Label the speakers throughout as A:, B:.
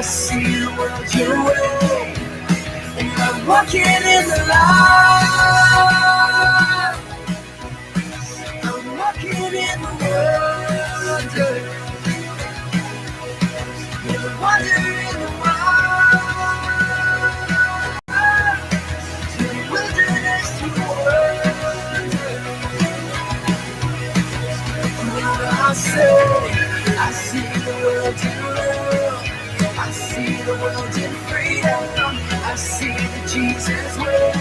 A: see the world your way, and I'm walking in the light. I'm walking in the wonder, in the wonder, in the wild, to the wilderness, to the wonder. I see the world in love. I see the world in freedom. I see the Jesus way.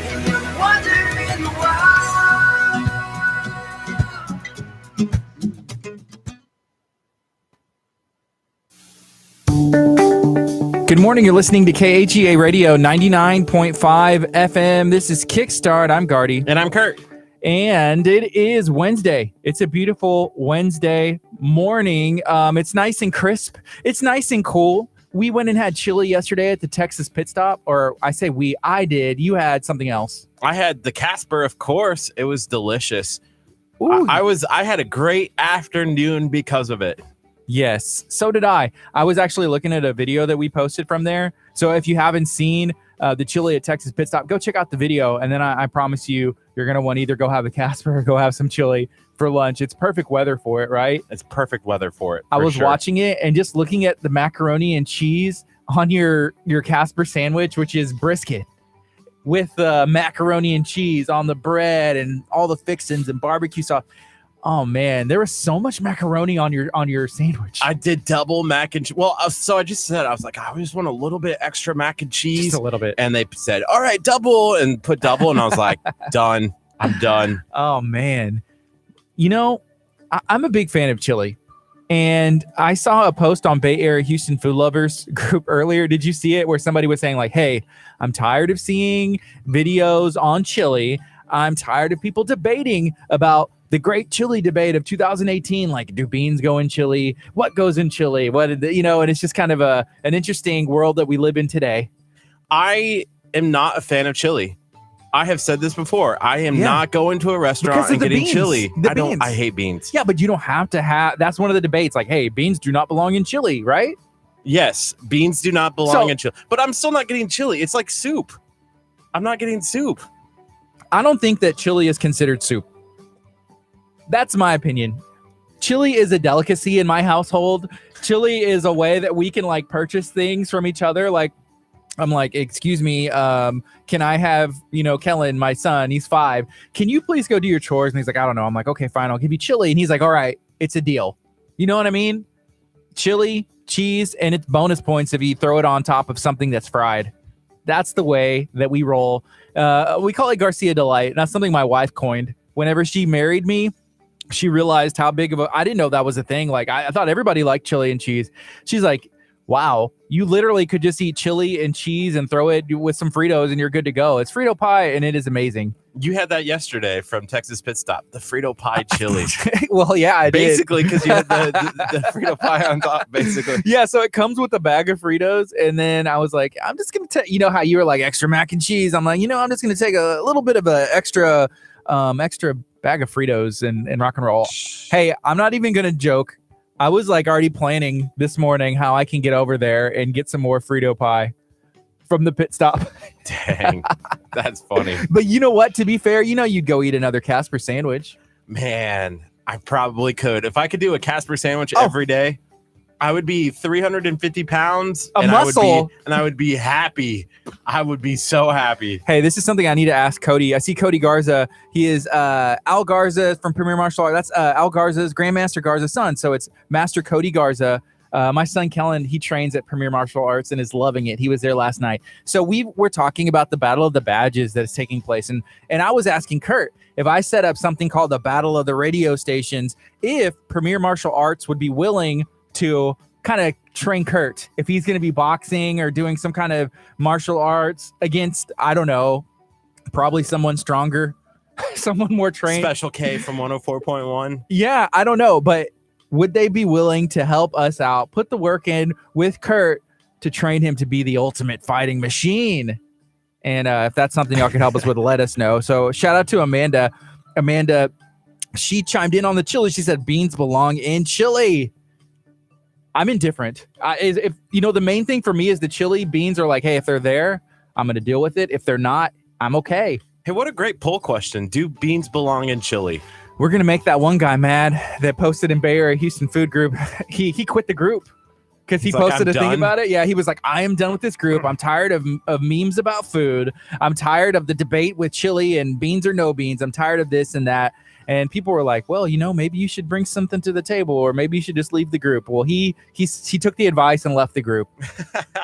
A: And the wonder in the
B: wild. Good morning. You're listening to KHEA Radio 99.5 FM. This is Kickstart. I'm Gardy.
C: And I'm Curt.
B: And it is Wednesday. It's a beautiful Wednesday morning. It's nice and crisp. It's nice and cool. We went and had chili yesterday at the Texas pit stop. Or I say we, I did. You had something else.
C: I had the Casper, of course. It was delicious. I had a great afternoon because of it.
B: Yes, so did I. I was actually looking at a video that we posted from there. So if you haven't seen the chili at Texas pit stop, go check out the video. And then I promise you, you're going to want to either go have a Casper or go have some chili for lunch. It's perfect weather for it, right?
C: It's perfect weather for it.
B: I was watching it and just looking at the macaroni and cheese on your Casper sandwich, which is brisket with macaroni and cheese on the bread and all the fixings and barbecue sauce. Oh man, there was so much macaroni on your sandwich.
C: I did double mac and cheese. Well, so I just said, I was like, I just want a little bit extra mac and cheese.
B: Just a little bit.
C: And they said, all right, double, and put double. And I was like, done. I'm done.
B: Oh man. You know, I'm a big fan of chili. And I saw a post on Bay Area Houston Food Lovers group earlier. Did you see it? Where somebody was saying like, hey, I'm tired of seeing videos on chili. I'm tired of people debating about the great chili debate of 2018, like, do beans go in chili? What goes in chili? And it's just kind of an interesting world that we live in today.
C: I am not a fan of chili. I have said this before. I am not going to a restaurant and getting chili. I hate beans.
B: Yeah, but you don't have to have, that's one of the debates. Like, hey, beans do not belong in chili, right?
C: Yes, beans do not belong in chili. But I'm still not getting chili. It's like soup. I'm not getting soup.
B: I don't think that chili is considered soup. That's my opinion. Chili is a delicacy in my household. Chili is a way that we can like purchase things from each other. Like, I'm like, excuse me, can I have, Kellen, my son, he's 5. Can you please go do your chores? And he's like, I don't know. I'm like, okay, fine. I'll give you chili. And he's like, all right, it's a deal. You know what I mean? Chili, cheese, and it's bonus points if you throw it on top of something that's fried. That's the way that we roll. We call it Garcia Delight. And that's something my wife coined. Whenever she married me, she realized how big of I didn't know that was a thing. Like I thought everybody liked chili and cheese. She's like, wow, you literally could just eat chili and cheese and throw it with some Fritos and you're good to go. It's Frito pie and it is amazing.
C: You had that yesterday from Texas Pit Stop, the Frito pie chili.
B: Well, yeah, I did.
C: Basically, because you had the Frito pie on top, basically.
B: Yeah, so it comes with a bag of Fritos. And then I was like, I'm just going to you know how you were like extra mac and cheese. I'm like, I'm just going to take a little bit of an extra bag of Fritos and rock and roll. Hey, I'm not even going to joke. I was like already planning this morning how I can get over there and get some more Frito pie from the pit stop.
C: Dang, that's funny.
B: But you know what? To be fair, you'd go eat another Casper sandwich.
C: Man, I probably could. If I could do a Casper sandwich every day, I would be 350 pounds.
B: Muscle.
C: I would be happy. I would be so happy.
B: Hey, this is something I need to ask Cody. I see Cody Garza. He is Al Garza from Premier Martial Arts. That's Al Garza's Grandmaster Garza's son. So it's Master Cody Garza. My son Kellen, he trains at Premier Martial Arts and is loving it. He was there last night. So we were talking about the Battle of the Badges that is taking place. And I was asking Curt, if I set up something called the Battle of the Radio Stations, if Premier Martial Arts would be willing to kind of train Curt, if he's going to be boxing or doing some kind of martial arts against, I don't know, probably someone stronger, someone more trained.
C: Special K from 104.1.
B: Yeah, I don't know, but would they be willing to help us out, put the work in with Curt to train him to be the ultimate fighting machine? And if that's something y'all can help us with, let us know. So shout out to Amanda. Amanda, she chimed in on the chili. She said beans belong in chili. I'm indifferent. If the main thing for me is the chili. Beans are like, hey, if they're there, I'm going to deal with it. If they're not, I'm okay.
C: Hey, what a great poll question. Do beans belong in chili?
B: We're going to make that one guy mad that posted in Bay Area Houston Food Group. He quit the group because he posted a thing about it. Yeah, he was like, I am done with this group. I'm tired of memes about food. I'm tired of the debate with chili and beans or no beans. I'm tired of this and that. And people were like, well, maybe you should bring something to the table, or maybe you should just leave the group. Well, he took the advice and left the group.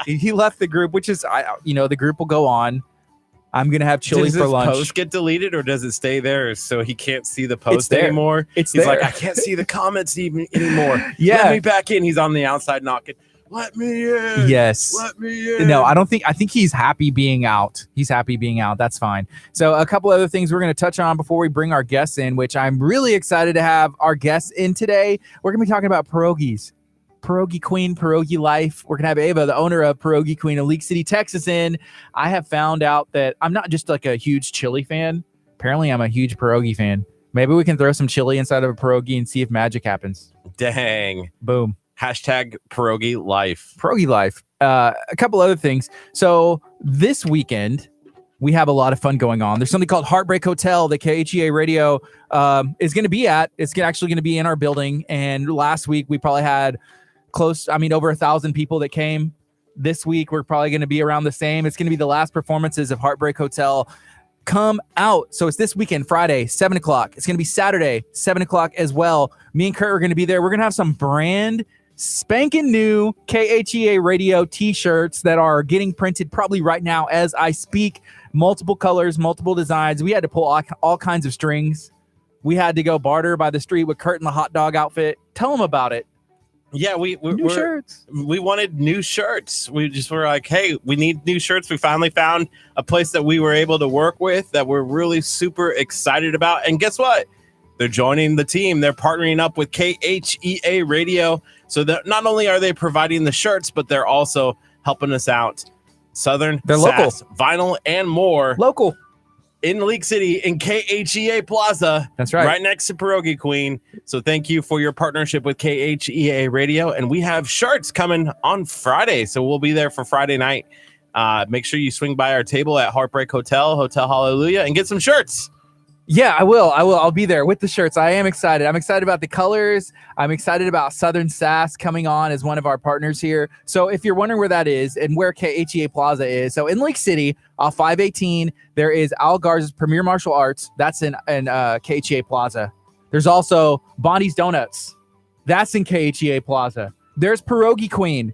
B: He left the group, which is, the group will go on. I'm going to have chili for lunch.
C: Does this post get deleted, or does it stay there so he can't see the post anymore? He's like, I can't see the comments anymore.
B: Yeah.
C: Let me back in. He's on the outside knocking. Let me in.
B: Yes.
C: Let me in.
B: No, I think he's happy being out. He's happy being out. That's fine. So a couple other things we're going to touch on before we bring our guests in, which I'm really excited to have our guests in today. We're going to be talking about pierogies. Pierogi Queen, Pierogi Life. We're going to have Ava, the owner of Pierogi Queen in League City, Texas, in. I have found out that I'm not just like a huge chili fan. Apparently, I'm a huge pierogi fan. Maybe we can throw some chili inside of a pierogi and see if magic happens.
C: Dang.
B: Boom.
C: Hashtag Pierogi Life.
B: Pierogi Life. A couple other things. So this weekend, we have a lot of fun going on. There's something called Heartbreak Hotel that KHEA Radio is going to be at. It's actually going to be in our building. And last week, we probably had over 1,000 people that came. This week, we're probably going to be around the same. It's going to be the last performances of Heartbreak Hotel. Come out. So it's this weekend, Friday, 7 o'clock. It's going to be Saturday, 7 o'clock as well. Me and Curt are going to be there. We're going to have some brand spanking new KHEA Radio t-shirts that are getting printed probably right now as I speak. Multiple colors, multiple designs. We had to pull all kinds of strings. We had to go barter by the street with Curt in the hot dog outfit. Tell them about it.
C: Yeah, we
B: shirts.
C: We wanted new shirts. We just were like, hey, we need new shirts. We finally found a place that we were able to work with that we're really super excited about. And guess what? They're joining the team. They're partnering up with KHEA Radio. So that not only are they providing the shirts, but they're also helping us out. Southern
B: They're
C: Sass,
B: local.
C: Vinyl, and more.
B: Local.
C: In League City, in KHEA Plaza.
B: That's right.
C: Right next to Pierogi Queen. So thank you for your partnership with KHEA Radio. And we have shirts coming on Friday. So we'll be there for Friday night. Make sure you swing by our table at Heartbreak Hotel, Hotel Hallelujah, and get some shirts.
B: Yeah, I will. I'll be there with the shirts. I am excited. I'm excited about the colors. I'm excited about Southern Sass coming on as one of our partners here. So if you're wondering where that is and where KHEA Plaza is, so in Lake City, off 518, there is Al Garza's Premier Martial Arts. That's in KHEA Plaza. There's also Bonnie's Donuts. That's in KHEA Plaza. There's Pierogi Queen.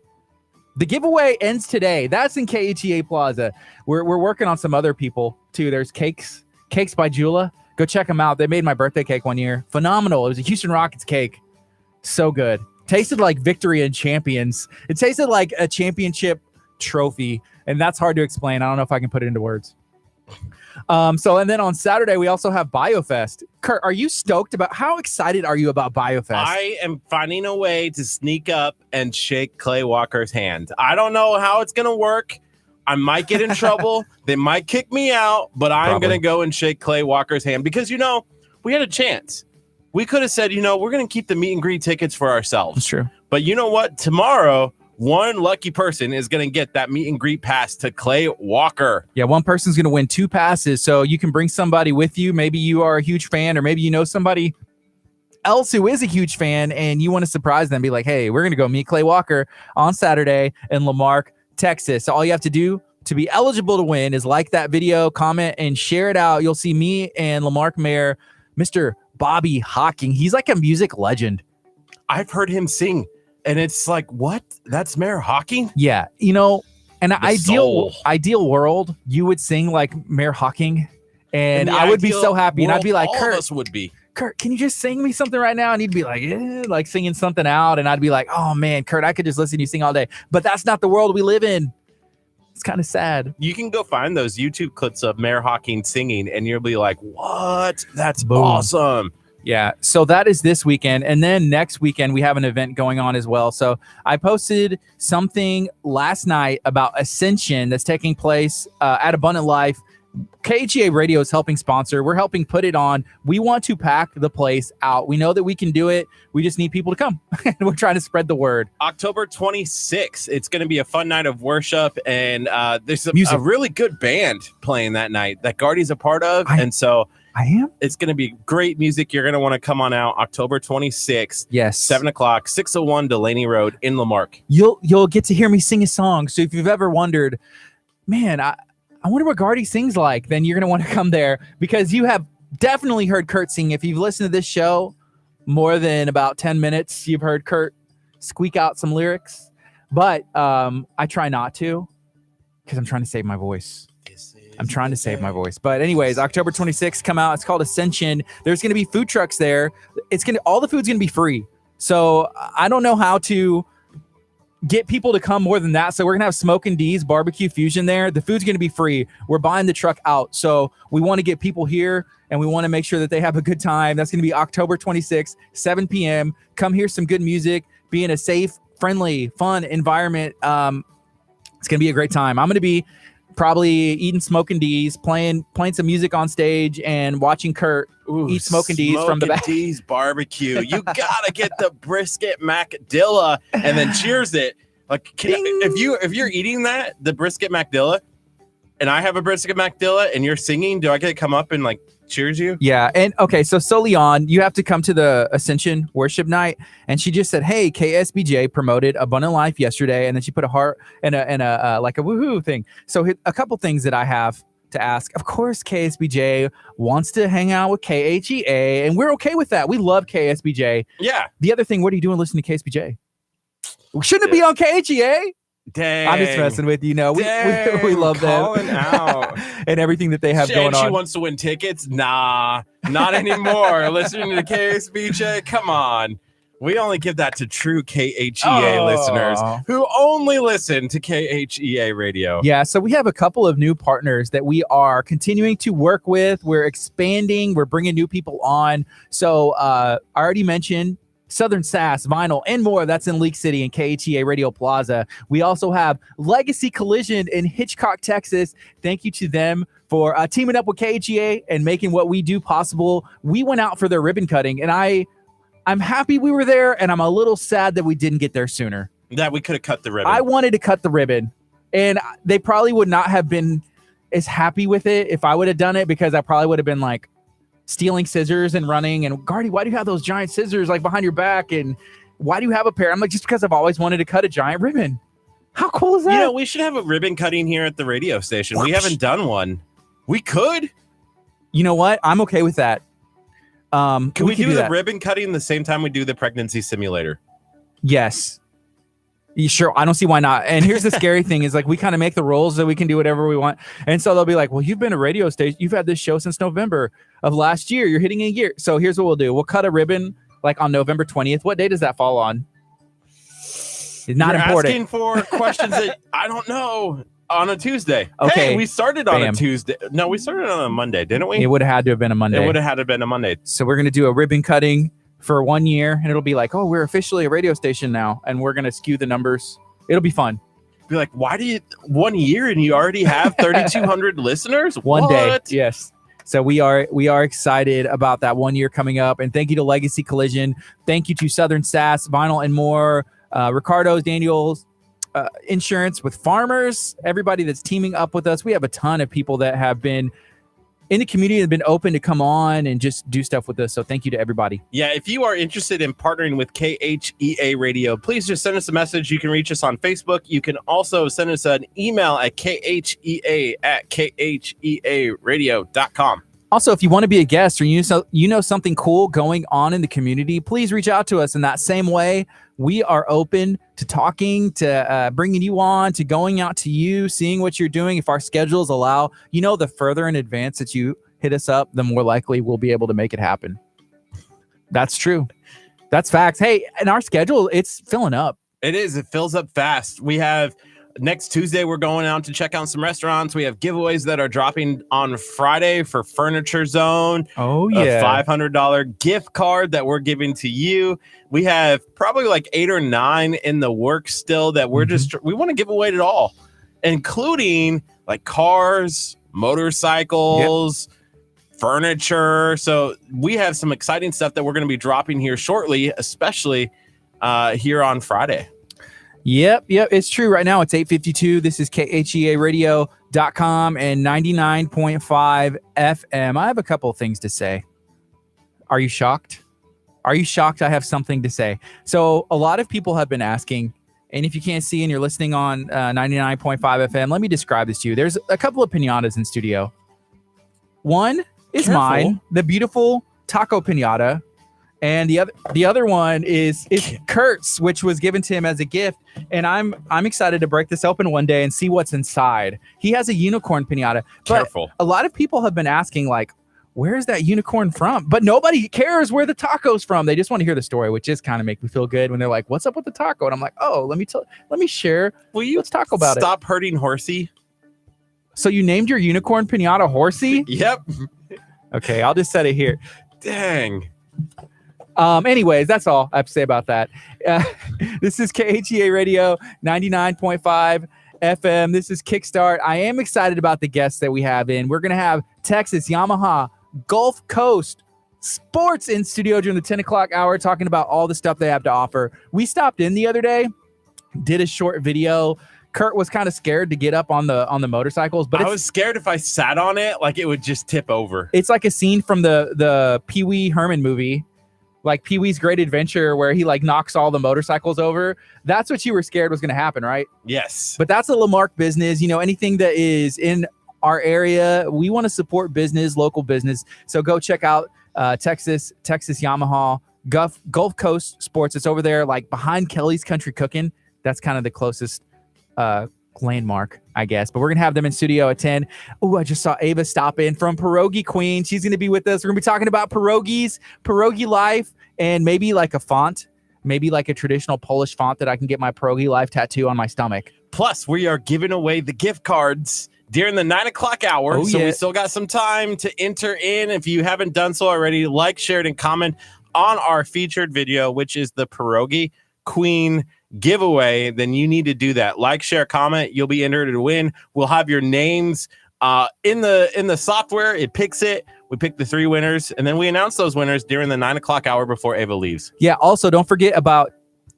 B: The giveaway ends today. That's in KHEA Plaza. We're working on some other people too. There's Cakes by Jula. Go check them out. They made my birthday cake one year. Phenomenal. It was a Houston Rockets cake. So good. Tasted like victory and champions. It tasted like a championship trophy. And that's hard to explain. I don't know if I can put it into words. And then on Saturday, we also have BioFest. Curt, are you stoked how excited are you about BioFest?
C: I am finding a way to sneak up and shake Clay Walker's hand. I don't know how it's going to work. I might get in trouble. They might kick me out, but I'm going to go and shake Clay Walker's hand because, we had a chance. We could have said, we're going to keep the meet and greet tickets for ourselves.
B: That's true.
C: But you know what? Tomorrow, one lucky person is going to get that meet and greet pass to Clay Walker.
B: Yeah, one person's going to win 2 passes. So you can bring somebody with you. Maybe you are a huge fan, or maybe you know somebody else who is a huge fan and you want to surprise them. Be like, hey, we're going to go meet Clay Walker on Saturday in Lamarck, Texas. So all you have to do to be eligible to win is like that video, comment, and share it out. You'll see me and Lamarck Mayor, Mr. Bobby Hocking. He's like a music legend.
C: I've heard him sing, and it's like, what? That's Mayor Hocking?
B: Yeah. In an ideal world, you would sing like Mayor Hocking, and I would be so happy. And I'd be like,
C: all
B: Curt,
C: of us would be.
B: Curt, can you just sing me something right now? And he'd be like, yeah, like singing something out. And I'd be like, oh man, Curt, I could just listen to you sing all day. But that's not the world we live in. It's kind of sad.
C: You can go find those YouTube clips of Mayor Hocking singing, and you'll be like, what? That's awesome.
B: Yeah. So that is this weekend. And then next weekend, we have an event going on as well. So I posted something last night about Ascension that's taking place at Abundant Life KHEA Radio is helping sponsor. We're helping put it on. We want to pack the place out. We know that we can do it. We just need people to come. And we're trying to spread the word.
C: October 26th. It's going to be a fun night of worship. And there's a really good band playing that night that Gardy's a part of.
B: I am.
C: It's going to be great music. You're going to want to come on out October 26th.
B: Yes.
C: 7 o'clock, 601 Delaney Road in Lamarck.
B: You'll get to hear me sing a song. So if you've ever wondered, man, I wonder what Gardy sings like, then you're going to want to come there because you have definitely heard Curt sing. If you've listened to this show more than about 10 minutes, you've heard Curt squeak out some lyrics. But I try not to because I'm trying to save my voice. But anyways, October 26th, come out. It's called Ascension. There's going to be food trucks there. All the food's going to be free. So I don't know how to get people to come more than that. So we're going to have Smoke and D's barbecue fusion there. The food's going to be free. We're buying the truck out. So we want to get people here and we want to make sure that they have a good time. That's going to be October 26th, 7 p.m. Come hear some good music, be in a safe, friendly, fun environment. It's going to be a great time. I'm going to be probably eating Smoke and D's, playing some music on stage and watching Curt eat Smoke and D's from the back.
C: D's barbecue. You gotta get the brisket macadilla and then cheers it. Like if you're eating the brisket macadilla, and I have a brisket macadilla, and you're singing, do I get to come up and like cheers you?
B: Yeah, and okay, so Leon, you have to come to the Ascension worship night, and she just said, "Hey, KSBJ promoted Abundant Life yesterday," and then she put a heart and a like a woohoo thing. So a couple things that I have to ask. Of course, KSBJ wants to hang out with KHEA, and we're okay with that. We love KSBJ.
C: Yeah.
B: The other thing, what are you doing listening to KSBJ? Shouldn't it be on KHEA?
C: Dang.
B: I'm just messing with you. We love them
C: out.
B: and everything that they have going on.
C: She wants to win tickets? Nah, not anymore. Listening to KSBJ? Come on. We only give that to true KHEA listeners who only listen to KHEA radio.
B: Yeah, so we have a couple of new partners that we are continuing to work with. We're expanding. We're bringing new people on. So I already mentioned Southern Sass, Vinyl, and more. That's in Leak City and KHEA Radio Plaza. We also have Legacy Collision in Hitchcock, Texas. Thank you to them for teaming up with KHEA and making what we do possible. We went out for their ribbon cutting, and I'm happy we were there, and I'm a little sad that we didn't get there sooner.
C: That we could have cut the ribbon.
B: I wanted to cut the ribbon, and they probably would not have been as happy with it if I would have done it, because I probably would have been like stealing scissors and running. And Gardy, why do you have those giant scissors like behind your back? And why do you have a pair? I'm like, just because I've always wanted to cut a giant ribbon. How cool is that?
C: You know, we should have a ribbon cutting here at the radio station. We haven't done one. We could.
B: You know what? I'm okay with that.
C: Can we do the ribbon cutting the same time we do the pregnancy simulator?
B: Yes. Sure. I don't see why not. And here's the scary thing is like, we kind of make the rules that we can do whatever we want. And so they'll be like, well, you've been a radio station. You've had this show since November of last year. You're hitting a year. So here's what we'll do. We'll cut a ribbon like on November 20th. What day does that fall on? It's not important.
C: Asking for questions that I don't know on a Tuesday.
B: Okay.
C: Hey, we started on a Tuesday. No, we started on a Monday, didn't we?
B: It would have had to have been a Monday.
C: It would have had to have been a Monday.
B: So we're going to do a ribbon cutting for 1 year, and it'll be like, oh, we're officially a radio station now, and we're going to skew the numbers. It'll be fun.
C: Be like, why do you 1 year and you already have 3,200 listeners?
B: One day. Yes. So we are excited about that 1 year coming up. And thank you to Legacy Collision. Thank you to Southern Sass, Vinyl, and more. Ricardo's, Daniel's Insurance with Farmers. Everybody that's teaming up with us. We have a ton of people that have been in the community, have been open to come on and just do stuff with us. So thank you to everybody.
C: Yeah, if you are interested in partnering with KHEA Radio, please just send us a message. You can reach us on Facebook. You can also send us an email at khea@khearadio.com.
B: Also, if you want to be a guest or you know something cool going on in the community, please reach out to us in that same way. We are open to talking, to bringing you on, to going out to you, seeing what you're doing. If our schedules allow, the further in advance that you hit us up, the more likely we'll be able to make it happen. That's true. That's facts. Hey, and our schedule, it's filling up.
C: It is. It fills up fast. We have next Tuesday, we're going out to check out some restaurants. We have giveaways that are dropping on Friday for Furniture Zone.
B: Oh, yeah.
C: A $500 gift card that we're giving to you. We have probably like 8 or 9 in the works still that we're we want to give away it all, including like cars, motorcycles, furniture. So we have some exciting stuff that we're going to be dropping here shortly, especially here on Friday.
B: Yep, it's true. Right now it's 8:52. This is KHEARadio.com and 99.5 FM. I have a couple of things to say. Are you shocked? Are you shocked I have something to say? So a lot of people have been asking, and if you can't see and you're listening on 99.5 FM, let me describe this to you. There's a couple of piñatas in studio. One is mine, the beautiful taco piñata. And the other one is Curt's, which was given to him as a gift. And I'm excited to break this open one day and see what's inside. He has a unicorn piñata. But a lot of people have been asking, like, where is that unicorn from? But nobody cares where the taco's from. They just want to hear the story, which just kind of make me feel good when they're like, what's up with the taco? And I'm like, oh, let me share. Let's talk about it.
C: Stop hurting Horsey.
B: So you named your unicorn piñata Horsey?
C: Yep.
B: Okay, I'll just set it here.
C: Dang.
B: Anyways, that's all I have to say about that. This is KHEA Radio 99.5 FM. This is Kickstart. I am excited about the guests that we have in. We're going to have Texas, Yamaha, Gulf Coast Sports in studio during the 10 o'clock hour, talking about all the stuff they have to offer. We stopped in the other day, did a short video. Curt was kind of scared to get up on the motorcycles, but
C: I was scared if I sat on it, like it would just tip over.
B: It's like a scene from the Pee Wee Herman movie, like Pee Wee's Great Adventure, where he like knocks all the motorcycles over. That's what you were scared was going to happen, right?
C: Yes.
B: But that's a Lamarck business. You know, anything that is in our area, we want to support business, local business. So go check out Texas Yamaha, Gulf Coast Sports. It's over there, like behind Kelly's Country Cooking. That's kind of the closest landmark, I guess. But we're gonna have them in studio at 10. Oh, I just saw Ava stop in from Pierogi Queen. She's gonna be with us. We're gonna be talking about pierogies, pierogi life, and maybe like a font, maybe like a traditional Polish font that I can get my pierogi life tattoo on my stomach.
C: Plus, we are giving away the gift cards during the 9 o'clock hour.
B: Oh,
C: so
B: yeah.
C: we still got some time to enter in. If you haven't done so already, like, share it, and comment on our featured video, which is the Pierogi Queen giveaway. Then you need to do that. Like, share, comment. You'll be entered to win. We'll have your names in the software. It picks it. We pick the 3 winners, and then we announce those winners during the 9 o'clock hour before Ava leaves.
B: Yeah. Also, don't forget about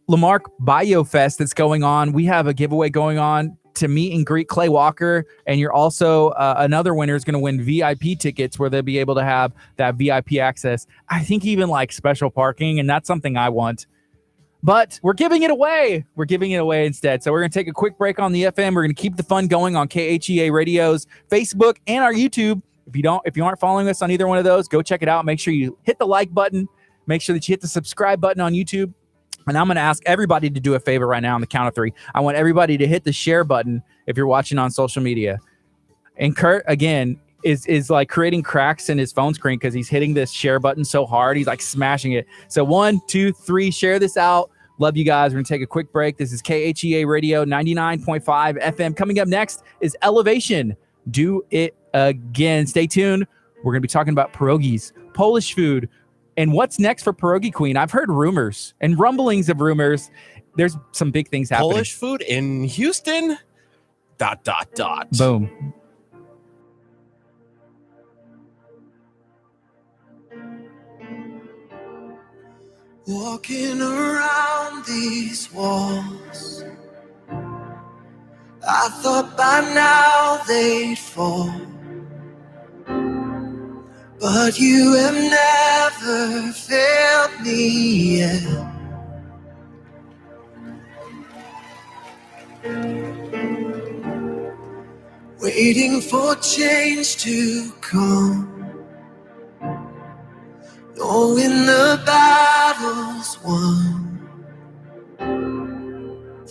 B: Lamarck BioFest that's going on. We have a giveaway going on to meet and greet Clay Walker, and you're also another winner is going to win VIP tickets where they'll be able to have that VIP access. I think even like special parking, and that's something I want. But we're giving it away. We're giving it away instead. So we're going to take a quick break on the FM. We're going to keep the fun going on KHEA Radio's Facebook and our YouTube. If you aren't following us on either one of those, go check it out. Make sure you hit the like button. Make sure that you hit the subscribe button on YouTube. And I'm going to ask everybody to do a favor right now on the count of 3. I want everybody to hit the share button if you're watching on social media. And Curt, again, is like creating cracks in his phone screen because he's hitting this share button so hard. He's like smashing it. So 1, 2, 3, share this out. Love you guys. We're going to take a quick break. This is KHEA Radio 99.5 FM. Coming up next is Elevation. Do it again. Stay tuned. We're going to be talking about pierogies, Polish food, and what's next for Pierogi Queen. I've heard rumors and rumblings of rumors. There's some big things happening.
C: Polish food in Houston. ...
B: Boom.
A: Walking around these walls, I thought by now they'd fall, but you have never failed me yet. Waiting for change to come, knowing the battle's won,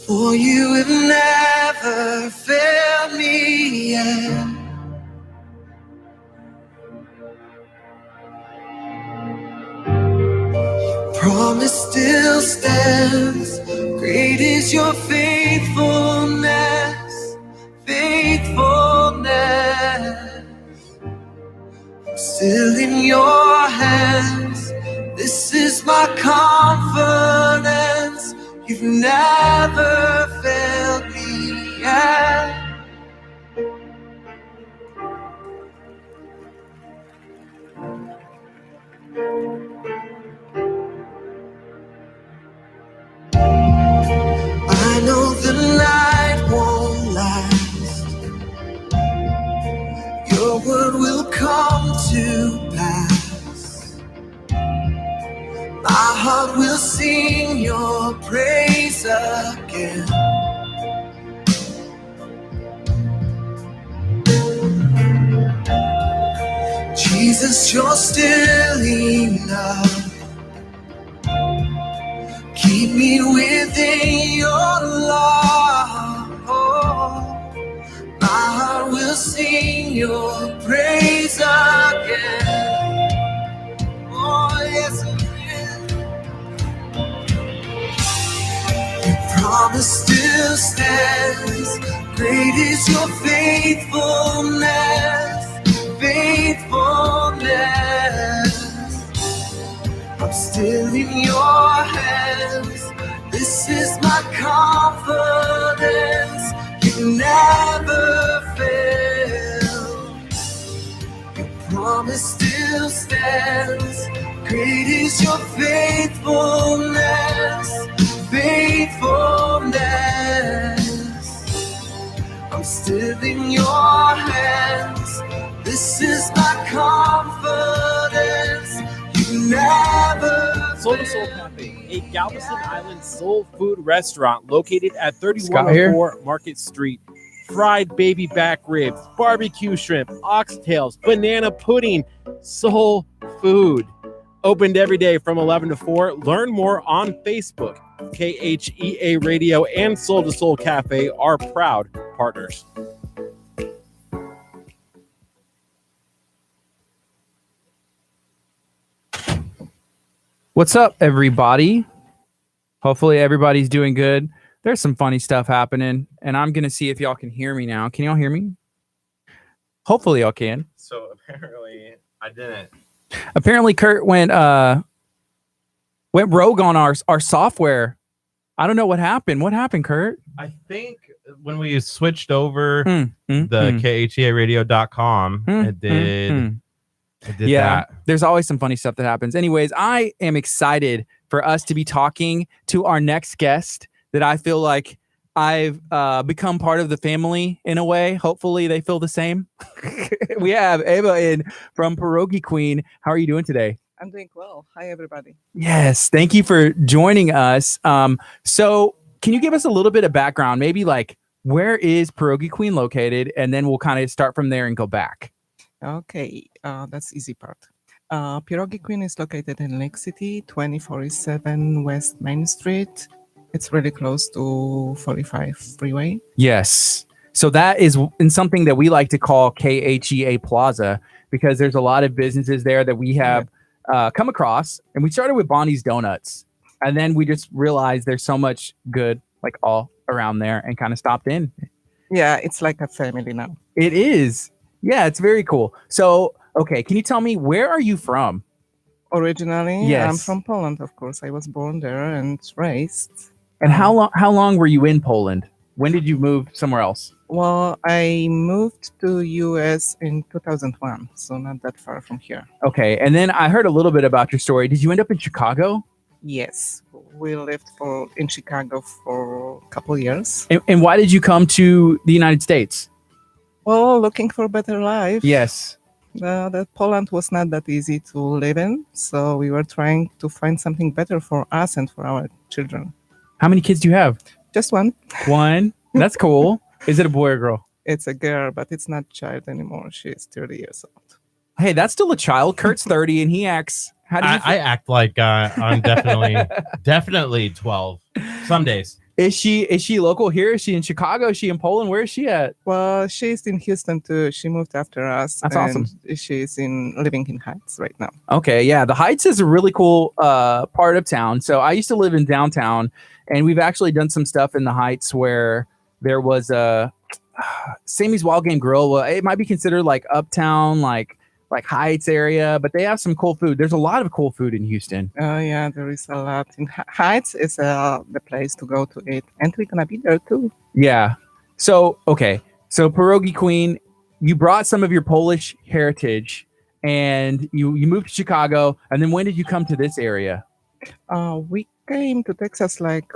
A: for you have never failed me yet. Promise still stands, great is your faithfulness, faithfulness. I'm still in your hands, this is my confidence. You've never failed me yet. heart will sing your praise again. Jesus, you're still enough. Keep me within your love. My heart will sing your praise again. Oh, yes, it will. Your promise still stands. Great is your faithfulness. Faithfulness. I'm still in your hands. This is my confidence. You never fail. Your promise still stands. Great is your faithfulness. Faithfulness. I'm still in your hands. This is my confidence. You never
C: Soul to Soul Cafe, a Galveston Island soul food restaurant located at
B: Scott here.
C: 3104 Market Street. Fried baby back ribs, barbecue shrimp, oxtails, banana pudding, soul food. Opened every day from 11 to 4. Learn more on Facebook. KHEA Radio and Soul to Soul Cafe are proud partners.
B: What's up, everybody? Hopefully everybody's doing good. There's some funny stuff happening, and I'm gonna see if y'all can hear me now. Can y'all hear me? Hopefully y'all can.
C: So apparently I didn't.
B: Apparently Curt went rogue on our software. I don't know what happened. What happened, Curt?
C: I think when we switched over the KHEARadio.com, it did. It did that.
B: There's always some funny stuff that happens. Anyways, I am excited for us to be talking to our next guest that I feel like I've become part of the family in a way. Hopefully they feel the same. We have Ava in from Pierogi Queen. How are you doing today?
D: I'm doing well. Hi, everybody.
B: Yes. Thank you for joining us. So can you give us a little bit of background? Maybe like where is Pierogi Queen located? And then we'll kind of start from there and go back.
D: Okay, that's easy part. Pierogi Queen is located in Lake City, 2047 West Main Street. It's really close to 45 freeway.
B: Yes. So that is in something that we like to call KHEA Plaza, because there's a lot of businesses there that we have come across. And we started with Bonnie's Donuts. And then we just realized there's so much good like all around there and kind of stopped in.
D: Yeah, it's like a family now.
B: It is. Yeah, it's very cool. So, okay, can you tell me, where are you from?
D: Originally,
B: Yes.
D: I'm from Poland, of course. I was born there and raised.
B: And how long were you in Poland? When did you move somewhere else?
D: Well, I moved to US in 2001, so not that far from here.
B: Okay, and then I heard a little bit about your story. Did you end up in Chicago?
D: Yes, we lived in Chicago for a couple years.
B: And why did you come to the United States?
D: Well, looking for a better life.
B: Yes.
D: That Poland was not that easy to live in, so we were trying to find something better for us and for our children.
B: How many kids do you have?
D: Just one.
B: One. That's cool. Is it a boy or girl?
D: It's a girl, but it's not child anymore. She's 30 years old.
B: Hey, that's still a child. Kurt's 30 and he acts. How do you
C: I act like I'm definitely 12 some days.
B: Is she local here? Is she in Chicago? Is she in Poland? Where is she at?
D: Well, she's in Houston too. She moved after us.
B: That's
D: and
B: awesome.
D: She's living in Heights right now.
B: Okay, yeah. The Heights is a really cool part of town. So I used to live in downtown, and we've actually done some stuff in the Heights where there was a Sammy's Wild Game Grill. Well, it might be considered like uptown, like Heights area, but they have some cool food. There's a lot of cool food in Houston.
D: Oh yeah, there is a lot. In Heights is the place to go to eat, and we're gonna be there too.
B: Yeah. So okay. So Pierogi Queen, you brought some of your Polish heritage, and you moved to Chicago. And then when did you come to this area?
D: We came to Texas like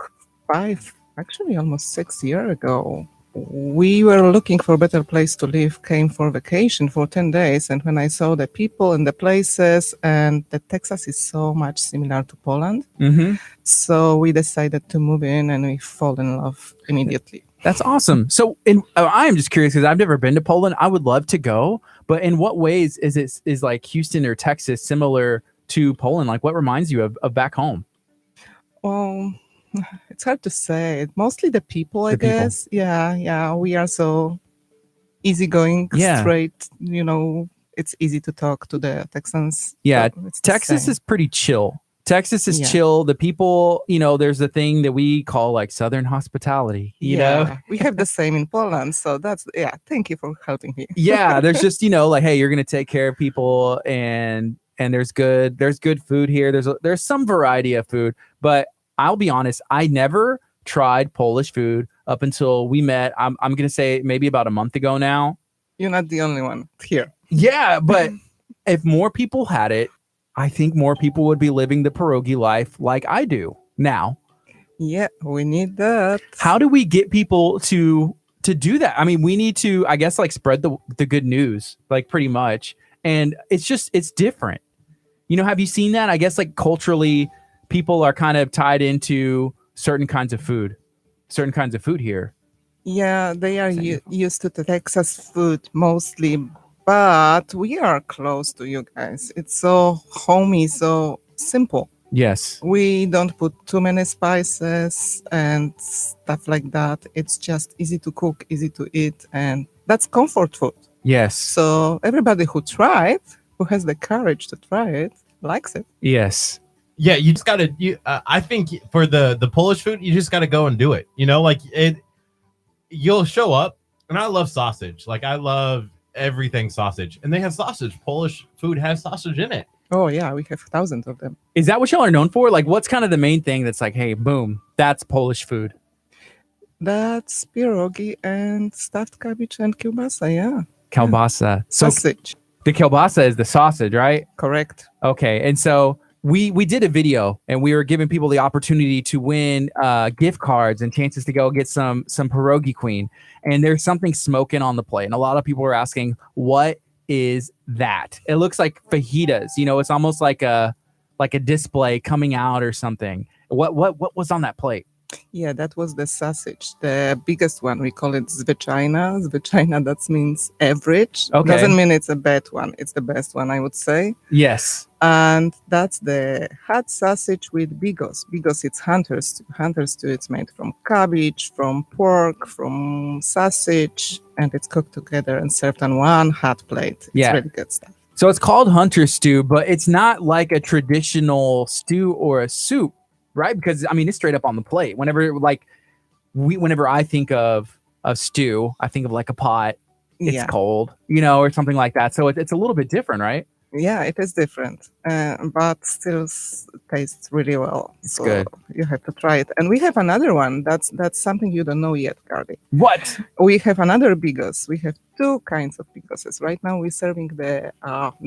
D: almost 6 years ago. we were looking for a better place to live, came for vacation for 10 days. And when I saw the people and the places, and that Texas is so much similar to Poland,
B: Mm-hmm.
D: so we decided to move in and we fall in love immediately.
B: That's awesome. So, I am just curious because I've never been to Poland. I would love to go, but in what ways is like Houston or Texas similar to Poland? Like, what reminds you of back home?
D: Well, it's hard to say. Mostly the people, I
B: The people.
D: guess. Yeah. We are so easygoing,
B: Yeah.
D: straight. It's easy to talk to the Texans.
B: Yeah,
D: so it's the
B: Texas
D: same.
B: is pretty chill. Texas is
D: Yeah.
B: chill. The people, there's a thing that we call like Southern hospitality. You know,
D: we have the same in Poland. So thank you for helping me.
B: yeah, there's just like, hey, you're gonna take care of people, and there's good food here. There's some variety of food, but I'll be honest, I never tried Polish food up until we met. I'm gonna say maybe about a month ago now.
D: You're not the only one here.
B: Yeah, but if more people had it, I think more people would be living the pierogi life like I do now.
D: Yeah, we need that.
B: How do we get people to do that? I mean, we need to, I guess, like spread the good news, like pretty much. And it's different. Have you seen that? I guess like culturally, people are kind of tied into certain kinds of food here.
D: Yeah, they are used to the Texas food mostly, but we are close to you guys. It's so homey, so simple.
B: Yes.
D: We don't put too many spices and stuff like that. It's just easy to cook, easy to eat, and that's comfort food.
B: Yes.
D: So everybody who has the courage to try it, likes it.
B: Yes.
E: Yeah, you just gotta. I think for the Polish food, you just gotta go and do it. Like it. You'll show up, and I love sausage. Like I love everything sausage, and they have sausage. Polish food has sausage in it.
D: Oh yeah, we have thousands of them.
B: Is that what y'all are known for? Like, what's kind of the main thing that's like, hey, boom, that's Polish food?
D: That's pierogi and stuffed cabbage and kielbasa. Yeah,
B: Kielbasa. So
D: sausage.
B: the kielbasa is the sausage, right?
D: Correct.
B: Okay, and so we did a video, and we were giving people the opportunity to win gift cards and chances to go get some pierogi queen. And there's something smoking on the plate, and a lot of people were asking, what is that? It looks like fajitas. It's almost like a display coming out or something. What was on that plate?
D: Yeah, that was the sausage, the biggest one. We call it zwyczajna. Zwyczajna, that means average.
B: Okay.
D: Doesn't mean it's a bad one. It's the best one, I would say.
B: Yes.
D: And that's the hot sausage with bigos. Bigos, it's hunter stew. Hunter stew, it's made from cabbage, from pork, from sausage, and it's cooked together and served on one hot plate. It's really good stuff.
B: So it's called hunter stew, but it's not like a traditional stew or a soup, right? Because I mean, it's straight up on the plate. Whenever I think of stew, I think of like a pot. It's cold, or something like that. So it's a little bit different, right?
D: Yeah, it is different, but still tastes really well.
B: It's good.
D: You have to try it. And we have another one. That's something you don't know yet, Gardy.
B: What?
D: We have another bigos. We have two kinds of bigoses. Right now we're serving the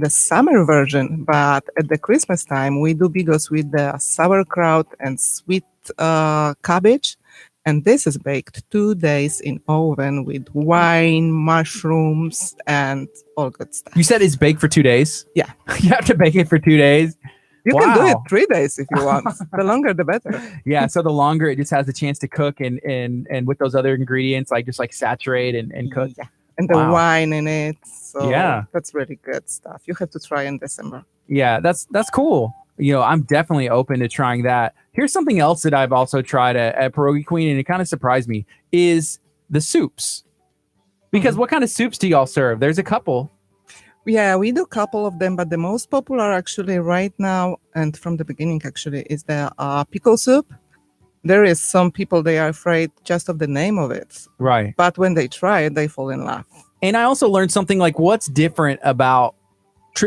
D: summer version, but at the Christmas time we do bigos with the sauerkraut and sweet cabbage. And this is baked 2 days in oven with wine, mushrooms, and all good stuff.
B: You said it's baked for 2 days?
D: Yeah.
B: You have to bake it for 2 days?
D: You can do it 3 days if you want. The longer, the better.
B: Yeah, so the longer it just has a chance to cook and with those other ingredients, like just like saturate and cook.
D: Yeah. And the wine in it. So
B: yeah.
D: That's really good stuff. You have to try in December.
B: Yeah, that's cool. I'm definitely open to trying that. Here's something else that I've also tried at Pierogi Queen, and it kind of surprised me, is the soups. Because what kind of soups do y'all serve? There's a couple.
D: Yeah, we do a couple of them, but the most popular actually right now, and from the beginning actually, is the pickle soup. There is some people, they are afraid just of the name of it.
B: Right.
D: But when they try it, they fall in love.
B: And I also learned something like what's different about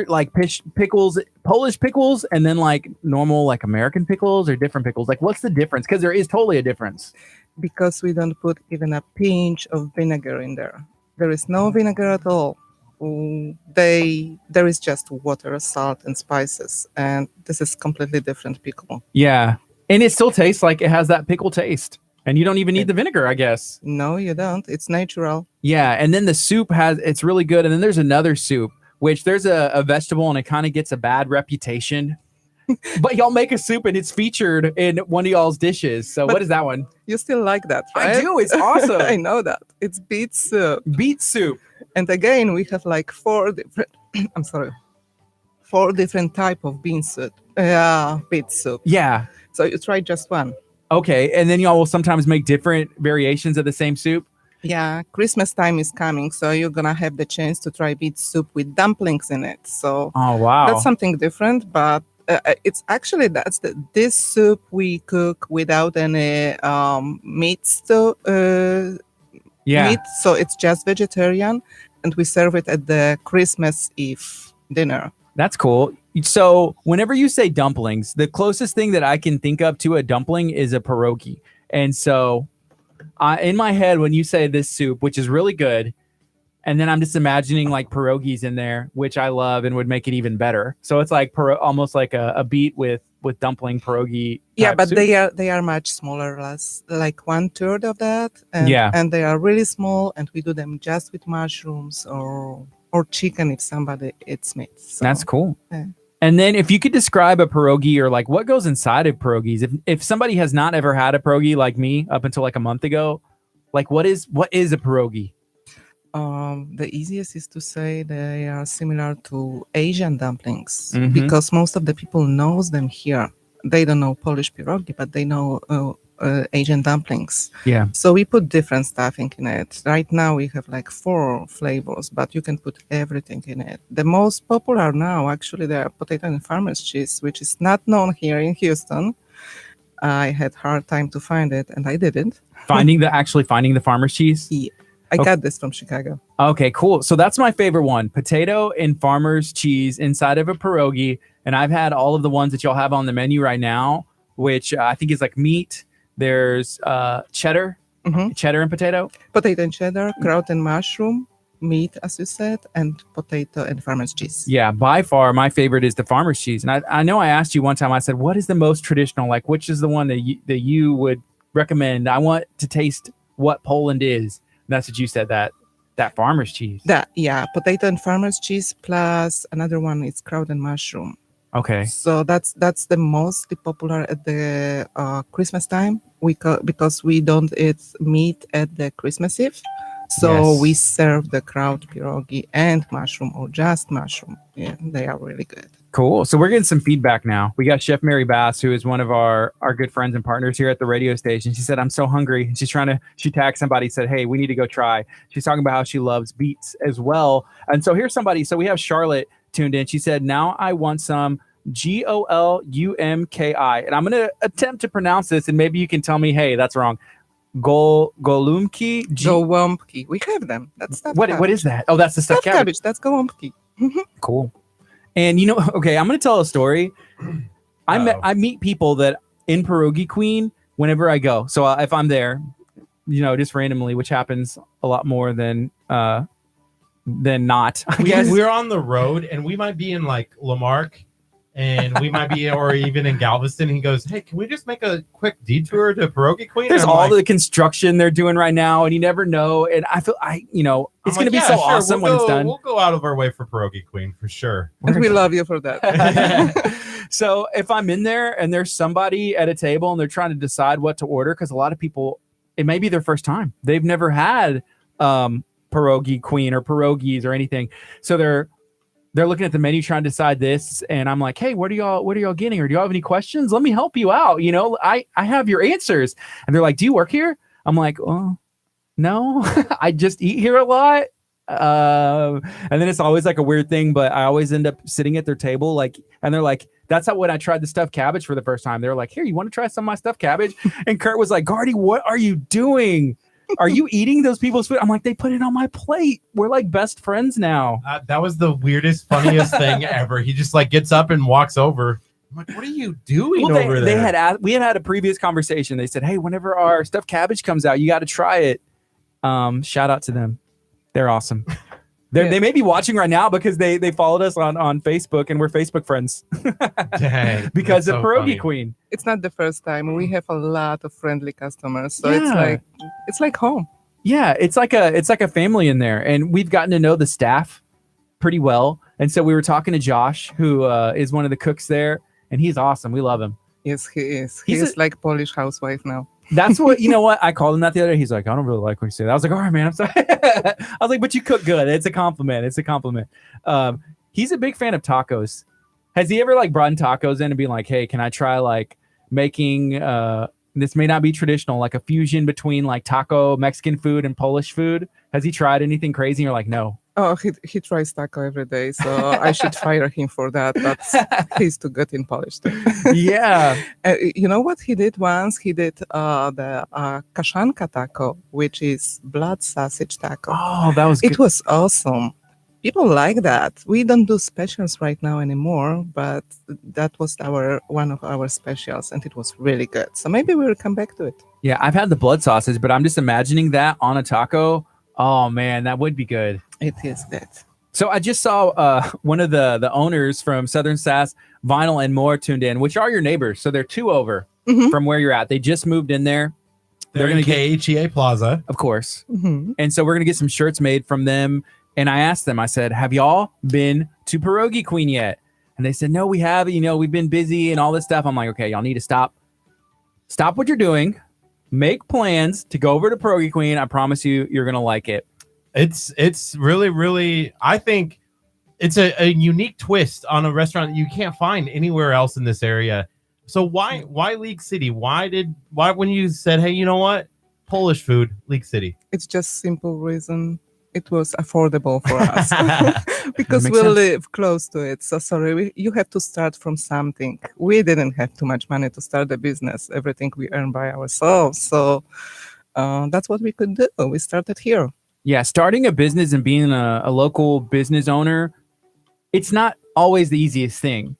B: like pickles, Polish pickles, and then like normal like American pickles or different pickles. Like what's the difference? Because there is totally a difference.
D: Because we don't put even a pinch of vinegar in there. There is no vinegar at all. There is just water, salt, and spices, and this is completely different pickle.
B: Yeah, and it still tastes like it has that pickle taste. And you don't even need the vinegar, I guess.
D: No, you don't. It's natural.
B: Yeah, and then the soup it's really good. And then there's another soup, which there's a vegetable and it kind of gets a bad reputation. But y'all make a soup and it's featured in one of y'all's dishes. So what is that one?
D: You still like that, right?
B: I do. It's awesome.
D: I know that. It's beet soup.
B: Beet soup.
D: And again, we have like 4 different, 4 different type of beet soup.
B: Yeah.
D: So you try just one.
B: Okay. And then y'all will sometimes make different variations of the same soup.
D: Yeah, Christmas time is coming, so you're gonna have the chance to try beet soup with dumplings in it. So
B: Oh, wow.
D: that's something different, but it's actually this soup we cook without any meat, so it's just vegetarian, and we serve it at the Christmas Eve dinner.
B: That's cool. So whenever you say dumplings, the closest thing that I can think of to a dumpling is a pierogi. And so in my head, when you say this soup, which is really good, and then I'm just imagining like pierogies in there, which I love and would make it even better. So it's like almost like a beet with dumpling pierogi.
D: Yeah, but
B: soup.
D: they are much smaller, less like 1/3 of that. And,
B: Yeah.
D: and they are really small, and we do them just with mushrooms or chicken if somebody eats meat. So,
B: That's cool.
D: yeah.
B: And then if you could describe a pierogi or like what goes inside of pierogies, if somebody has not ever had a pierogi like me up until like a month ago, like what is a pierogi?
D: The easiest is to say they are similar to Asian dumplings
B: Mhm.
D: because most of the people knows them here. They don't know Polish pierogi, but they know Asian dumplings.
B: Yeah.
D: So we put different stuffing in it. Right now we have like 4 flavors, but you can put everything in it. The most popular now, actually, the potato and farmer's cheese, which is not known here in Houston. I had hard time to find it, and I didn't.
B: Finding the farmer's cheese.
D: Yeah. I got this from Chicago.
B: Okay, cool. So that's my favorite one. Potato and farmer's cheese inside of a pierogi. And I've had all of the ones that y'all have on the menu right now, which I think is like meat. There's cheddar, cheddar and potato.
D: Potato and cheddar, kraut and mushroom, meat, as you said, and potato and farmer's cheese.
B: Yeah, by far my favorite is the farmer's cheese. And I know I asked you one time, I said, what is the most traditional? Like, which is the one that you would recommend? I want to taste what Poland is. That's what you said, that farmer's cheese.
D: Potato and farmer's cheese plus another one is kraut and mushroom.
B: Okay.
D: So that's the mostly popular at the Christmas time. Because we don't eat meat at the Christmas Eve. So
B: Yes.
D: we serve the kraut pierogi and mushroom or just mushroom. Yeah, they are really good.
B: Cool. So we're getting some feedback now. We got Chef Mary Bass, who is one of our good friends and partners here at the radio station. She said, I'm so hungry. She tagged somebody, said, hey, we need to go try. She's talking about how she loves beets as well. And so here's somebody. So we have Charlotte tuned in. She said, now I want some Golumki. And I'm going to attempt to pronounce this, and maybe you can tell me, hey, that's wrong. Golumki.
D: Gołąbki. We have them. That's stuffed cabbage.
B: What is that? Oh, that's the stuffed cabbage.
D: That's gołąbki.
B: Cool. And okay, I'm going to tell a story. I meet people that in Pierogi Queen whenever I go. So if I'm there, just randomly, which happens a lot more than not. I guess.
E: We're on the road and we might be in like Lamarck and we might be, or even in Galveston. He goes, hey, can we just make a quick detour to Pierogi Queen?
B: There's all the construction they're doing right now, and you never know. And I feel it's going to be so awesome when it's done.
E: We'll go out of our way for Pierogi Queen for sure.
D: And we love you for that.
B: So if I'm in there and there's somebody at a table and they're trying to decide what to order, because a lot of people, it may be their first time. They've never had Pierogi Queen or pierogies or anything. So they're looking at the menu trying to decide this, and I'm like, hey, what are y'all getting? Or do y'all have any questions? Let me help you out. I have your answers. And they're like, do you work here? I'm like, oh, no, I just eat here a lot. And then it's always like a weird thing, but I always end up sitting at their table, and they're like, that's how when I tried the stuffed cabbage for the first time, they were like, here, you want to try some of my stuffed cabbage? And Curt was like, Gardy, what are you doing? Are you eating those people's food? I'm like, they put it on my plate. We're like best friends now.
E: That was the weirdest, funniest thing ever. He just like gets up and walks over. I'm like, what are you doing over there?
B: We had a previous conversation. They said, hey, whenever our stuffed cabbage comes out, you got to try it. Shout out to them. They're awesome. They may be watching right now because they followed us on Facebook and we're Facebook friends.
E: Dang,
B: because
E: that's
B: of
E: so
B: Pierogi
E: funny.
B: Queen.
D: It's not the first time. We have a lot of friendly customers, so
B: Yeah.
D: it's like home.
B: Yeah, it's like a family in there, and we've gotten to know the staff pretty well. And so we were talking to Josh, who is one of the cooks there, and he's awesome. We love him.
D: Yes, he is.
B: He's
D: He's like Polish housewife now.
B: That's what what I called him that the other day. He's like, I don't really like when you say that. I was like, all right, man, I'm sorry. I was like, but you cook good. It's a compliment. It's a compliment. He's a big fan of tacos. Has he ever like brought in tacos in and been like, hey, can I try like making this may not be traditional, like a fusion between like taco, Mexican food, and Polish food? Has he tried anything crazy? You're like, no.
D: Oh, he tries taco every day, so I should fire him for that. But he's too good in Polish too.
B: Yeah.
D: You know what he did once? He did the kaszanka taco, which is blood sausage taco.
B: Oh, that was good.
D: It was awesome. People like that. We don't do specials right now anymore, but that was one of our specials, and it was really good. So maybe we'll come back to it.
B: Yeah, I've had the blood sausage, but I'm just imagining that on a taco. Oh man, that would be good.
D: It is good.
B: So I just saw one of the owners from Southern Sass, Vinyl and More tuned in, which are your neighbors. So they're 2 over
D: Mhm.
B: from where you're at. They just moved in there.
E: They're in KHEA Plaza.
B: Of course.
D: Mhm.
B: And so we're going to get some shirts made from them. And I asked them, I said, have y'all been to Pierogi Queen yet? And they said, no, we haven't. We've been busy and all this stuff. I'm like, okay, y'all need to stop what you're doing. Make plans to go over to Pierogi Queen. I promise you're going to like it.
E: It's really, really, I think it's a unique twist on a restaurant that you can't find anywhere else in this area. So why League City? Why when you said, hey, you know what? Polish food, League City.
D: It's just simple reason. It was affordable for us because
B: That
D: we
B: makes sense.
D: live close to it. So sorry, you have to start from something. We didn't have too much money to start the business. Everything we earn by ourselves. So that's what we could do. We started here.
B: Yeah, starting a business and being a local business owner, it's not always the easiest thing.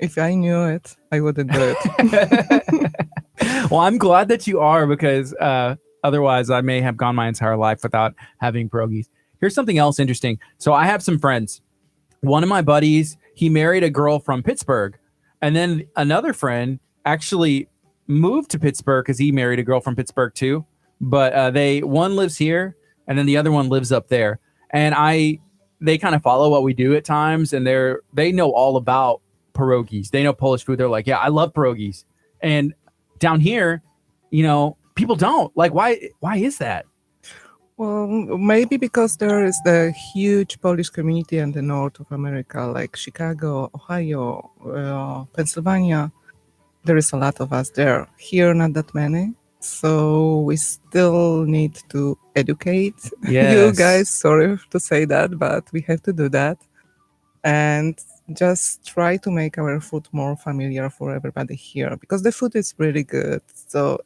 D: If I knew it, I wouldn't do it.
B: Well, I'm glad that you are because otherwise I may have gone my entire life without having pierogies. Here's something else interesting. So I have some friends. One of my buddies, he married a girl from Pittsburgh. And then another friend actually moved to Pittsburgh because he married a girl from Pittsburgh too. But one lives here and then the other one lives up there. And they kind of follow what we do at times. And they know all about pierogies. They know Polish food. They're like, yeah, I love pierogies. And down here, people don't. Like, why is that?
D: Well, maybe because there is the huge Polish community in the north of America, like Chicago, Ohio, Pennsylvania. There is a lot of us there. Here, not that many. So we still need to educate you
B: Yes.
D: guys. Sorry to say that, but we have to do that. And just try to make our food more familiar for everybody here because the food is really good. So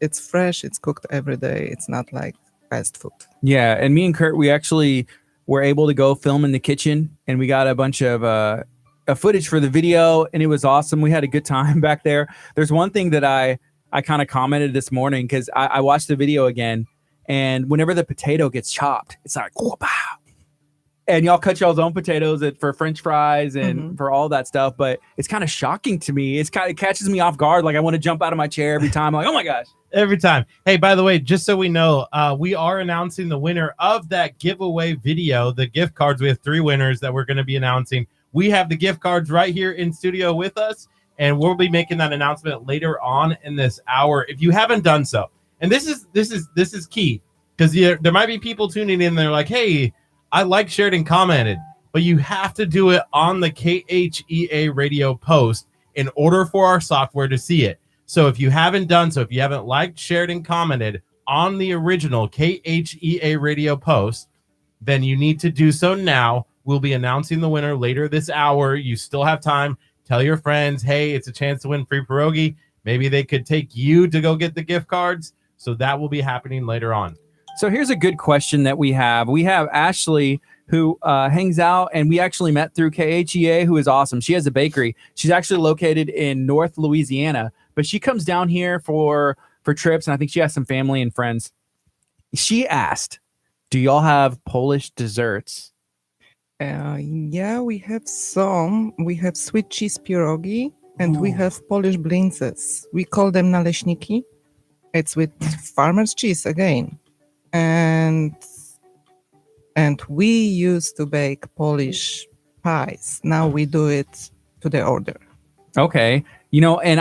D: it's fresh, it's cooked every day. It's not like fast food.
B: Yeah, and me and Curt, we actually were able to go film in the kitchen, and we got a bunch of footage for the video, and it was awesome. We had a good time back there. There's one thing that I kind of commented this morning because I watched the video again, and whenever the potato gets chopped, it's like, oh, wow. And y'all cut y'all's own potatoes for French fries and for all that stuff, but it's kind of shocking to me. It catches me off guard. Like I want to jump out of my chair every time. Like, oh my gosh.
E: Every time. Hey, by the way, just so we know, we are announcing the winner of that giveaway video, the gift cards. We have 3 winners that we're going to be announcing. We have the gift cards right here in studio with us, and we'll be making that announcement later on in this hour. If you haven't done so, and this is key because there might be people tuning in. They're like, hey, I like, shared, and commented, but you have to do it on the KHEA radio post in order for our software to see it. So if you haven't done so, if you haven't liked, shared, and commented on the original KHEA radio post, then you need to do so now. We'll be announcing the winner later this hour. You still have time. Tell your friends, hey, it's a chance to win free pierogi. Maybe they could take you to go get the gift cards. So that will be happening later on.
B: So here's a good question that we have. We have Ashley who hangs out, and we actually met through KHEA, who is awesome. She has a bakery. She's actually located in North Louisiana, but she comes down here for trips, and I think she has some family and friends. She asked, Do y'all have Polish desserts?
D: Yeah, we have some. We have sweet cheese pierogi, and we have Polish blintzes. We call them naleśniki. It's with farmer's cheese again, and we used to bake Polish pies. Now we do it to the order.
B: Okay. And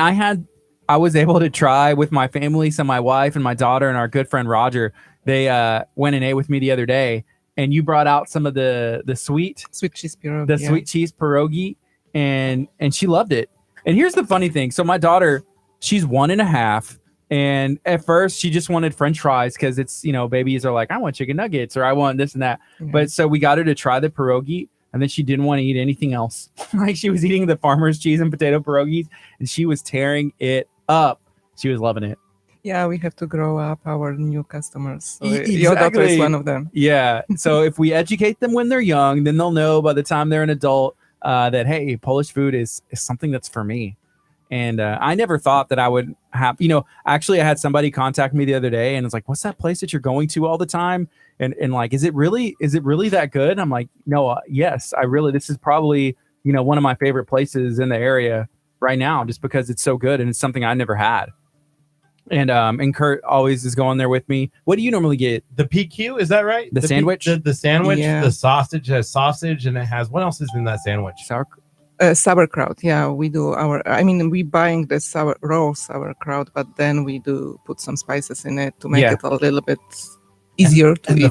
B: I was able to try with my family, so my wife and my daughter and our good friend Roger, they went and ate with me the other day, and you brought out some of the sweet
D: cheese pierogi.
B: sweet cheese pierogi, and she loved it. And here's the funny thing. So my daughter, she's 1.5, and at first she just wanted French fries because it's, babies are like, I want chicken nuggets or I want this and that.
D: Yeah.
B: But so we got her to try the pierogi, and then she didn't want to eat anything else. Like she was eating the farmer's cheese and potato pierogies, and she was tearing it up. She was loving it.
D: Yeah, we have to grow up our new customers. So
B: Exactly.
D: your daughter is one of them.
B: Yeah. So if we educate them when they're young, then they'll know by the time they're an adult that, hey, Polish food is something that's for me. And I never thought that I would have, actually I had somebody contact me the other day and it's like, what's that place that you're going to all the time? And like, is it really that good? I'm like, no, yes, this is probably, one of my favorite places in the area right now, just because it's so good and it's something I never had. And Curt always is going there with me. What do you normally get?
E: The PQ, is that right?
B: The sandwich?
E: The sandwich,
D: Yeah.
E: the sausage has sausage, and it has, what else is in that sandwich?
D: Sauerkraut. Yeah, we do we buying the raw sauerkraut, but then we do put some spices in it to make it a little bit easier to
E: And
D: eat.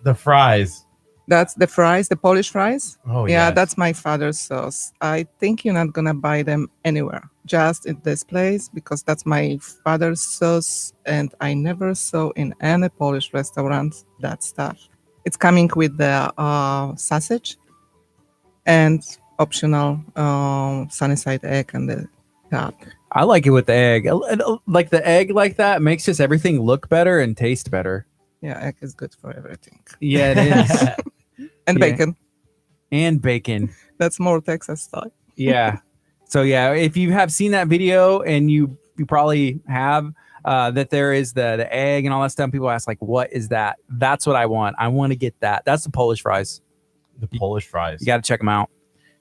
E: The fries.
D: That's the fries, the Polish fries.
E: Oh,
D: Yeah,
E: yes.
D: that's my father's sauce. I think you're not gonna buy them anywhere, just in this place, because that's my father's sauce, and I never saw in any Polish restaurant that stuff. It's coming with the sausage and optional sunny side egg and the top.
B: I like it with the egg. Like the egg like that makes just everything look better and taste better.
D: Yeah, egg is good for everything.
B: Yeah, it is.
D: And
B: Yeah.
D: bacon.
B: And bacon.
D: That's more Texas style.
B: Yeah. So yeah, if you have seen that video, and you probably have, that there is the egg and all that stuff, people ask like, what is that? That's what I want. I want to get that. That's the Polish fries.
E: The Polish fries.
B: You got to check them out.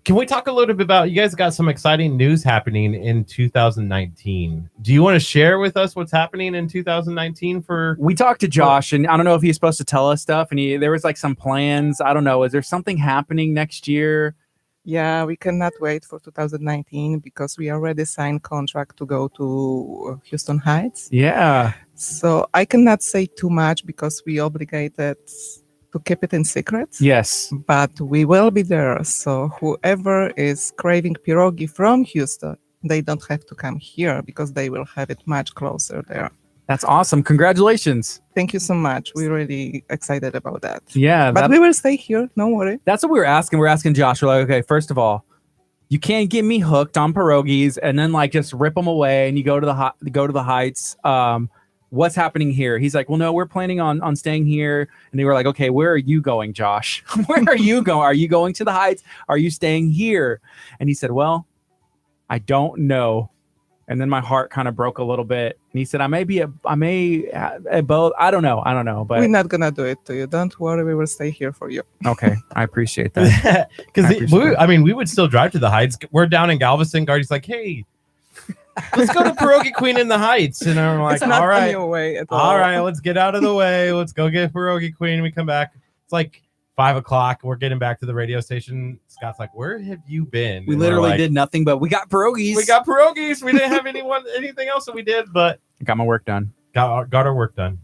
E: Can we talk a little bit about, you guys got some exciting news happening in 2019. Do you want to share with us what's happening in 2019 for?
B: We talked to Josh, and I don't know if he's supposed to tell us stuff, and there was like some plans. I don't know. Is there something happening next year?
D: Yeah, we cannot wait for 2019 because we already signed contract to go to Houston Heights.
B: Yeah.
D: So I cannot say too much because we obligated to keep it in secret.
B: Yes.
D: But we will be there. So whoever is craving pierogi from Houston, they don't have to come here because they will have it much closer there.
B: That's awesome. Congratulations.
D: Thank you so much. We're really excited about that.
B: Yeah.
D: But we will stay here. Don't worry.
B: That's what we were asking. We're asking Josh. We're like, okay, first of all, you can't get me hooked on pierogies and then like just rip them away and you go to the Heights. What's happening here? He's like, well, no, we're planning on staying here. And they were like, okay, where are you going, Josh? Where are you going? Are you going to the Heights? Are you staying here? And he said, well, I don't know. And then my heart kind of broke a little bit. And he said, I may at both. I don't know. But
D: We're not going to do it to you. Don't worry. We will stay here for you.
B: okay. I appreciate that.
E: Because we would still drive to the Heights. We're down in Galveston. Gardy's like, hey, let's go to Pierogi Queen in the Heights. And I'm like,
D: It's not
E: all
D: on
E: right.
D: your way at all.
E: All right, let's get out of the way. Let's go get Pierogi Queen. We come back. It's like 5:00. We're getting back to the radio station. Scott's like, where have you been?
B: We
E: And we're
B: literally
E: like,
B: did nothing, but we got pierogies.
E: We got pierogies. We didn't have anything else that we did, but
B: got my work done.
E: got our work done.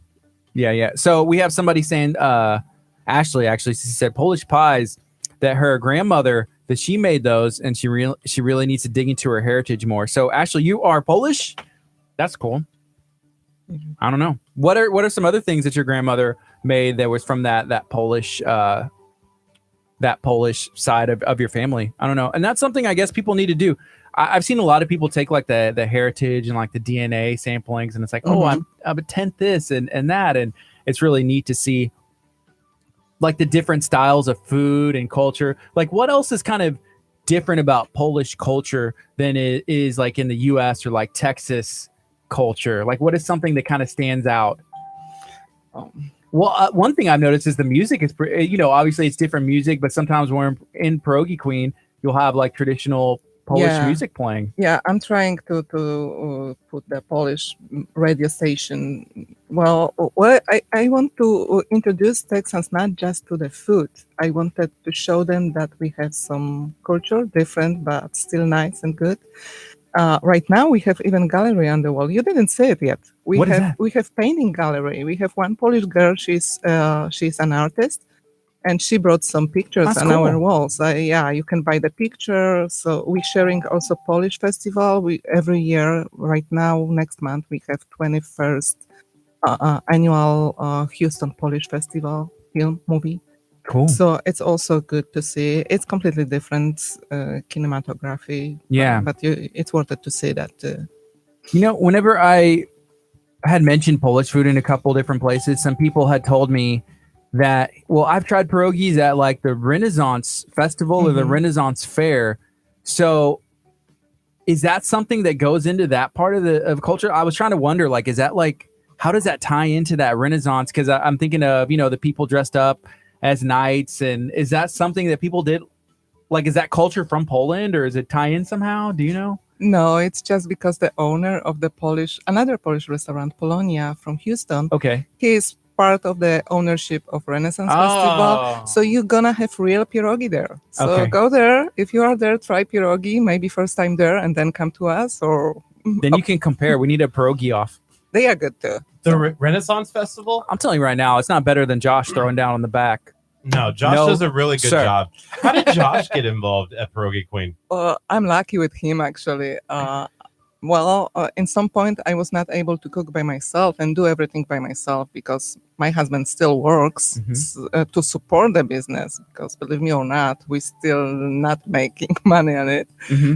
B: Yeah. So we have somebody saying, Ashley, actually, she said Polish pies, that her grandmother, that she made those, and she really needs to dig into her heritage more. So Ashley, you are Polish? That's cool. I don't know. What are some other things that your grandmother made that was from that Polish side of your family? I don't know. And that's something I guess people need to do. I've seen a lot of people take like the heritage and like the DNA samplings, and it's like, oh, I'm a 10th this and that, and it's really neat to see like the different styles of food and culture. Like what else is kind of different about Polish culture than it is like in the US or like Texas culture? Like what is something that kind of stands out? Well, one thing I've noticed is the music is, obviously it's different music, but sometimes when in Pierogi Queen, you'll have like traditional Polish
D: Yeah.
B: music playing.
D: Yeah, I'm trying to put the Polish radio station. Well, I want to introduce Texans not just to the food. I wanted to show them that we have some culture, different but still nice and good. Right now, we have even gallery on the wall. You didn't say it yet.
B: What is that?
D: We have painting gallery. We have one Polish girl. She's an artist, and she brought some pictures
B: That's
D: on our
B: cool.
D: walls. Yeah, you can buy the picture. So we sharing also Polish festival. We every year. Right now, next month we have 21st annual Houston Polish Festival film movie.
B: Cool.
D: So it's also good to see. It's completely different cinematography.
B: Yeah.
D: But it's worth it to see that.
B: Whenever I had mentioned Polish food in a couple different places, some people had told me that, well, I've tried pierogies at like the Renaissance Festival or the Renaissance Fair. So is that something that goes into that part of culture? I was trying to wonder, like, is that like, how does that tie into that Renaissance? Because I'm thinking of, the people dressed up as knights. And is that something that people did? Like, is that culture from Poland or is it tie in somehow? Do you know?
D: No, it's just because the owner of another Polish restaurant, Polonia from Houston,
B: Okay.
D: he is part of the ownership of Renaissance Festival. So you're gonna have real pierogi there. So
B: Okay.
D: go there. If you are there, try pierogi, maybe first time there, and then come to us. Or
B: Then you can compare. We need a pierogi off.
D: they are good too.
E: The Renaissance Festival?
B: I'm telling you right now, it's not better than Josh throwing down on the back.
E: No, Josh
B: No,
E: does a really good
B: sir.
E: job. How did Josh get involved at Pierogi Queen?
D: I'm lucky with him actually. In some point, I was not able to cook by myself and do everything by myself because my husband still works to support the business. Because believe me or not, we're still not making money on it.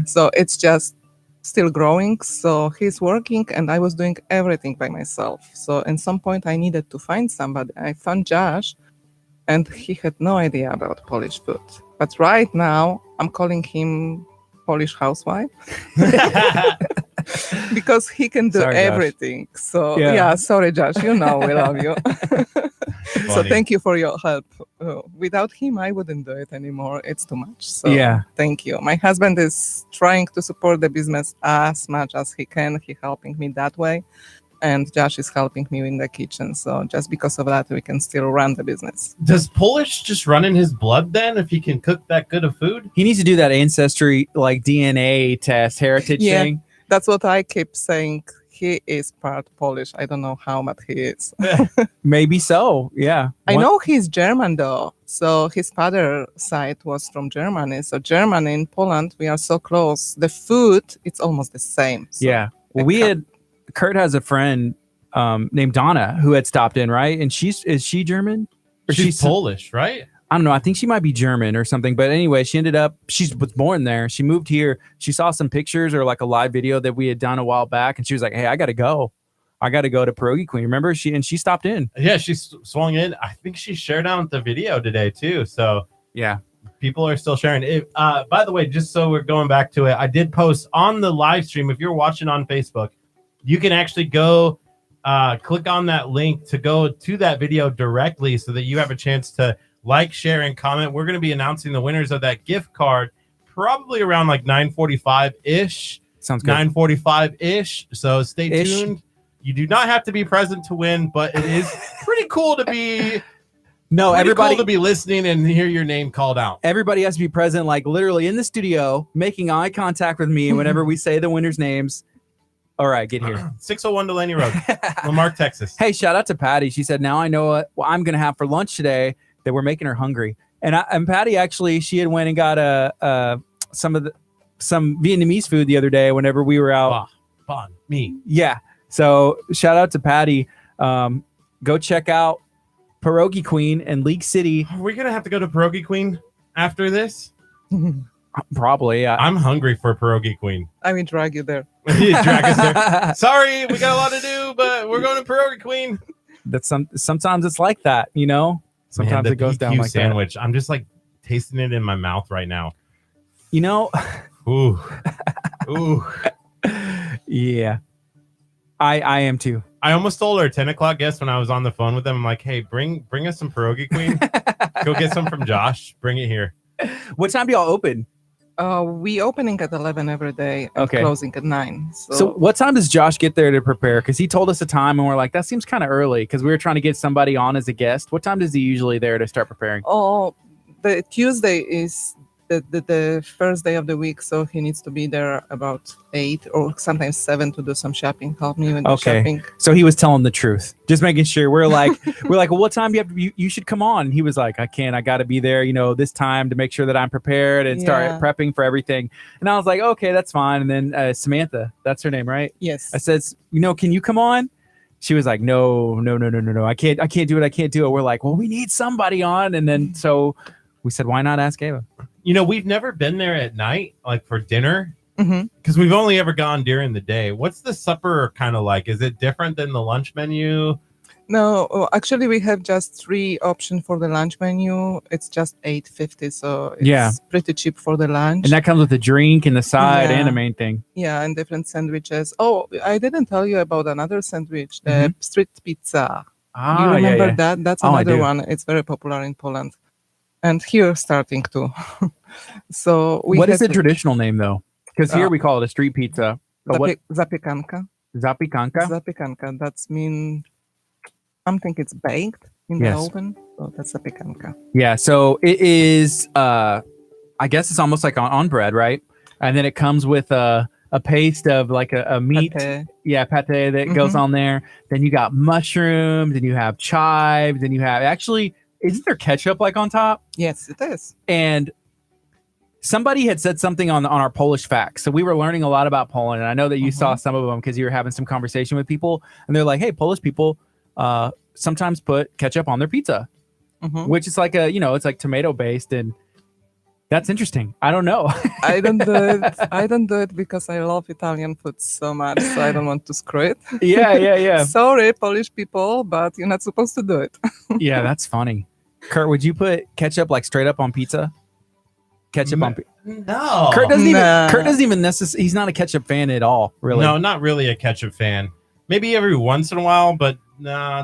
D: So it's just still growing. So he's working and I was doing everything by myself. So at some point, I needed to find somebody. I found Josh, and he had no idea about Polish food. But right now, I'm calling him Polish housewife. Because he can do
B: Sorry, Josh.
D: everything. So
B: Yeah.
D: sorry, Josh. We love you. So thank you for your help. Without him, I wouldn't do it anymore. It's too much. So thank you. My husband is trying to support the business as much as he can. He's helping me that way. And Josh is helping me in the kitchen. So just because of that, we can still run the business.
E: Does Polish just run in his blood then if he can cook that good of food?
B: He needs to do that ancestry, like DNA test, heritage thing.
D: That's what I keep saying. He is part Polish. I don't know how, but he is.
B: Maybe so. Yeah.
D: I know he's German though. So his father's side was from Germany. So Germany and Poland, we are so close. The food, it's almost the same. So
B: yeah. Well, Curt has a friend named Donna who had stopped in, right? And is she German? Or
E: she's Polish, right?
B: I don't know. I think she might be German or something. But anyway, she was born there. She moved here. She saw some pictures or like a live video that we had done a while back. And she was like, hey, I got to go. I got to go to Pierogi Queen. Remember? She stopped in.
E: Yeah, she swung in. I think she shared out the video today too. So
B: yeah, people
E: are still sharing it. By the way, just so we're going back to it, I did post on the live stream. If you're watching on Facebook, you can actually go click on that link to go to that video directly so that you have a chance to like, share, and comment. We're going to be announcing the winners of that gift card probably around like 9:45-ish.
B: Sounds good.
E: 9:45-ish. So stay tuned. You do not have to be present to win, but it is pretty cool to be everybody cool to be listening and hear your name called out.
B: Everybody has to be present, like literally in the studio, making eye contact with me whenever we say the winners' names. All right, get here.
E: 601 Delaney Road, Lamarck, Texas.
B: Hey, shout out to Patty. She said, now I know what I'm going to have for lunch today, that we're making her hungry. And Patty, actually, she had went and got some Vietnamese food the other day whenever we were out.
E: Banh mi.
B: Yeah. So shout out to Patty. Go check out Pierogi Queen in League City.
E: Are we going to have to go to Pierogi Queen after this?
B: Probably, yeah.
E: I'm hungry for Pierogi Queen.
D: I will drag you there.
E: Drag us there. Sorry, we got a lot to do, but we're going to Pierogi Queen.
B: Sometimes it's like that, you know? Sometimes it goes down like
E: sandwich. I'm just like tasting it in my mouth right now.
B: You know?
E: Ooh. Ooh.
B: Yeah. I am too.
E: I almost told our 10 o'clock guest when I was on the phone with them. I'm like, hey, bring us some pierogi, Queen. Go get some from Josh. Bring it here.
B: What time do y'all open?
D: We opening at 11 every day and
B: Okay.
D: closing at 9.
B: So what time does Josh get there to prepare? Because he told us a time and we're like, that seems kind of early because we were trying to get somebody on as a guest. What time does he usually there to start preparing?
D: Oh, the Tuesday is the first day of the week, so he needs to be there about 8 or sometimes 7 to do some shopping. Help me with the shopping.
B: So he was telling the truth, just making sure. We're like, well, what time do you have to? You should come on. And he was like, I can't. I got to be there. This time to make sure that I'm prepared and start prepping for everything. And I was like, okay, that's fine. And then Samantha, that's her name, right?
D: Yes.
B: I said, can you come on? She was like, no. I can't do it. We're like, well, we need somebody on. And then so we said, why not ask Ava?
E: We've never been there at night, like for dinner,
D: Mm-hmm.
E: because we've only ever gone during the day. What's the supper kind of like? Is it different than the lunch menu?
D: No, actually, we have just 3 options for the lunch menu. It's just $8.50, so it's pretty cheap for the lunch.
B: And that comes with a drink and the side and the main thing.
D: Yeah, and different sandwiches. Oh, I didn't tell you about another sandwich, the street pizza. You remember that? That's another one. It's very popular in Poland. And here starting to. So
B: what is the traditional name though? Because here we call it a street pizza.
D: Zapiekanka.
B: Zapiekanka?
D: Zapiekanka. That's mean something it's baked in the oven. So that's zapiekanka.
B: Yeah. So it is. I guess it's almost like on bread, right? And then it comes with a paste of like a meat.
D: Pate.
B: Yeah, pate that goes on there. Then you got mushrooms. Then you have chives. Then you have isn't there ketchup like on top?
D: Yes, it is.
B: And somebody had said something on our Polish facts. So we were learning a lot about Poland. And I know that you saw some of them because you were having some conversation with people. And they're like, hey, Polish people sometimes put ketchup on their pizza, which is like it's like tomato based. And that's interesting. I don't know.
D: I don't do it. I don't do it because I love Italian food so much. So I don't want to screw it.
B: Yeah.
D: Sorry, Polish people, but you're not supposed to do it.
B: Yeah, that's funny. Curt, would you put ketchup like straight up on pizza? Ketchup on pizza?
E: No.
B: Curt doesn't even necessarily. He's not a ketchup fan at all, really.
E: No, not really a ketchup fan. Maybe every once in a while, but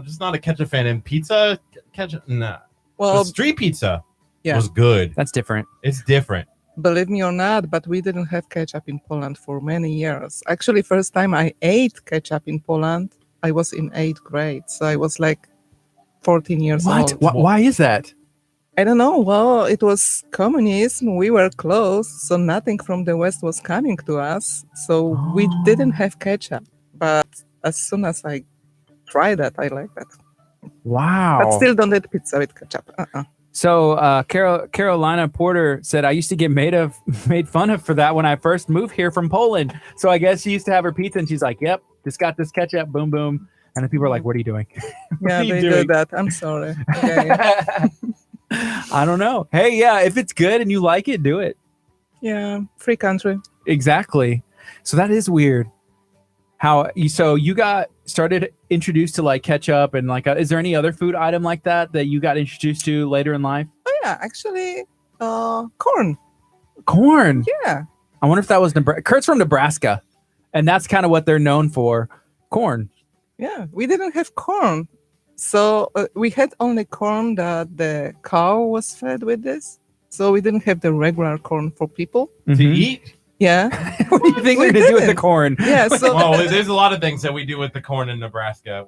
E: just not a ketchup fan. And pizza, ketchup, nah.
D: Well,
E: but street pizza was good.
B: That's different.
E: It's different.
D: Believe me or not, but we didn't have ketchup in Poland for many years. Actually, first time I ate ketchup in Poland, I was in 8th grade. So I was like 14 years old.
B: Why is that?
D: I don't know. Well, it was communism. We were closed, so nothing from the West was coming to us. So we didn't have ketchup. But as soon as I tried that, I like that.
B: Wow.
D: But still don't eat pizza with ketchup.
B: So Carolina Porter said, I used to get made fun of for that when I first moved here from Poland. So I guess she used to have her pizza and she's like, yep, just got this ketchup, boom, boom. And the people are like, what are you doing?
D: Yeah, they do that. I'm sorry. Yeah.
B: I don't know. Hey, yeah, if it's good and you like it, do it.
D: Yeah, free country.
B: Exactly. So that is weird. You got started introduced to like ketchup and like, is there any other food item like that you got introduced to later in life?
D: Oh yeah, actually, corn.
B: Corn.
D: Yeah.
B: I wonder if that was Nebraska. Curt's from Nebraska, and that's kind of what they're known for. Corn.
D: Yeah, we didn't have corn. So we had only corn that the cow was fed with this. So we didn't have the regular corn for people
E: to eat.
D: Yeah.
B: What do you think we're going to do with the corn?
D: Yeah. So
E: there's a lot of things that we do with the corn in Nebraska.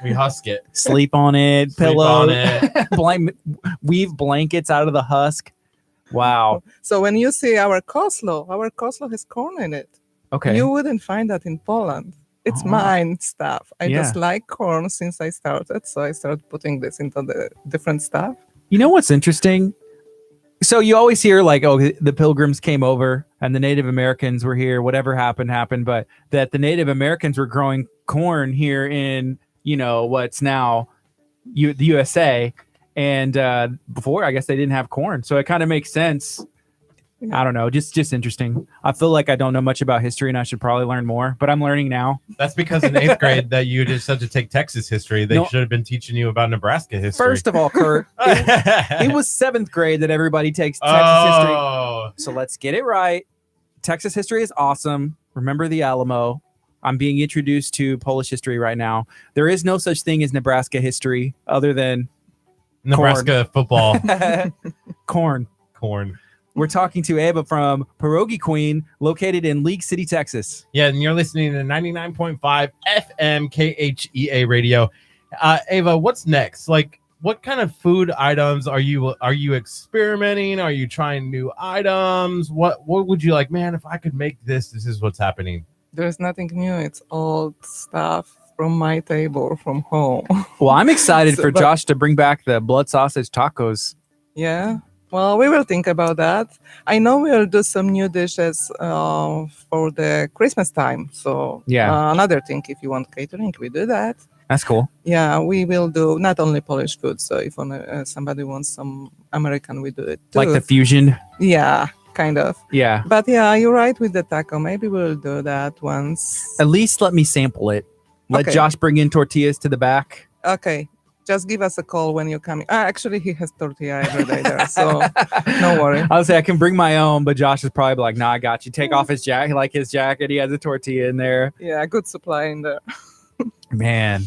E: We husk it.
B: Sleep on it. Pillow.
E: On it.
B: Weave blankets out of the husk. Wow.
D: So when you see our coleslaw has corn in it.
B: Okay.
D: You wouldn't find that in Poland. It's mine stuff. I just like corn since I started. So I started putting this into the different stuff.
B: You know what's interesting? So you always hear like, oh, the Pilgrims came over and the Native Americans were here. Whatever happened. But that the Native Americans were growing corn here in, what's now the USA. And before, I guess they didn't have corn. So it kind of makes sense. I don't know. Just interesting. I feel like I don't know much about history and I should probably learn more, but I'm learning now.
E: That's because in 8th grade that you just had to take Texas history. They should have been teaching you about Nebraska history.
B: First of all, Curt, it was 7th grade that everybody takes Texas history. So let's get it right. Texas history is awesome. Remember the Alamo. I'm being introduced to Polish history right now. There is no such thing as Nebraska history other than
E: Nebraska football.
B: corn. We're talking to Ava from Pierogi Queen, located in League City, Texas.
E: Yeah, and you're listening to 99.5 FM KHEA radio. Ava, what's next? Like, what kind of food items are you experimenting? Are you trying new items? What would you like? Man, if I could make this is what's happening.
D: There's nothing new. It's old stuff from my table from home.
B: Well, I'm excited
D: So,
B: for
D: but-
B: Josh to bring back the blood sausage tacos.
D: Yeah. Well, we will think about that. I know we'll do some new dishes for the Christmas time. So
B: Yeah.
D: another thing, if you want catering, we do that.
B: That's cool.
D: Yeah, we will do not only Polish food. So if somebody wants some American, we do it too.
B: Like the fusion.
D: Yeah, kind of.
B: Yeah.
D: But yeah, you're right with the taco. Maybe we'll do that once.
B: At least let me sample it. Let
D: Okay.
B: Josh bring in tortillas to the back.
D: Okay. Just give us a call when you're coming. Actually, he has tortilla every day there, so no worry.
B: I would say I can bring my own, but Josh is probably like, "Nah, I got you." Take off his jacket, like his jacket. He has a tortilla in there.
D: Yeah, good supply in there.
B: Man,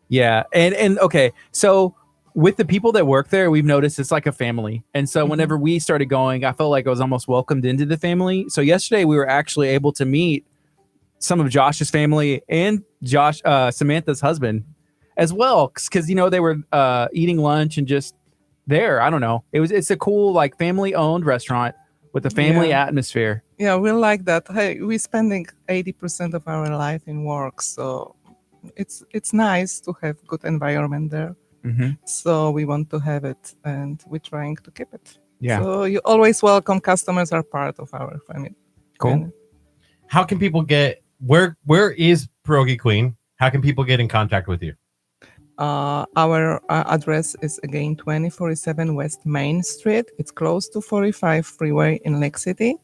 B: yeah, and okay. So with the people that work there, we've noticed it's like a family, and so whenever we started going, I felt like I was almost welcomed into the family. So yesterday we were actually able to meet some of Josh's family and Samantha's husband as well, because they were eating lunch and just there. I don't know. It's a cool like family owned restaurant with a family atmosphere.
D: Yeah, we like that. Hey, we're spending 80% of our life in work, so it's nice to have good environment there.
B: Mm-hmm.
D: So we want to have it, and we're trying to keep it.
B: Yeah.
D: So you always welcome. Customers are part of our family.
B: Cool.
E: How can people get where is Pierogi Queen? How can people get in contact with you?
D: Our address is again 2047 West Main Street. It's close to 45 freeway in Lake City.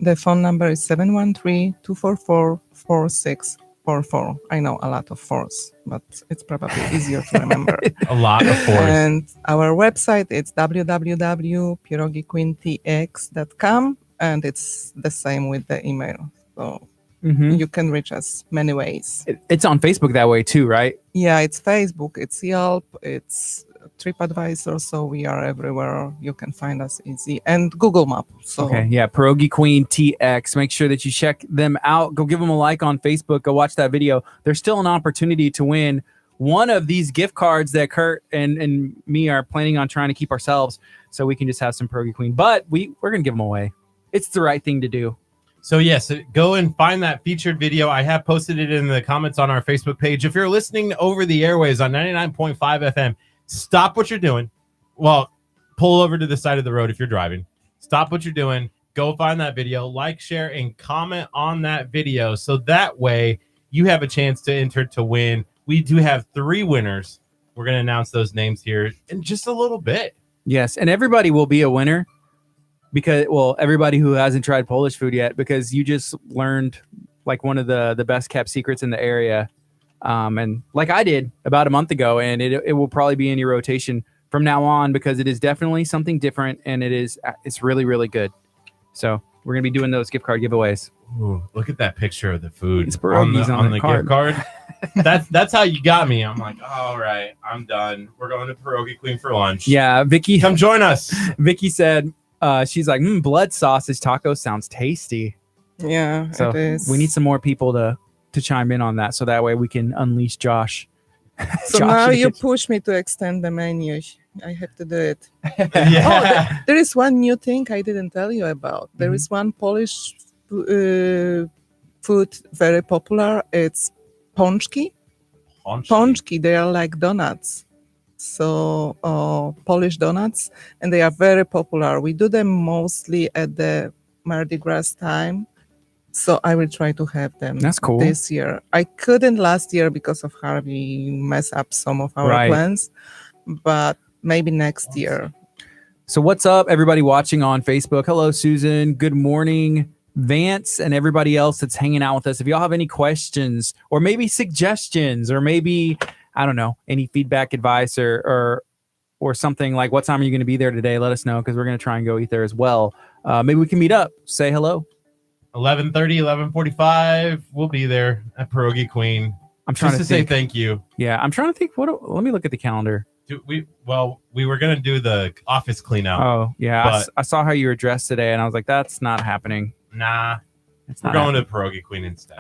D: The phone number is 713-244-4644. I know a lot of fours, but it's probably easier to remember.
E: A lot of fours.
D: And our website is www.pierogiqueentx.com, and it's the same with the email. So
B: Mm-hmm.
D: you can reach us many ways.
B: It's on Facebook that way too, right?
D: Yeah, it's Facebook, it's Yelp, it's TripAdvisor, so we are everywhere. You can find us easy, and Google Map. So
B: Okay, yeah, Pierogi Queen TX. Make sure that you check them out. Go give them a like on Facebook. Go watch that video. There's still an opportunity to win one of these gift cards that Kurt and me are planning on trying to keep ourselves, so we can just have some Pierogi Queen. But we're gonna give them away. It's the right thing to do.
E: So yes, go and find that featured video. I have posted it in the comments on our Facebook page. If you're listening over the airways on 99.5 FM, stop what you're doing. Well, pull over to the side of the road if you're driving. Stop what you're doing. Go find that video, like, share, and comment on that video. So that way you have a chance to enter to win. We do have 3 winners. We're going to announce those names here in just a little bit.
B: Yes, and everybody will be a winner. Because, well, everybody who hasn't tried Polish food yet, because you just learned like one of the best kept secrets in the area. And like I did about a month ago, and it will probably be in your rotation from now on, because it is definitely something different, and it's really, really good. So we're going to be doing those gift card giveaways.
E: Ooh, look at that picture of the food
B: It's pierogies on the
E: gift card. That's how you got me. I'm like, all right, I'm done. We're going to Pierogi Queen for lunch.
B: Yeah, Vicky.
E: Come join us.
B: Vicky said, she's like, blood sausage taco sounds tasty.
D: yeah,
B: So
D: it is.
B: we need some more people to chime in on that, so that way we can unleash Josh.
D: So
B: Josh
D: now
B: in the
D: you
B: kitchen.
D: push me to extend the menu. I have to do it.
E: Yeah.
D: There is one new thing I didn't tell you about. There is one Polish food very popular. It's pączki. Pączki, they are like donuts. So Polish donuts, and they are very popular. We do them mostly at the Mardi Gras time. So I will try to have them
B: That's cool.
D: this year. I couldn't last year because of Harvey mess up some of our
B: Right.
D: plans, but maybe next year.
B: So what's up, everybody watching on Facebook? Hello, Susan. Good morning, Vance, and everybody else that's hanging out with us. If y'all have any questions or maybe suggestions, or maybe, I don't know, any feedback, advice, or something like, what time are you going to be there today? Let us know, because we're going to try and go eat there as well. Maybe we can meet up. Say hello.
E: 11:30, 11:45. We'll be there at Pierogi Queen.
B: I'm trying
E: Just
B: to
E: say
B: think.
E: thank you.
B: Yeah, I'm trying to think. Let me look at the calendar.
E: We were gonna do the office clean out.
B: Oh, yeah.
E: But-
B: I saw how you were dressed today, and I was like, that's not happening.
E: Nah,
B: It's
E: we're
B: not
E: going to Pierogi Queen instead.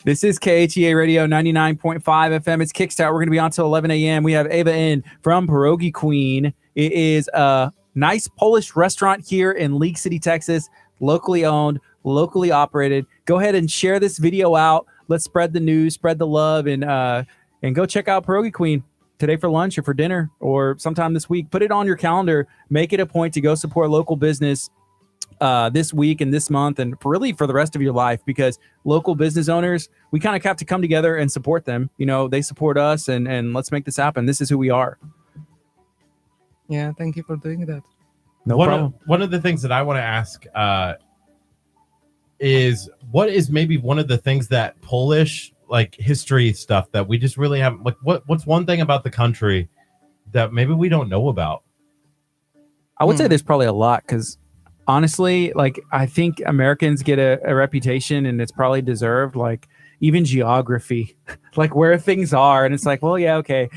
B: This is KHEA Radio 99.5 FM. It's Kickstart. We're going to be on till 11 a.m. We have Ava in from Pierogi Queen. It is a nice Polish restaurant here in League City, Texas. Locally owned, locally operated. Go ahead and share this video out. Let's spread the news, spread the love, and go check out Pierogi Queen today for lunch or for dinner or sometime this week. Put it on your calendar. Make it a point to go support local business this week and this month and really for the rest of your life, because local business owners, we kind of have to come together and support them. You know, they support us, and let's make this happen. This is who we are.
D: Yeah, thank you for doing that.
B: No
E: one
B: problem.
E: One of the things that I want to ask is, what is maybe one of the things that Polish like history stuff that we just really haven't, like what's one thing about the country that maybe we don't know about?
B: I would say there's probably a lot, because honestly, like, I think Americans get a reputation, and it's probably deserved, like even geography, like where things are. And it's like, well, yeah, okay,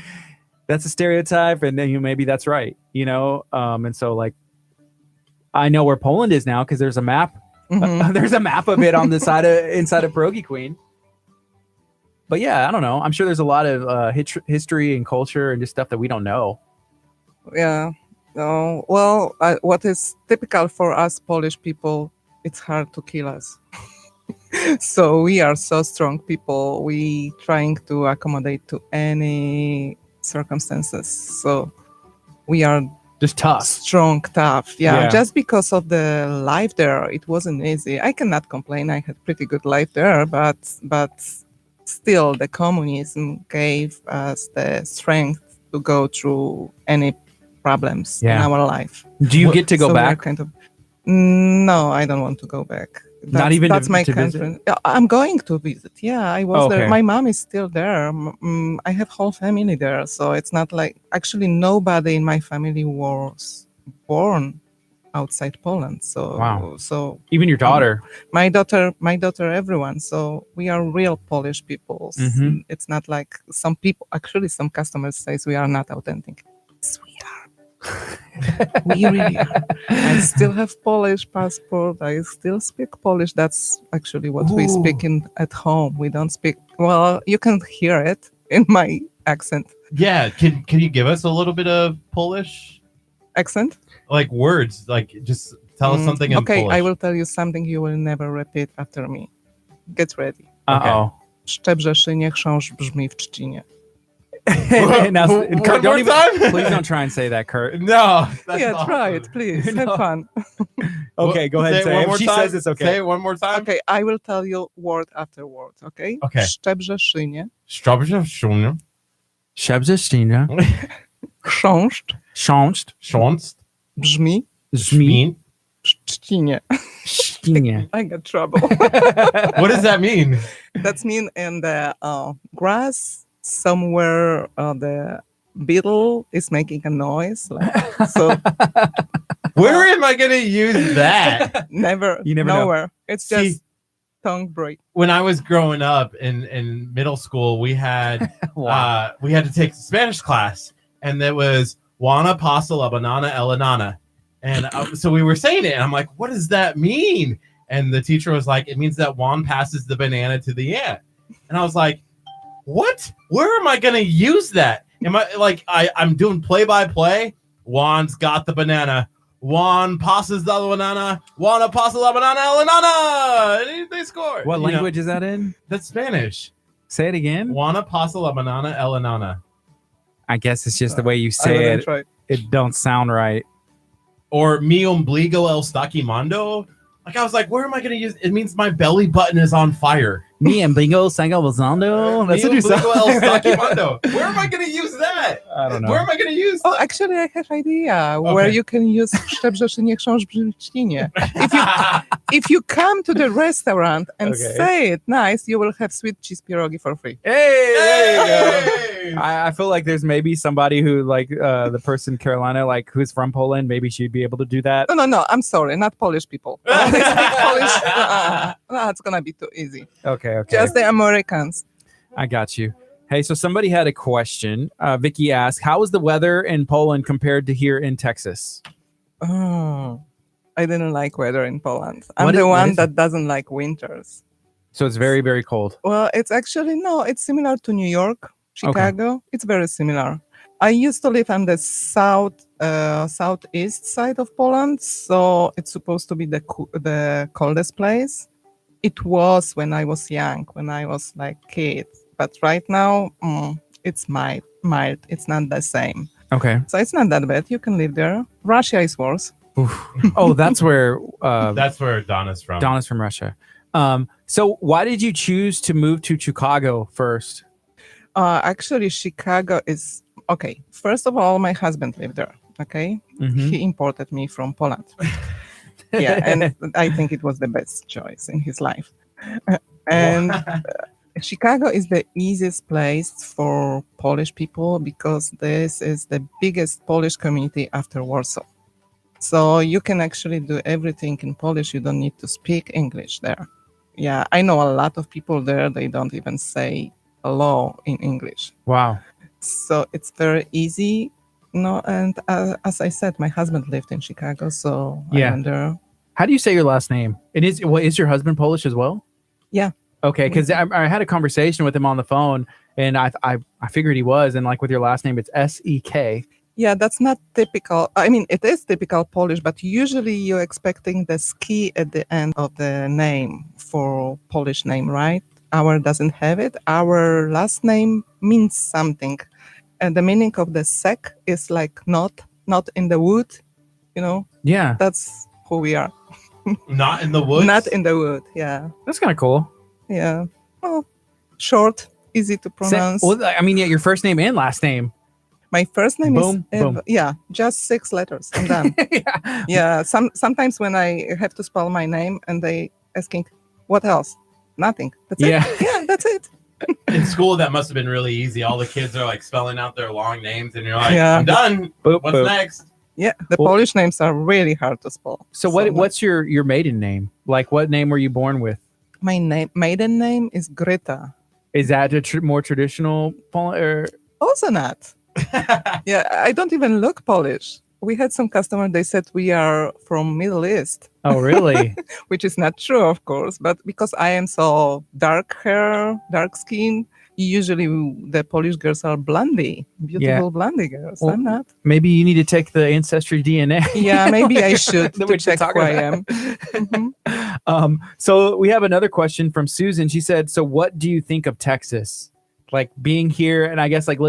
B: that's a stereotype. And then maybe that's right, you know? And so like, I know where Poland is now because there's a map. There's a map of it on the inside of Pierogi Queen. But yeah, I don't know. I'm sure there's a lot of history and culture and just stuff that we don't know.
D: Yeah. Well, what is typical for us Polish people, it's hard to kill us. So we are so strong people. We trying to accommodate to any circumstances. So we are
B: Just tough.
D: strong, tough. Yeah,
B: Yeah.
D: just because of the life there, it wasn't easy. I cannot complain. I had pretty good life there, but still, the communism gave us the strength to go through any problems in
B: Yeah.
D: our life.
B: Do you get to go
D: So we're
B: back?
D: kind of, no, I don't want to go back.
B: Not even
D: that's
B: to-
D: my
B: to visit?
D: country. Yeah, I'm going to visit. Yeah, I was
B: Okay.
D: there. My mom is still there. I have whole family there, so it's not like, actually nobody in my family was born outside Poland. So
B: Wow.
D: so
B: Even your daughter.
D: my daughter, everyone. So we are real Polish people.
B: Mhm.
D: It's not like some people. Actually, some customers says we are not authentic. Yes, we are. We really are. I still have Polish passport. I still speak Polish. That's actually what we speak at home. We don't speak. Well, you can hear it in my accent.
E: Yeah, can you give us a little bit of Polish,
D: Accent?
E: like words, like just tell us something in
D: Okay,
E: Polish.
D: I will tell you something you will never repeat after me. Get ready.
B: Uh-oh.
D: Szczebrze szynie, chrząszcz brzmi w trzcinie.
B: Now,
E: One
B: Kurt,
E: more time?
B: please don't try and say that, Kurt.
E: No, that's
D: Yeah,
E: awesome.
D: try it, please.
B: No.
D: Have fun.
B: Okay, go ahead and
E: Say it
B: say
E: one
B: it.
E: more
B: She
E: time.
B: says it's okay.
E: Say it one more time.
D: Okay, I will tell you word after word, okay?
E: Okay.
D: Szczebrze szynie,
E: Szczebrze szynie,
B: Szebzesztynia.
D: chrząszcz
B: Sząszcz.
E: Szonst,
D: brzmi
B: Żmi.
D: w trzcinie.
B: Sztinie.
D: I got trouble.
E: What does that mean?
D: That's mean in the grass somewhere the beetle is making a noise. Like, so
E: Where am I gonna use that?
D: never,
B: You never know.
D: nowhere. It's
E: See-
D: just tongue break.
E: When I was growing up in middle school, we had to take Spanish class, and there was Juana pasa la banana elanana, and so we were saying it, and I'm like, what does that mean? And the teacher was like, it means that Juan passes the banana to the ant, and I was like, what? Where am I gonna use that? Am I like I'm doing play-by-play? Juan's got the banana. Juan passes the banana. Juana pasa la banana elanana. And they score.
B: What
E: You know,
B: language is that in?
E: that's Spanish.
B: Say it again.
E: Juana pasa la banana elanana.
B: I guess it's just the way you
D: I
B: say
D: wouldn't
B: it.
D: try.
B: It don't sound right.
E: Or mi ombligo el staquimando. Like I was like, where am I going to use? It means my belly button is on fire.
B: Me and Bingo Sango Bazando. That's
E: Mi
B: what you
E: ombligo el
B: sound.
E: staquimando. Where am I going to use that?
B: I don't know.
E: Where am I going to use?
D: Oh, actually, I have idea where
E: Okay.
D: you can use szczebrze szynie, chrząszcz brzmi w trzcinie. If you come to the restaurant and
B: Okay.
D: say it nice, you will have sweet cheese pierogi for free.
B: Hey, there you go.
E: Hey!
B: I feel like there's maybe somebody who like the person Carolina, like who's from Poland. Maybe she'd be able to do that.
D: No. I'm sorry, not Polish people. They speak Polish. That's gonna be too easy.
B: Okay.
D: Just the Americans.
B: I got you. Hey, so somebody had a question. Vicky asked, "How is the weather in Poland compared to here in Texas?"
D: Oh, I didn't like weather in Poland. I'm
B: What
D: the
B: is- what
D: one
B: is
D: that doesn't like winters.
B: So it's very, very cold.
D: Well, it's actually no. It's similar to New York, Chicago. It's very similar. I used to live on the southeast side of Poland, so it's supposed to be the coldest place. It was when I was young, when I was like kid, but right now it's mild. It's not the same,
B: Okay.
D: so it's not that bad. You can live there. Russia is worse.
B: Oh, that's where
E: That's where Donna's from.
B: Donna's from Russia. So why did you choose to move to Chicago first?
D: Actually, Chicago is okay. First of all, my husband lived there. Okay,
B: Mhm.
D: he imported me from Poland. Yeah, and I think it was the best choice in his life. And Chicago is the easiest place for Polish people because this is the biggest Polish community after Warsaw. So you can actually do everything in Polish. You don't need to speak English there. Yeah, I know a lot of people there. They don't even say hello in English.
B: Wow.
D: So it's very easy. No, and as I said, my husband lived in Chicago, so
B: Yeah.
D: I went there.
B: How do you say your last name? Is your husband Polish as well?
D: Yeah.
B: Okay, because I had a conversation with him on the phone, and I figured he was, and like with your last name, it's SEK.
D: Yeah, that's not typical. I mean, it is typical Polish, but usually you're expecting the ski at the end of the name for Polish name, right? Our doesn't have it. Our last name means something. And the meaning of the sek is like not in the wood, you know?
B: Yeah,
D: That's who we are.
E: Not in the woods.
D: Not in the wood, yeah.
B: that's kind of cool.
D: Yeah. Well, short, easy to pronounce.
B: I mean, yeah, your first name and last name.
D: My first name
B: Boom,
D: is
B: boom.
D: yeah, just 6 letters. I'm done.
B: Yeah.
D: Yeah, sometimes when I have to spell my name and they asking what else, nothing. That's
B: Yeah.
D: it. Yeah, that's it.
E: In school, that must have been really easy. All the kids are like spelling out their long names, and you're like,
D: Yeah.
E: I'm done.
B: Boop,
E: What's
B: boop.
E: next?
D: Yeah, the
B: Well-
D: Polish names are really hard to spell.
B: So what's your maiden name? Like, what name were you born with?
D: my maiden name is Greta.
B: Is that a more traditional or
D: Also not. Yeah, I don't even look Polish. We had some customer. They said we are from Middle East,
B: Oh, really?
D: which is not true, of course. But because I am so dark hair, dark skin, usually the Polish girls are blondie, beautiful blondie girls.
B: Well,
D: I'm not.
B: Maybe you need to take the ancestry DNA.
D: Yeah, maybe I should
B: That
D: to
B: we should
D: check
B: talk
D: who I
B: about.
D: am. Mhm.
B: So we have another question from Susan. She said, "So what do you think of Texas? Like being here, and I guess like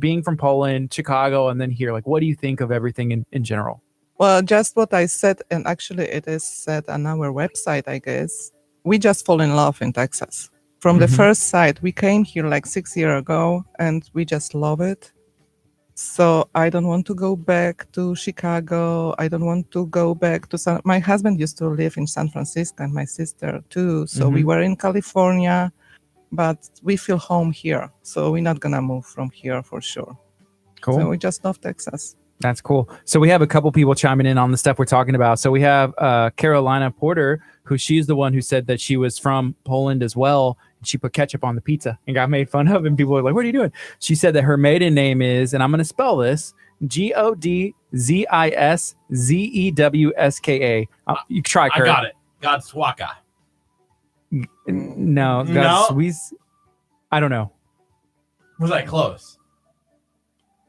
B: being from Poland, Chicago, and then here. Like, what do you think of everything in general?"
D: Well, just what I said, and actually it is said on our website, I guess. We just fall in love in Texas. From the
B: Mhm.
D: first sight, we came here like 6 years ago, and we just love it. So I don't want to go back to Chicago. I don't want to go back to my husband used to live in San Francisco, and my sister too. So we were in California, but we feel home here. So we're not gonna move from here for sure.
B: Cool.
D: So we just love Texas.
B: That's cool. So we have a couple people chiming in on the stuff we're talking about. So we have Carolina Porter, who she's the one who said that she was from Poland as well. She put ketchup on the pizza and got made fun of. And people were like, "What are you doing?" She said that her maiden name is, and I'm going to spell this, Godzizewska. You try,
E: I
B: Kurt.
E: got it. Godswaka.
B: No,
E: No?
B: Godswiz. I don't know.
E: Was I close?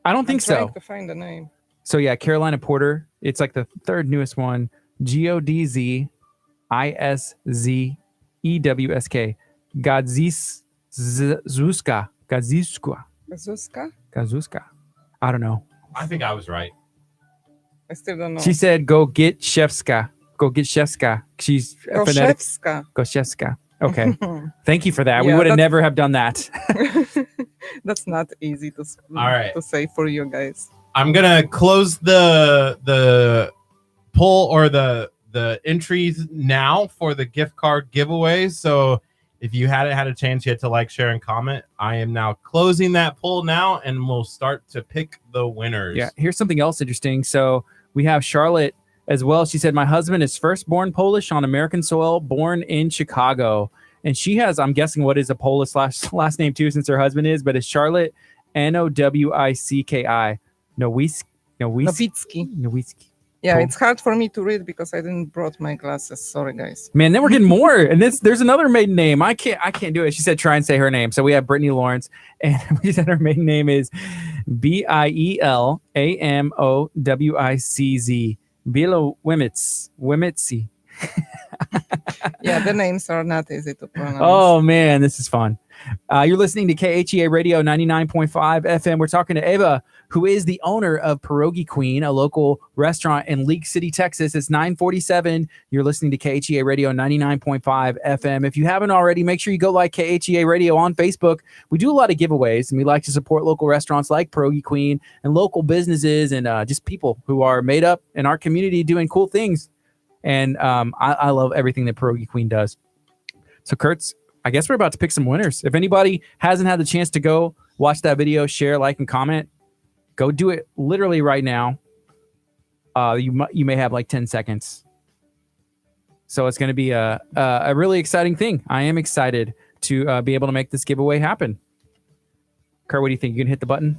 B: I don't think
D: I'm trying
B: so.
D: to find the name.
B: So yeah, Carolina Porter. It's like the third newest one. Godzizewska. Godzizewska.
D: Zuska?
B: I don't know.
E: I think I was right.
D: I still don't know.
B: She said, "Go get Shevska. Go get Shevska." She's phonetic.
D: Koszewska.
B: Goshevska. Okay. Thank you for that. We
D: Yeah,
B: would have
D: that's-
B: never have done that.
D: That's not easy to
E: right.
D: to say for you guys.
E: I'm gonna close the poll or the entries now for the gift card giveaway. So If you hadn't had a chance yet to like, share, and comment, I am now closing that poll now, and we'll start to pick the winners.
B: Yeah, here's something else interesting. So we have Charlotte as well. She said, my husband is firstborn Polish on American soil, born in Chicago. And she has, I'm guessing, what is a Polish last name too, since her husband is, but it's Charlotte, Nowicki. Nowicki.
D: Yeah, it's hard for me to read because I didn't brought my glasses. Sorry, guys.
B: Man, then we're getting more. And there's another maiden name. I can't do it. She said, try and say her name. So we have Brittany Lawrence, and we said her maiden name is BielAmowicz. Wimitzy.
D: Yeah, the names are not easy to pronounce.
B: Oh man, this is fun. You're listening to KHEA Radio 99.5 FM. We're talking to Eva, who is the owner of Pierogi Queen, a local restaurant in League City, Texas. It's 9:47. You're listening to KHEA Radio 99.5 FM. If you haven't already, make sure you go like KHEA Radio on Facebook. We do a lot of giveaways, and we like to support local restaurants like Pierogi Queen and local businesses and just people who are made up in our community doing cool things. And I love everything that Pierogi Queen does. So, Kurtz, I guess we're about to pick some winners. If anybody hasn't had the chance to go watch that video, share, like, and comment, go do it literally right now. You may have like 10 seconds. So it's going to be a really exciting thing. I am excited to be able to make this giveaway happen. Kurt, what do you think? You can hit the button?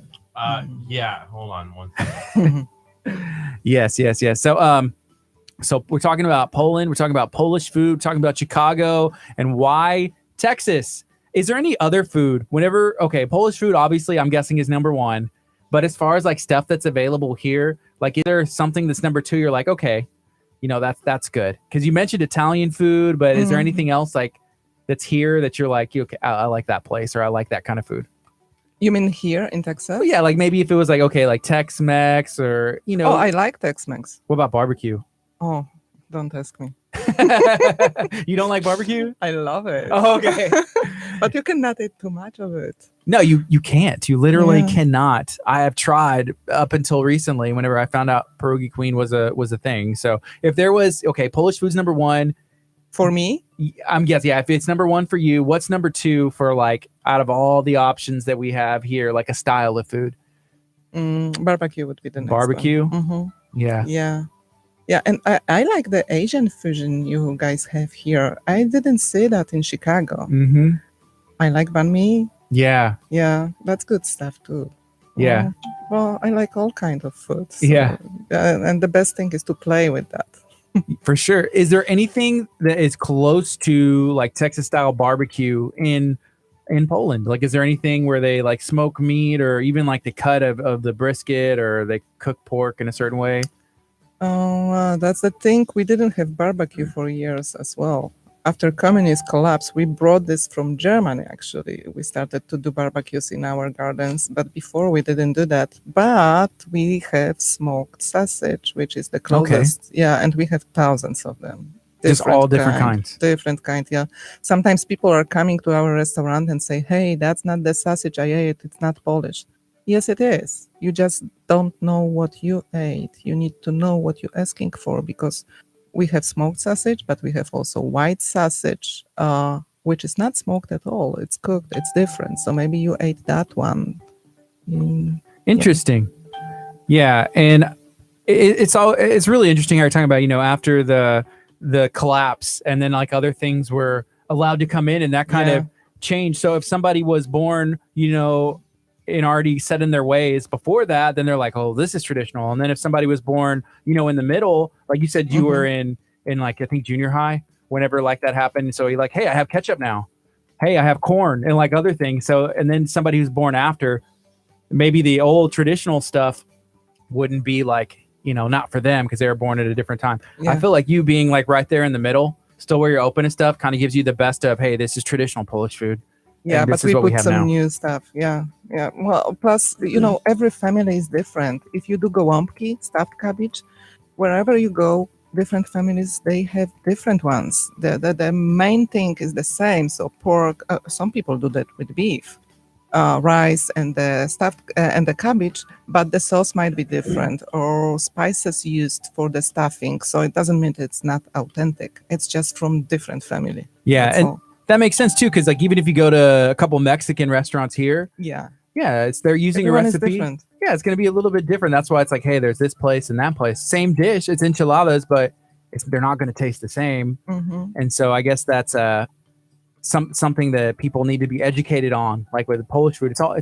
E: Yeah. Hold on one second.
B: Yes. So we're talking about Poland. We're talking about Polish food. We're talking about Chicago and why Texas. Is there any other food? Polish food, obviously, I'm guessing is number one. But as far as like stuff that's available here, like is there something that's number two? You're like, okay, that's good. Because you mentioned Italian food, but is there anything else like that's here that you're like, okay, I like that place or I like that kind of food?
D: You mean here in Texas?
B: Oh, yeah, like maybe if it was like, okay, like Tex-Mex or,
D: Oh, I like Tex-Mex.
B: What about barbecue?
D: Oh, don't ask me.
B: You don't like barbecue?
D: I love it.
B: Oh, okay.
D: But you cannot eat too much of it.
B: No, you can't. You literally cannot. I have tried up until recently whenever I found out Pierogi Queen was a thing. So if there was, Polish food's number one.
D: For me?
B: I'm guessing, yeah, if it's number one for you, what's number two for like out of all the options that we have here, like a style of food?
D: Barbecue would be the next
B: Barbecue?
D: one. Mm-hmm.
B: Yeah.
D: Yeah, and I like the Asian fusion you guys have here. I didn't see that in Chicago.
B: Mm-hmm.
D: I like banh mi.
B: Yeah.
D: Yeah, that's good stuff too.
B: Yeah.
D: Well, I like all kinds of food. So,
B: Yeah.
D: And the best thing is to play with that.
B: For sure. Is there anything that is close to like Texas style barbecue in Poland? Like, is there anything where they like smoke meat or even like the cut of the brisket or they cook pork in a certain way?
D: Oh, that's the thing. We didn't have barbecue for years as well. After communist collapse, we brought this from Germany, actually. We started to do barbecues in our gardens, but before we didn't do that. But we have smoked sausage, which is the closest. Okay. Yeah, and we have thousands of them.
B: Just all different kinds.
D: Different kind, yeah. Sometimes people are coming to our restaurant and say, hey, that's not the sausage I ate. It's not Polish. Yes, it is. You just don't know what you ate. You need to know what you're asking for because we have smoked sausage, but we have also white sausage, which is not smoked at all. It's cooked. It's different. So maybe you ate that one.
B: Interesting. Yeah, and it's really interesting how you're talking about, after the collapse and then like other things were allowed to come in and that kind of changed. So if somebody was born, and already set in their ways before that, then they're like, oh, this is traditional. And then if somebody was born, in the middle, like you said, you were in like, I think junior high, whenever like that happened. So you're like, hey, I have ketchup now. Hey, I have corn and like other things. So, and then somebody who's born after, maybe the old traditional stuff wouldn't be like, not for them because they were born at a different time. Yeah. I feel like you being like right there in the middle, still where you're open and stuff, kind of gives you the best of, hey, this is traditional Polish food.
D: Yeah, but we put some new stuff. Yeah. Well, plus, every family is different. If you do gołąbki, stuffed cabbage, wherever you go, different families, they have different ones. The main thing is the same. So pork, some people do that with beef, rice and the stuffed and the cabbage, but the sauce might be different or spices used for the stuffing. So it doesn't mean it's not authentic. It's just from different family.
B: Yeah.
D: That's
B: and
D: all.
B: That makes sense too, because like even if you go to a couple Mexican restaurants here,
D: Yeah.
B: they're using
D: Everyone
B: a
D: is
B: recipe.
D: different.
B: Yeah, it's going to be a little bit different. That's why it's like, hey, there's this place and that place. Same dish, it's enchiladas, but they're not going to taste the same.
D: Mhm.
B: And so I guess that's something that people need to be educated on. Like with Polish food, it's all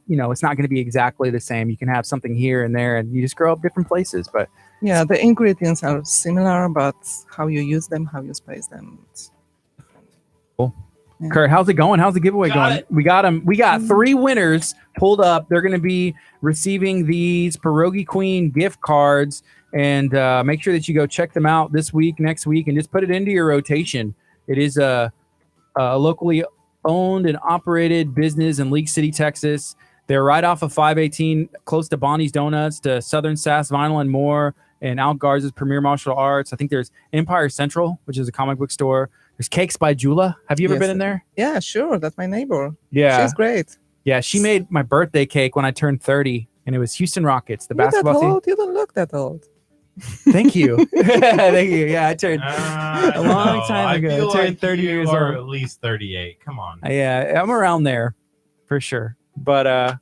B: it's not going to be exactly the same. You can have something here and there, and you just grow up different places. But
D: Yeah, the ingredients are similar, but how you use them, how you spice them.
B: Curt, how's it going? How's the giveaway
C: Got
B: going?
C: it.
B: We got them. We got 3 winners pulled up. They're going to be receiving these Pierogi Queen gift cards, and make sure that you go check them out this week, next week, and just put it into your rotation. It is a locally owned and operated business in League City, Texas. They're right off of 518, close to Bonnie's Donuts, to Southern Sass Vinyl and More, and Al Garza's Premier Martial Arts. I think there's Empire Central, which is a comic book store. There's Cakes by Jula. Have you ever
D: Yes.
B: been in there?
D: Yeah, sure. That's my neighbor.
B: Yeah.
D: She's great.
B: Yeah, she made my birthday cake when I turned 30, and it was Houston Rockets, the
D: You're that
B: basketball team.
D: old? You don't look that old.
B: Thank you. Thank you. Yeah, I turned
E: A
B: long time ago.
E: I feel
B: I turned
E: like
B: 30
E: you
B: years
E: are
B: old.
E: at least 38. Come on.
B: Yeah, I'm around there for sure. But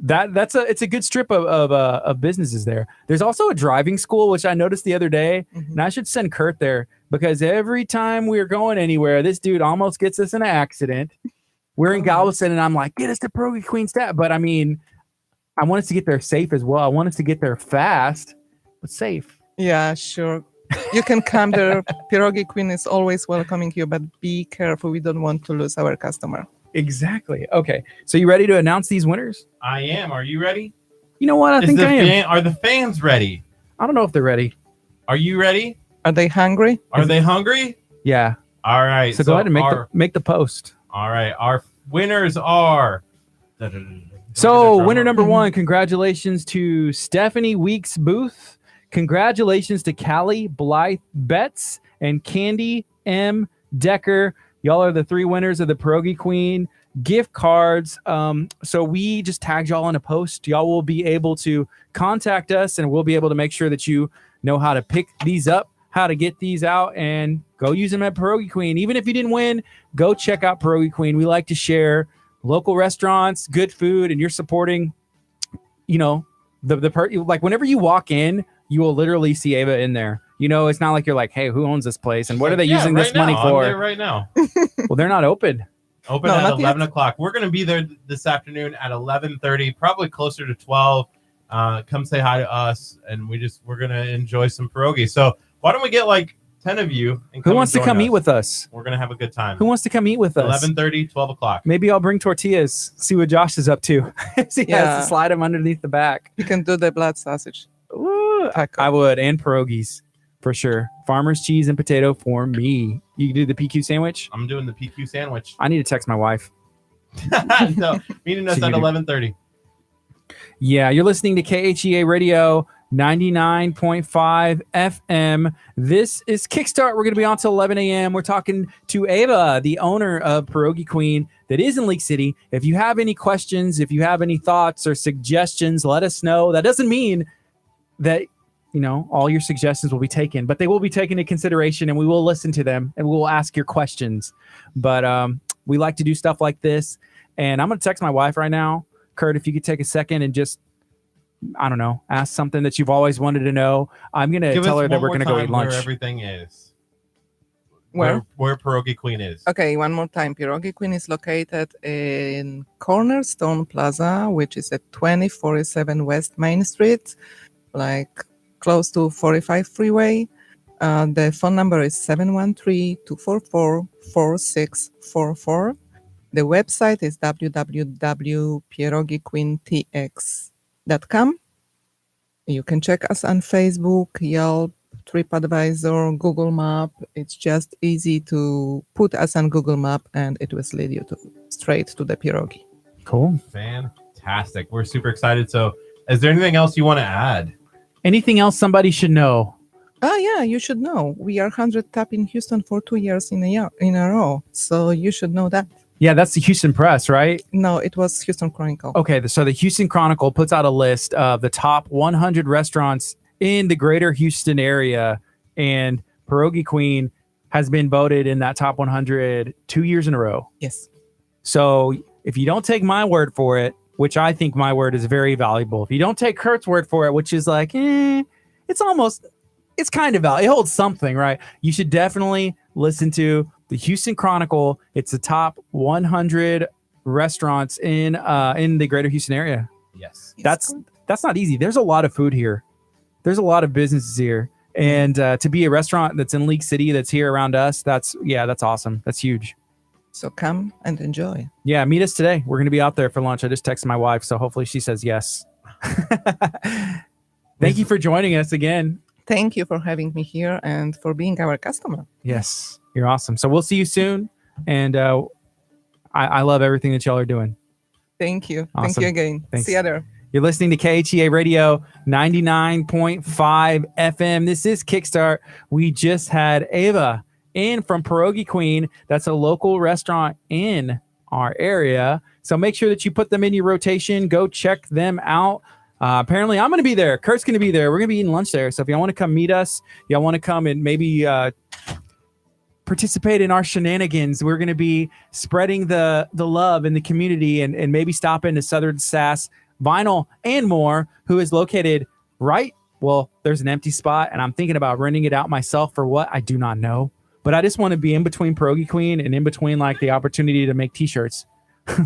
B: it's a good strip of businesses there. There's also a driving school, which I noticed the other day,
D: Mhm.
B: and I should send Curt there because every time we're going anywhere, this dude almost gets us in an accident. We're in
D: Oh.
B: Galveston, and I'm like, get us to Pierogi Queen Stat. But I mean, I want us to get there safe as well. I want us to get there fast, but safe.
D: Yeah, sure. You can come there. Pierogi Queen is always welcoming you, but be careful. We don't want to lose our customer.
B: Exactly. Okay. So you ready to announce these winners?
E: I am. Are you ready?
B: You know what? I think I am.
E: Are the fans ready?
B: I don't know if they're ready.
E: Are you ready?
D: Are they hungry?
E: Are they hungry?
B: Yeah.
E: All right.
B: So go ahead and make the post.
E: All right. Our winners are.
B: So winner number
D: Mhm.
B: 1, congratulations to Stephanie Weeks Booth. Congratulations to Callie Blythe Betts and Candy M. Decker. Y'all are the 3 winners of the Pierogi Queen gift cards. So we just tagged y'all in a post. Y'all will be able to contact us, and we'll be able to make sure that you know how to pick these up, how to get these out, and go use them at Pierogi Queen. Even if you didn't win, go check out Pierogi Queen. We like to share local restaurants, good food, and you're supporting, like whenever you walk in, you will literally see Ava in there. It's not like you're like, hey, who owns this place and what are they using this money
E: I'm
B: for?
E: there right now.
B: Well, they're not open.
E: Open
D: No,
E: at
D: not
E: 11
D: yet.
E: o'clock. We're going to be there this afternoon at 11:30, probably closer to 12. Come say hi to us, and we're going to enjoy some pierogi. So why don't we get like 10 of you? And
B: Who wants to
E: join
B: come
E: us?
B: eat with us?
E: We're going to have a good time.
B: Who wants to come eat with us?
E: 11:30, 12 o'clock.
B: Maybe I'll bring tortillas, see what Josh is up to. See,
D: Yeah.
B: slide him underneath the back.
D: You can do the blood sausage.
B: Ooh,
D: Taco.
B: I would, and pierogies for sure. Farmer's cheese and potato for me. You can do the PQ sandwich.
E: I'm doing the PQ sandwich.
B: I need to text my wife.
E: So, meeting us
B: So
E: at
B: you do-
E: 11:30.
B: Yeah, you're listening to KHEA Radio 99.5 FM. This is Kickstart. We're going to be on till 11 a.m. We're talking to Ava, the owner of Pierogi Queen that is in League City. If you have any questions, if you have any thoughts or suggestions, let us know. That doesn't mean that, all your suggestions will be taken, but they will be taken into consideration and we will listen to them and we will ask your questions. But we like to do stuff like this. And I'm going to text my wife right now. Curt, if you could take a second and just, I don't know, ask something that you've always wanted to know. I'm going to tell her that we're going to go eat lunch.
E: Where everything is.
D: Where?
E: Where Pierogi Queen is.
D: Okay, one more time. Pierogi Queen is located in Cornerstone Plaza, which is at 2047 West Main Street, like close to 45 freeway. The phone number is 713-244-4644. The website is www.pierogiqueentx.com. You can check us on Facebook, Yelp, TripAdvisor, Google Map. It's just easy to put us on Google Map and it will lead you straight to the pierogi.
B: Cool.
E: Fantastic. We're super excited. So, is there anything else you want to add?
B: Anything else somebody should know?
D: Oh yeah, you should know. We are 100 Top in Houston for 2 years in a row. So you should know that.
B: Yeah, that's the Houston Press, right?
D: No, it was Houston Chronicle.
B: Okay, so the Houston Chronicle puts out a list of the top 100 restaurants in the greater Houston area, and Pierogi Queen has been voted in that top 100 2 years in a row.
D: Yes.
B: So if you don't take my word for it, which I think my word is very valuable, if you don't take Curt's word for it, which is like, it's kind of valuable. It holds something, right? You should definitely listen to the Houston Chronicle. It's the top 100 restaurants in the greater Houston area.
E: Yes.
B: That's not easy. There's a lot of food here. There's a lot of businesses here. And to be a restaurant that's in League City, that's here around us, that's awesome. That's huge.
D: So come and enjoy.
B: Yeah, meet us today. We're going to be out there for lunch. I just texted my wife, so hopefully she says yes. Thank you for joining us again.
D: Thank you for having me here and for being our customer.
B: Yes, you're awesome. So we'll see you soon. And I love everything that y'all are doing.
D: Thank you.
B: Awesome.
D: Thank you again.
B: Thanks.
D: See you there.
B: You're listening to KHEA Radio 99.5 FM. This is Kickstart. We just had Ava in from Pierogi Queen. That's a local restaurant in our area. So make sure that you put them in your rotation. Go check them out. Apparently, I'm going to be there. Kurt's going to be there. We're going to be eating lunch there. So if y'all want to come meet us, y'all want to come and maybe participate in our shenanigans, we're going to be spreading the love in the community and maybe stop into Southern Sass Vinyl and More, who is located there's an empty spot, and I'm thinking about renting it out myself for what I do not know. But I just want to be in between Pierogi Queen and in between like the opportunity to make t-shirts.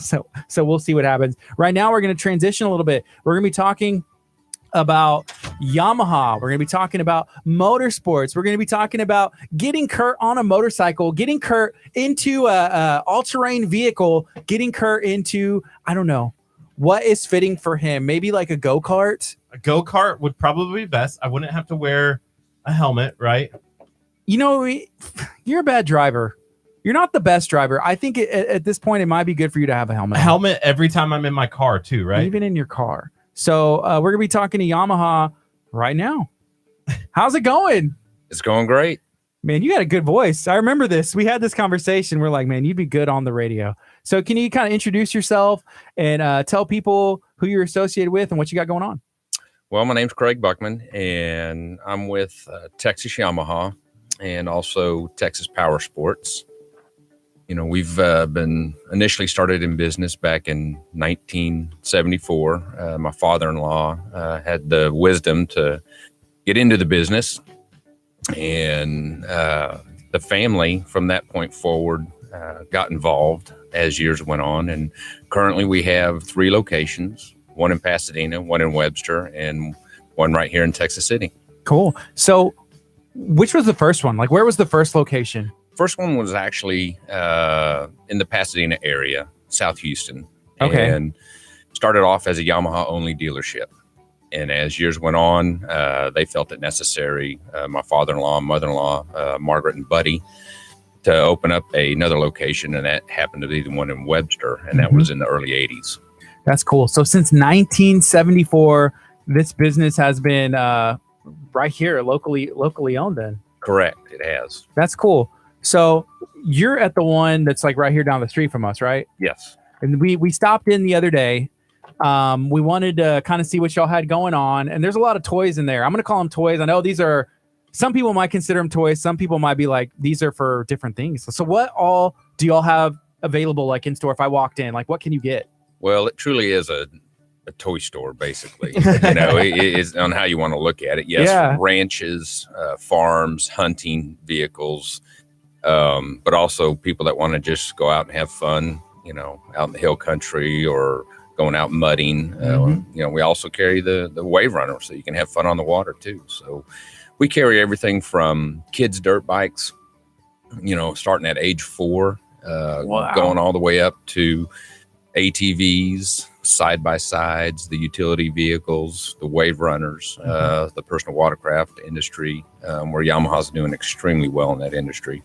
B: so we'll see what happens. Right now, we're going to transition a little bit. We're going to be talking about Yamaha. We're going to be talking about motorsports. We're going to be talking about getting Curt on a motorcycle, getting Curt into a all-terrain vehicle, getting Curt into, I don't know, what is fitting for him? Maybe like a go-kart?
E: A go-kart would probably be best. I wouldn't have to wear a helmet, right?
B: You know, you're a bad driver. You're not the best driver. I think at this point, it might be good for you to have a helmet.
E: A helmet every time I'm in my car too, right?
B: Even in your car. So we're going to be talking to Yamaha right now. How's it going?
F: It's going great.
B: Man, you got a good voice. I remember this. We had this conversation. We're like, man, you'd be good on the radio. So can you kind of introduce yourself and tell people who you're associated with and what you got going on?
F: Well, my name's Craig Buckman, and I'm with Texas Yamaha and also Texas Power Sports. You know, we've been initially started in business back in 1974. My father-in-law had the wisdom to get into the business, and the family from that point forward got involved as years went on. And currently we have 3 locations, one in Pasadena, one in Webster, and one right here in Texas City.
B: Cool. So which was the first one? Like, where was the first location?
F: First one was actually in the Pasadena area, South Houston.
B: Okay.
F: And started off as a Yamaha only dealership. And as years went on, they felt it necessary, my father-in-law, mother-in-law, Margaret and Buddy, to open up another location. And that happened to be the one in Webster. And that was in the early 80s.
B: That's cool. So since 1974, this business has been right here, locally owned then?
F: Correct. It has.
B: That's cool. So you're at the one that's like right here down the street from us, right?
F: Yes.
B: And we stopped in the other day. We wanted to kind of see what y'all had going on. And there's a lot of toys in there. I'm going to call them toys. I know these are, some people might consider them toys. Some people might be like, these are for different things. So what all do y'all have available like in store? If I walked in, like what can you get?
F: Well, it truly is a toy store, basically. You know, it is on how you want to look at it. Yes,
B: Yeah.
F: Ranches, farms, hunting vehicles, but also people that want to just go out and have fun, you know, out in the hill country or going out mudding. You know, we also carry the wave runner, so you can have fun on the water too. So we carry everything from kids' dirt bikes, you know, starting at age 4,
B: Wow.
F: going all the way up to ATVs, side-by-sides, the utility vehicles, the wave runners, the personal watercraft industry, where Yamaha's doing extremely well in that industry.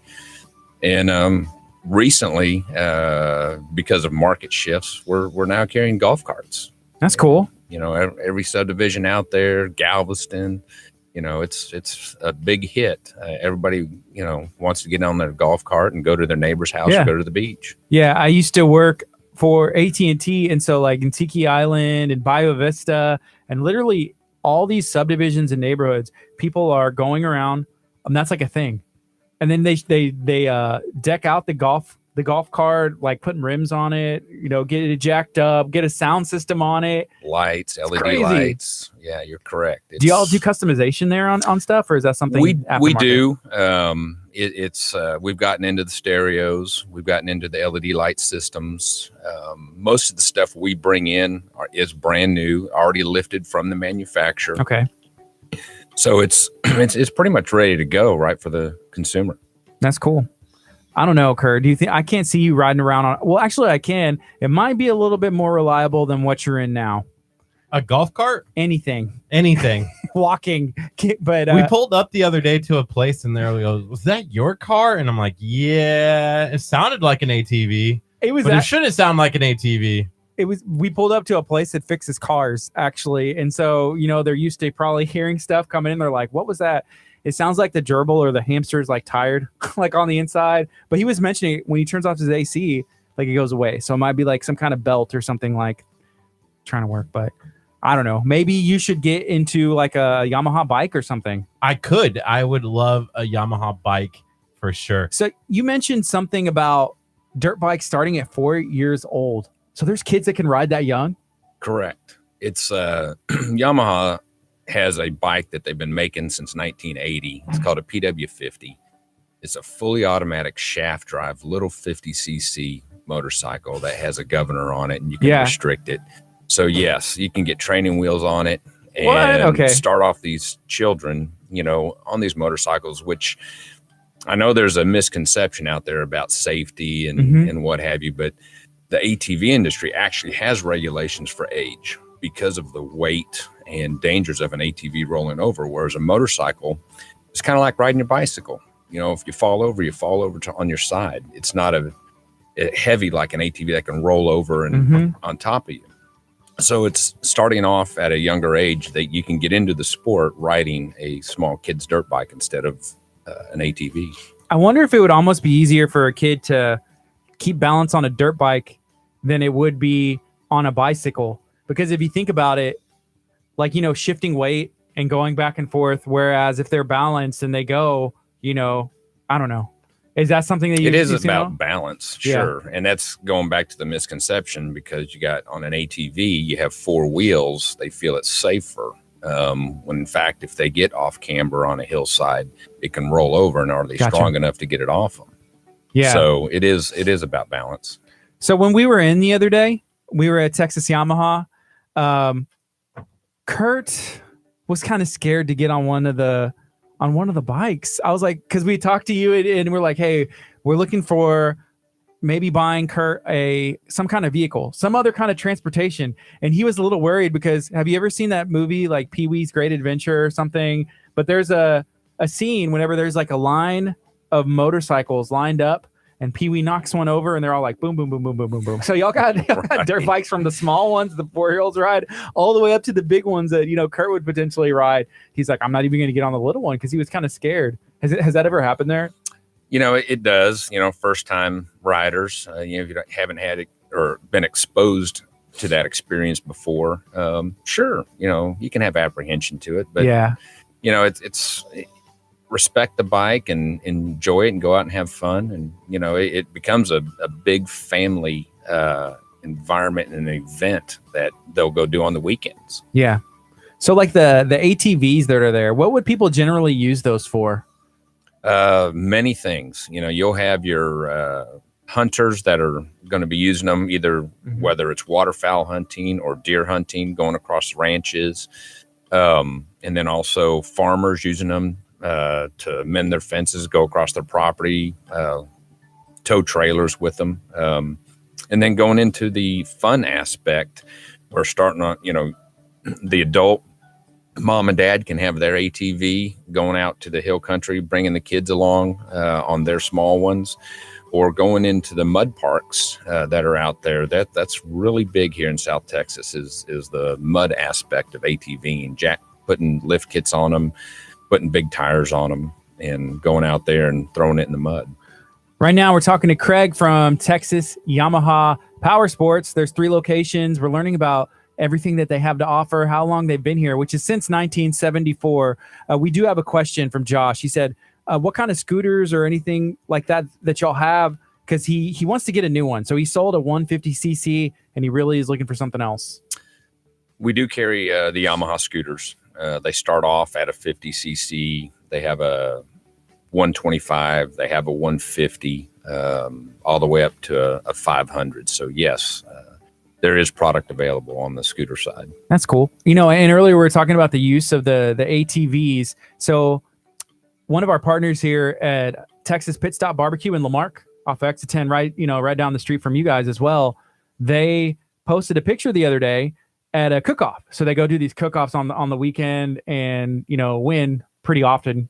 F: And recently, because of market shifts, we're now carrying golf carts.
B: That's cool.
F: You know, every subdivision out there, Galveston, you know, it's a big hit. Everybody, you know, wants to get on their golf cart and go to their neighbor's house
B: Yeah.
F: or go to the beach.
B: Yeah, I used to work for AT&T, and so like in Tiki Island and Bio Vista and literally all these subdivisions and neighborhoods, people are going around, and that's like a thing. And then they deck out the golf cart, like putting rims on it, get it jacked up, get a sound system on it.
F: Lights, LED
B: crazy.
F: lights. Yeah, you're correct.
B: Do y'all do customization there on stuff, or is that something
F: we
B: aftermarket?
F: do? We've gotten into the stereos, we've gotten into the LED light systems. Most of the stuff we bring in is brand new, already lifted from the manufacturer.
B: Okay.
F: So it's pretty much ready to go, right, for the consumer.
B: That's cool. I don't know, Curt. Do you think I can't see you riding around on? Well, actually, I can. It might be a little bit more reliable than what you're in now.
E: A golf cart?
B: Anything. Walking. But
E: we pulled up the other day to a place, and there we go. Was that your car? And I'm like, yeah. It sounded like an ATV. It shouldn't sound like an ATV.
B: We pulled up to a place that fixes cars, actually. And so, they're used to probably hearing stuff coming in. They're like, what was that? It sounds like the gerbil or the hamster is like tired, like on the inside. But he was mentioning when he turns off his AC, like it goes away. So it might be like some kind of belt or something like trying to work. But I don't know. Maybe you should get into like a Yamaha bike or something.
E: I would love a Yamaha bike for sure.
B: So you mentioned something about dirt bikes starting at 4 years old. So there's kids that can ride that young?
F: Correct. It's Yamaha has a bike that they've been making since 1980. It's called a PW50. It's a fully automatic shaft drive, little 50cc motorcycle that has a governor on it, and you can restrict it. So yes, you can get training wheels on it and start off these children, on these motorcycles, which I know there's a misconception out there about safety and what have you, but the ATV industry actually has regulations for age because of the weight and dangers of an ATV rolling over, whereas a motorcycle is kind of like riding a bicycle. If you fall over, on your side. It's not a heavy like an ATV that can roll over and on top of you. So it's starting off at a younger age that you can get into the sport riding a small kid's dirt bike instead of an ATV.
B: I wonder if it would almost be easier for a kid to keep balance on a dirt bike than it would be on a bicycle. Because if you think about it, like, shifting weight and going back and forth, whereas if they're balanced and they go, I don't know. Is that something that
F: it is about balance? Sure. And that's going back to the misconception, because you got on an ATV, you have four wheels. They feel it's safer. When in fact, if they get off camber on a hillside, it can roll over, and are they strong enough to get it off them? Yeah. So it is about balance.
B: So when we were in the other day, we were at Texas Yamaha. Curt was kind of scared to get on one of the bikes. I was like, because we talked to you and we're like, hey, we're looking for maybe buying Curt some kind of vehicle, some other kind of transportation. And he was a little worried because have you ever seen that movie like Pee-wee's Great Adventure or something? But there's a scene whenever there's like a line of motorcycles lined up, and Pee-wee knocks one over, and they're all like, boom, boom, boom, boom, boom, boom, boom. So y'all got dirt bikes from the small ones, the 4-year-olds ride, all the way up to the big ones that, Curt would potentially ride. He's like, I'm not even going to get on the little one because he was kind of scared. Has that ever happened there?
F: It does. First-time riders, if you haven't had it or been exposed to that experience before, sure, you can have apprehension to it. But, it's respect the bike and enjoy it and go out and have fun. And, it becomes a big family environment and an event that they'll go do on the weekends.
B: Yeah. So like the ATVs that are there, what would people generally use those for?
F: Many things. You'll have your hunters that are going to be using them either whether it's waterfowl hunting or deer hunting, going across ranches. And then also farmers using them to mend their fences, go across their property, tow trailers with them. And then going into the fun aspect, we're starting on, the adult mom and dad can have their ATV going out to the hill country, bringing the kids along on their small ones, or going into the mud parks that are out there. That's really big here in South Texas is the mud aspect of ATV, and putting lift kits on them, putting big tires on them, and going out there and throwing it in the mud.
B: Right now, we're talking to Craig from Texas Yamaha Power Sports. There's 3 locations. We're learning about everything that they have to offer, how long they've been here, which is since 1974. We do have a question from Josh. He said, what kind of scooters or anything like that y'all have? Because he wants to get a new one. So he sold a 150cc and he really is looking for something else.
F: We do carry the Yamaha scooters. They start off at a 50cc. They have a 125. They have a 150, all the way up to a 500. So yes, there is product available on the scooter side.
B: That's cool. And earlier we were talking about the use of the ATVs. So one of our partners here at Texas Pit Stop Barbecue in Lamarck off exit 10, right down the street from you guys as well. They posted a picture the other day at a cook-off. So they go do these cook-offs on the weekend and, win pretty often.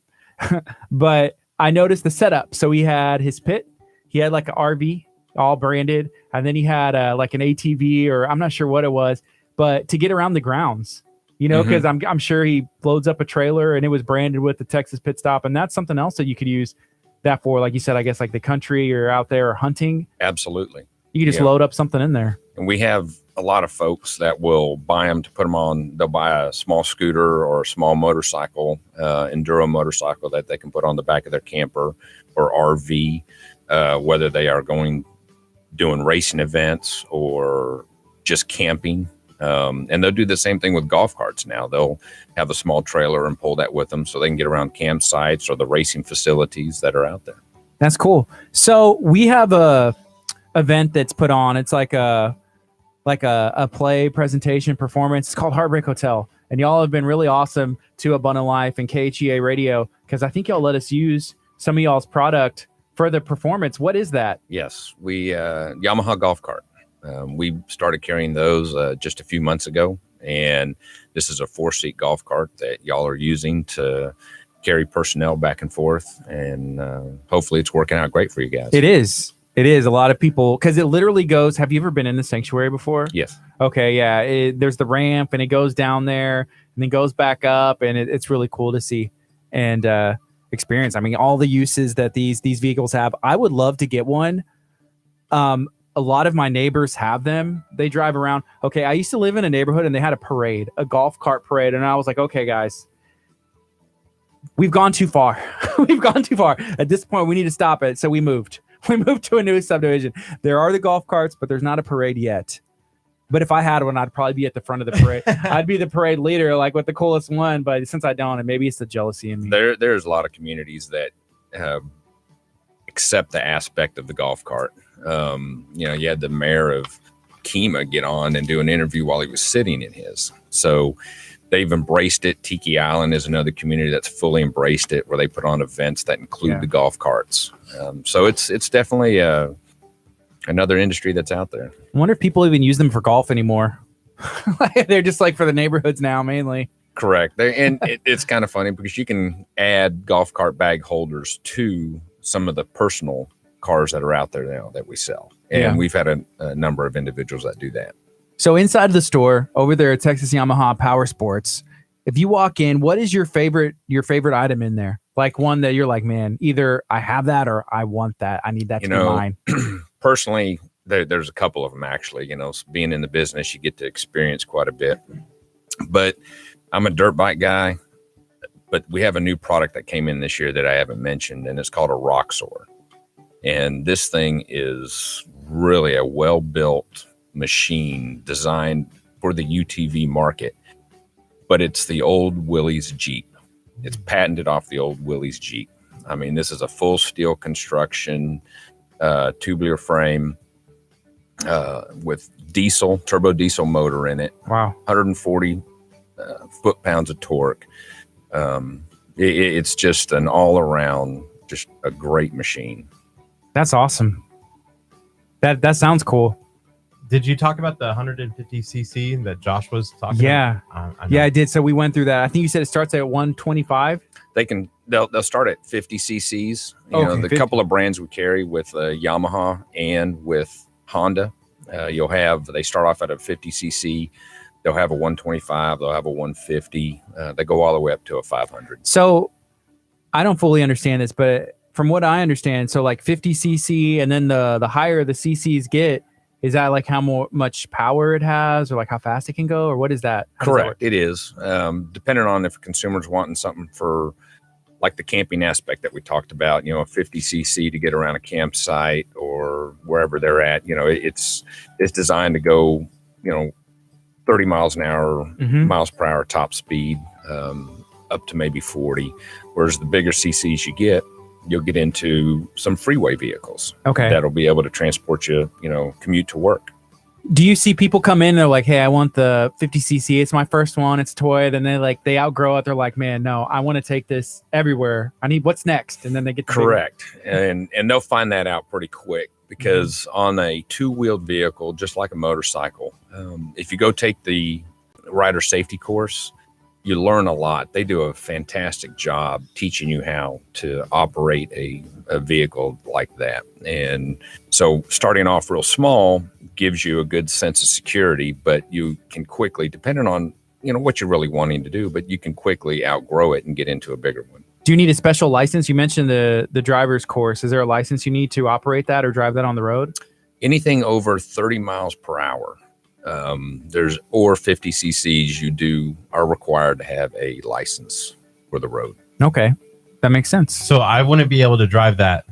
B: But I noticed the setup. So he had his pit, he had like an RV all branded, and then he had like an ATV, or I'm not sure what it was, but to get around the grounds, because I'm sure he loads up a trailer and it was branded with the Texas Pit Stop. And that's something else that you could use that for, like you said, I guess like the country or out there or hunting.
F: Absolutely.
B: You can just load up something in there.
F: And we have a lot of folks that will buy them to put them on. They'll buy a small scooter or a small motorcycle, enduro motorcycle that they can put on the back of their camper or RV, whether they are doing racing events or just camping. And they'll do the same thing with golf carts now. They'll have a small trailer and pull that with them so they can get around campsites or the racing facilities that are out there.
B: That's cool. So we have a event that's put on. It's like a play presentation performance. It's called Heartbreak Hotel. And y'all have been really awesome to Abundant Life and KHEA Radio, because I think y'all let us use some of y'all's product for the performance. What is that?
F: Yes, we Yamaha golf cart. We started carrying those just a few months ago, and this is a 4-seat golf cart that y'all are using to carry personnel back and forth, and hopefully it's working out great for you guys.
B: It is. A lot of people, because it literally goes. Have you ever been in the sanctuary before?
F: Yes.
B: Okay, yeah. There's the ramp, and it goes down there, and then goes back up, and it's really cool to see and experience. I mean, all the uses that these vehicles have. I would love to get one. A lot of my neighbors have them. They drive around. Okay, I used to live in a neighborhood, and they had a parade, a golf cart parade, and I was like, okay, guys, we've gone too far. We've gone too far. At this point, we need to stop it. So we moved. We moved to a new subdivision. There are the golf carts, but there's not a parade yet. But if I had one, I'd probably be at the front of the parade. I'd be the parade leader, like with the coolest one. But since I don't, and maybe it's the jealousy in me.
F: There's a lot of communities that accept the aspect of the golf cart. You had the mayor of Kemah get on and do an interview while he was sitting in his. So they've embraced it. Tiki Island is another community that's fully embraced it, where they put on events that include the golf carts. So it's definitely another industry that's out there.
B: I wonder if people even use them for golf anymore. They're just like for the neighborhoods now, mainly.
F: Correct. It's kind of funny because you can add golf cart bag holders to some of the personal cars that are out there now that we sell. And we've had a number of individuals that do that.
B: So inside of the store over there at Texas Yamaha Power Sports, if you walk in, what is your favorite item in there? Like one that you're like, man, either I have that or I want that. I need that to be mine.
F: Personally, there's a couple of them actually. Being in the business, you get to experience quite a bit. But I'm a dirt bike guy. But we have a new product that came in this year that I haven't mentioned, and it's called a Roxor. And this thing is really a well-built machine designed for the UTV market. But it's the old Willys Jeep. It's patented off the old Willys Jeep. I mean, this is a full steel construction, tubular frame with turbo diesel motor in it.
B: Wow.
F: 140 foot-pounds of torque. It's just an all-around, just a great machine.
B: That's awesome. That sounds cool.
E: Did you talk about the 150cc that Josh was talking about?
B: I did. So we went through that. I think you said it starts at 125.
F: They'll start at 50 cc's. The
B: 50.
F: couple of brands we carry with Yamaha and with Honda. They start off at a 50 cc. They'll have a 125. They'll have a 150. They go all the way up to a 500.
B: So I don't fully understand this, but from what I understand, so like 50 cc, and then the higher the cc's get, is that like how much power it has, or like how fast it can go, or what is that?
F: Correct. It is. Depending on if a consumer's wanting something for like the camping aspect that we talked about, a 50cc to get around a campsite or wherever they're at, it's designed to go, 30 miles an hour, miles per hour top speed, up to maybe 40. Whereas the bigger CCs you get, you'll get into some freeway vehicles.
B: Okay.
F: That'll be able to transport you, commute to work.
B: Do you see people come in, they're like, hey, I want the 50cc. It's my first one. It's toy. Then they outgrow it. They're like, man, no, I want to take this everywhere. I need what's next. And then they get
F: correct. And they'll find that out pretty quick because on a two-wheeled vehicle, just like a motorcycle, if you go take the rider safety course, you learn a lot. They do a fantastic job teaching you how to operate a vehicle like that. And so starting off real small gives you a good sense of security, but you can quickly, depending on, what you're really wanting to do, but you can quickly outgrow it and get into a bigger one.
B: Do you need a special license? You mentioned the driver's course. Is there a license you need to operate that or drive that on the road?
F: Anything over 30 miles per hour. Or 50ccs are required to have a license for the road.
B: Okay. That makes sense.
E: So I wouldn't be able to drive that.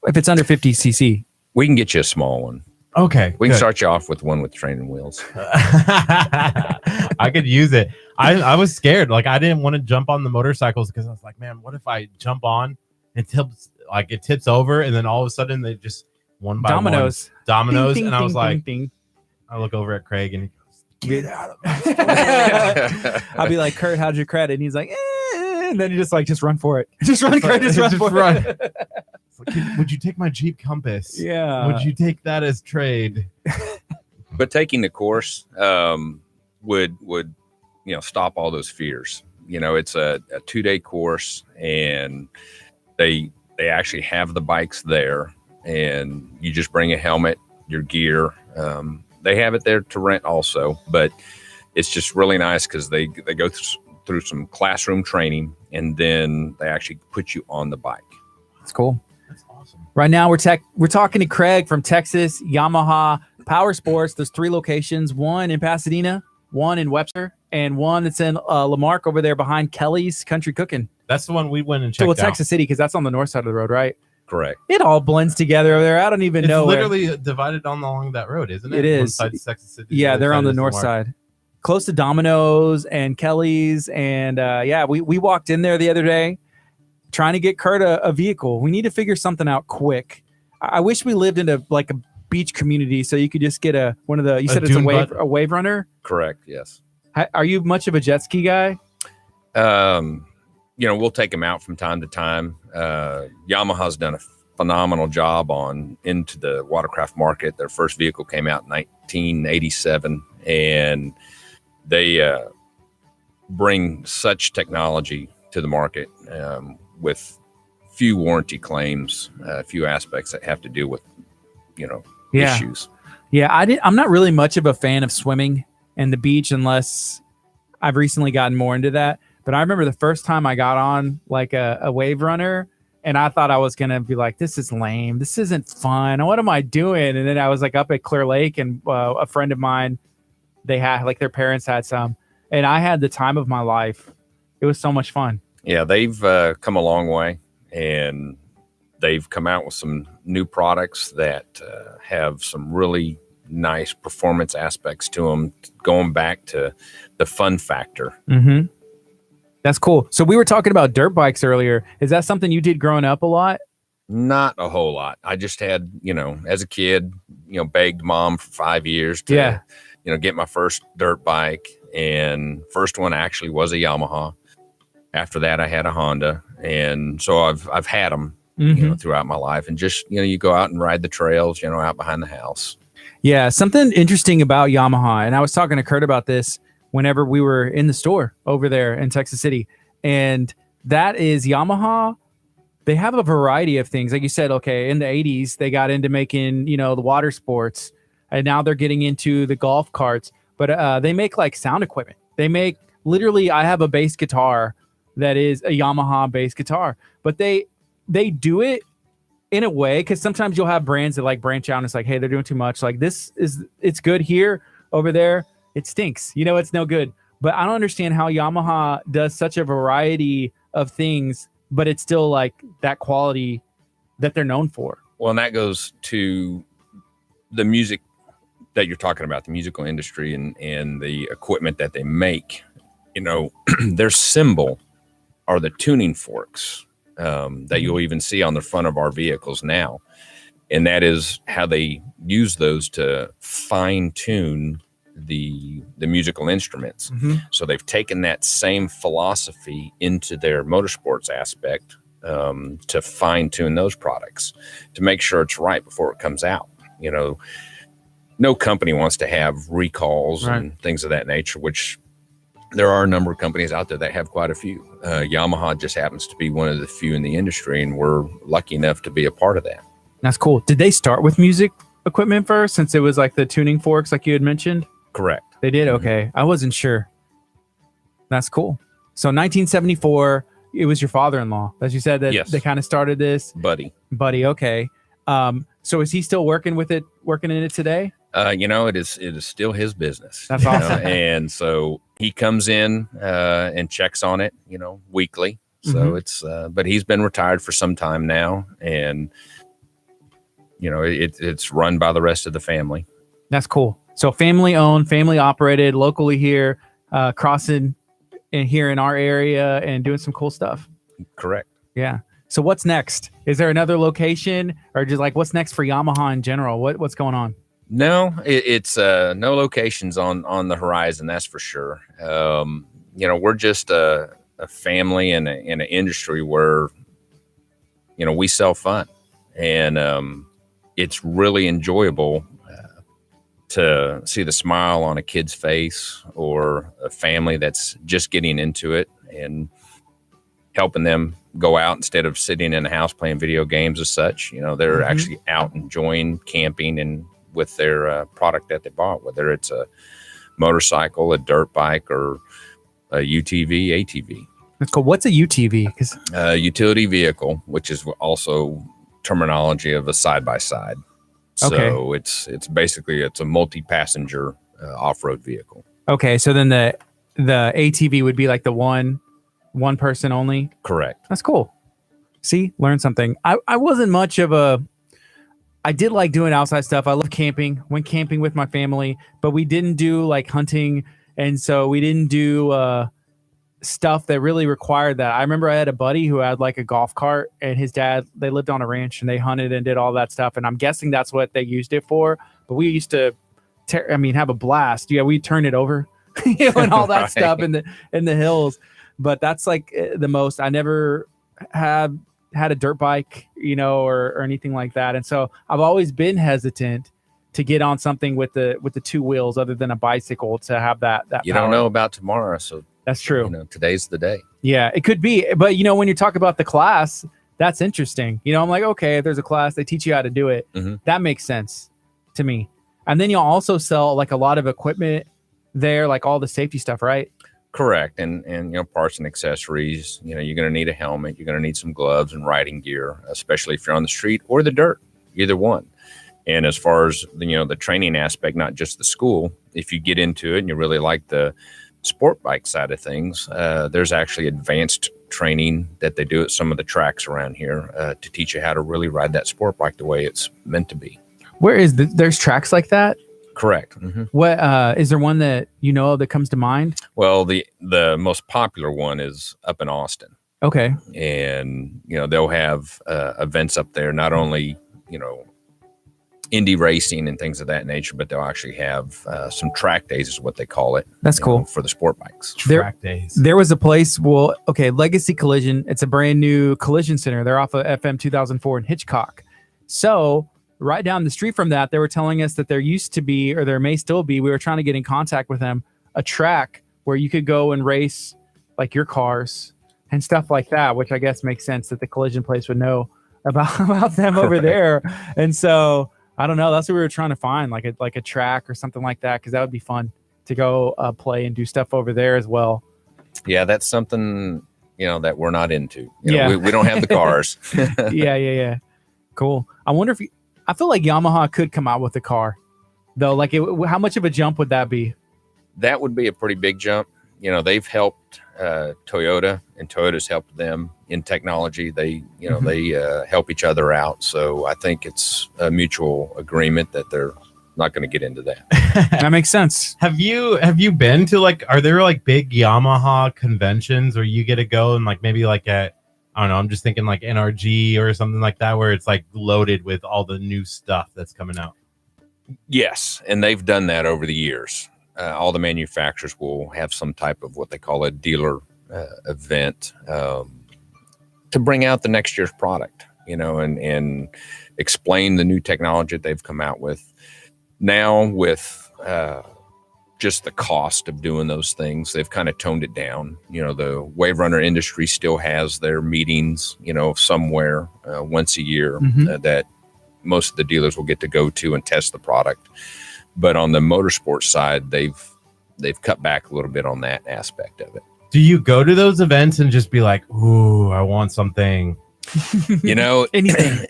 B: If it's under 50cc.
F: We can get you a small one.
E: Okay.
F: We can start you off with one with training wheels.
E: I could use it. I was scared. Like I didn't want to jump on the motorcycles because I was like, man, what if I jump on and it tips over and then all of a sudden they just one by
B: Dominoes.
E: one dominoes.
B: Ding, ding,
E: and I was
B: ding,
E: like,
B: ding, ding.
E: I look over at Craig and he goes, get out of my
B: I'll be like, Kurt, how'd your credit? And he's like, and then you just run for it. Just run, Kurt, just run for it.
E: It's like, would you take my Jeep Compass?
B: Yeah.
E: Would you take that as trade?
F: But taking the course would stop all those fears. It's a 2-day course, and they actually have the bikes there, and you just bring a helmet, your gear. They have it there to rent also, but it's just really nice because they go through some classroom training, and then they actually put you on the bike.
B: That's cool.
E: That's awesome.
B: Right now we're talking to Craig from Texas Yamaha Power Sports. There's 3 locations, one in Pasadena, one in Webster, and one that's in Lamarck over there behind Kelly's Country Cooking.
E: That's the one we went and checked out.
B: Texas City, because that's on the north side of the road, right?
F: Correct.
B: It all blends together over there. I don't even know.
E: It's literally divided along that road, isn't it?
B: It is.
E: One side's Texas City.
B: Yeah, they're on the
E: is
B: north
E: Lamarck.
B: side, close to Domino's and Kelly's. And we walked in there the other day trying to get Kurt a vehicle. We need to figure something out quick. I wish we lived in a beach community so you could just get one of the. You said it's a wave runner.
F: Correct. Yes.
B: Are you much of a jet ski guy?
F: We'll take them out from time to time. Yamaha's done a phenomenal job into the watercraft market. Their first vehicle came out in 1987, and they bring such technology to the market with few warranty claims, a few aspects that have to do with, issues.
B: Yeah, I'm not really much of a fan of swimming and the beach unless I've recently gotten more into that. But I remember the first time I got on a wave runner, and I thought I was going to be like, this is lame. This isn't fun. What am I doing? And then I was up at Clear Lake, and a friend of mine, they had their parents had some, and I had the time of my life. It was so much fun.
F: Yeah, they've come a long way, and they've come out with some new products that have some really nice performance aspects to them, going back to the fun factor.
B: Mm-hmm. That's cool. So we were talking about dirt bikes earlier. Is that something you did growing up a lot?
F: Not a whole lot. I just had, as a kid, begged mom for 5 years to, get my first dirt bike. And first one actually was a Yamaha. After that, I had a Honda. And so I've had them, throughout my life. And just, you go out and ride the trails, out behind the house.
B: Yeah. Something interesting about Yamaha. And I was talking to Kurt about this whenever we were in the store over there in Texas City. And that is Yamaha. They have a variety of things. Like you said, okay, in the 80s, they got into making, the water sports. And now they're getting into the golf carts. But they make sound equipment. They make literally, I have a bass guitar that is a Yamaha bass guitar. But they do it in a way, because sometimes you'll have brands that branch out and it's hey, they're doing too much. It's good here, over there. It stinks. It's no good. But I don't understand how Yamaha does such a variety of things but it's still like that quality that they're known for.
F: Well, and that goes to the music that you're talking about, the musical industry and the equipment that they make. You know, their symbol are the tuning forks that you'll even see on the front of our vehicles now. And that is how they use those to fine tune the musical instruments. So they've taken that same philosophy into their motorsports aspect to fine tune those products to make sure it's right before it comes out. You know, no company wants to have recalls and things of that nature, which there are a number of companies out there that have quite a few. Yamaha just happens to be one of the few in the industry, and we're lucky enough to be a part of that.
B: That's cool. Did they start with music equipment first, since it was like the tuning forks like you had mentioned?
F: Correct.
B: They did? Okay. I wasn't sure. That's cool. So 1974, it was your father-in-law, as you said, that
F: Yes.
B: they kind of started this.
F: Buddy.
B: Okay. So is he still working in it today?
F: You know, it is still his business.
B: That's
F: you know,
B: awesome.
F: And so he comes in and checks on it, you know, weekly. So it's, but he's been retired for some time now, and you know, it's run by the rest of the family.
B: That's cool. So family owned, family operated, locally here, crossing in here in our area and doing some cool stuff.
F: Correct.
B: Yeah. So what's next? Is there another location, or just like what's next for Yamaha in general? What's going on?
F: No, it's no locations on the horizon. That's for sure. You know, we're just a family and an industry where, you know, we sell fun, and it's really enjoyable to see the smile on a kid's face or a family that's just getting into it and helping them go out instead of sitting in the house playing video games as such. You know, they're actually out enjoying camping and with their product that they bought, whether it's a motorcycle, a dirt bike, or a UTV, ATV.
B: That's cool. What's a UTV? Because
F: utility vehicle, which is also terminology of a side-by-side. So it's basically a multi-passenger off-road vehicle.
B: Okay, so then the ATV would be like the one person only.
F: Correct.
B: That's cool. See, learn something. I wasn't much of a. I did like doing outside stuff. I love camping. Went camping with my family, but we didn't do like hunting, and so we didn't do stuff that really required that. I remember I had a buddy who had like a golf cart, and his dad, they lived on a ranch and they hunted and did all that stuff. And I'm guessing that's what they used it for. But we used to, have a blast. Yeah, we turned it over, and all that stuff in the hills. But that's like the most. I never had a dirt bike, or anything like that. And so I've always been hesitant to get on something with the two wheels other than a bicycle to have that
F: You
B: power.
F: don't know about tomorrow, so
B: That's true.
F: Today's the day.
B: Yeah, it could be. But, when you talk about the class, that's interesting. I'm like, okay, if there's a class, they teach you how to do it. That makes sense to me. And then you'll also sell like a lot of equipment there, like all the safety stuff, right?
F: Correct. And parts and accessories, you're going to need a helmet. You're going to need some gloves and riding gear, especially if you're on the street or the dirt, either one. And as far as, the training aspect, not just the school, if you get into it and you really like the sport bike side of things, there's actually advanced training that they do at some of the tracks around here to teach you how to really ride that sport bike the way it's meant to be.
B: Where is there's tracks like that?
F: Correct.
B: What is there one that that comes to mind?
F: Well, the most popular one is up in Austin.
B: Okay.
F: And they'll have events up there, not only indie racing and things of that nature, but they'll actually have some track days is what they call it.
B: That's cool.
F: For the sport bikes.
E: Track days.
B: There was a place, Legacy Collision. It's a brand new collision center. They're off of FM 2004 in Hitchcock. So right down the street from that, they were telling us that there used to be, or there may still be, we were trying to get in contact with them, a track where you could go and race like your cars and stuff like that, which I guess makes sense that the collision place would know about them over there. And so I don't know. That's what we were trying to find, like a track or something like that, because that would be fun to go play and do stuff over there as well.
F: Yeah, that's something that we're not into. We don't have the cars.
B: Yeah. Cool. I wonder if I feel like Yamaha could come out with a car, though. Like, how much of a jump would that be?
F: That would be a pretty big jump. they've helped Toyota, and Toyota's helped them in technology. They, they help each other out. So I think it's a mutual agreement that they're not going to get into that.
B: That makes sense.
E: Have you been to are there big Yamaha conventions where you get to go and maybe at, I don't know, I'm just thinking NRG or something like that, where it's loaded with all the new stuff that's coming out?
F: Yes. And they've done that over the years. All the manufacturers will have some type of what they call a dealer event to bring out the next year's product, and explain the new technology that they've come out with. Now with just the cost of doing those things, they've kind of toned it down. The wave runner industry still has their meetings, somewhere once a year that most of the dealers will get to go to and test the product. But on the motorsports side, they've cut back a little bit on that aspect of it.
E: Do you go to those events and just be like, ooh, I want something?
B: Anything.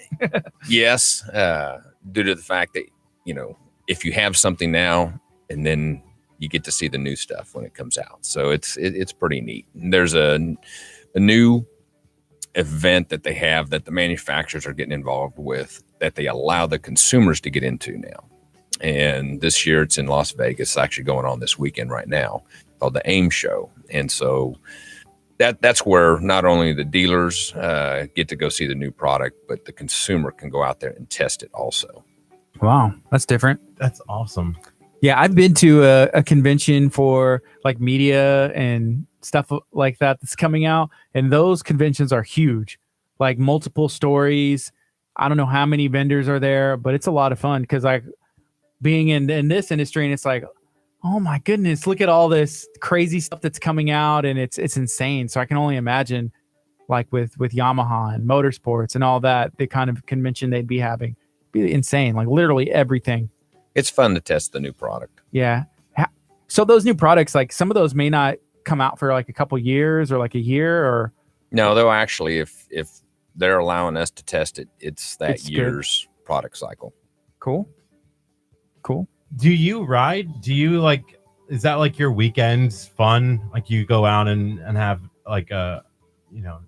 F: Yes, due to the fact that, if you have something now and then you get to see the new stuff when it comes out. So it's pretty neat. And there's a new event that they have that the manufacturers are getting involved with that they allow the consumers to get into now. And this year it's in Las Vegas, it's actually going on this weekend right now, called the AIM show. And so that's where not only the dealers get to go see the new product, but the consumer can go out there and test it also.
B: Wow, that's different.
E: That's awesome.
B: Yeah, I've been to a convention for media and stuff like that that's coming out, and those conventions are huge, multiple stories. I don't know how many vendors are there, but it's a lot of fun because being in this industry, and it's oh my goodness, look at all this crazy stuff that's coming out, and it's insane. So I can only imagine with Yamaha and motorsports and all that, the kind of convention they'd be having. Be insane, literally everything.
F: It's fun to test the new product.
B: Yeah. So those new products, some of those may not come out for a couple years or a year, or
F: no, though actually if they're allowing us to test it, it's year's product cycle.
B: Cool.
E: Do you ride? Do you is that your weekends fun? You go out and have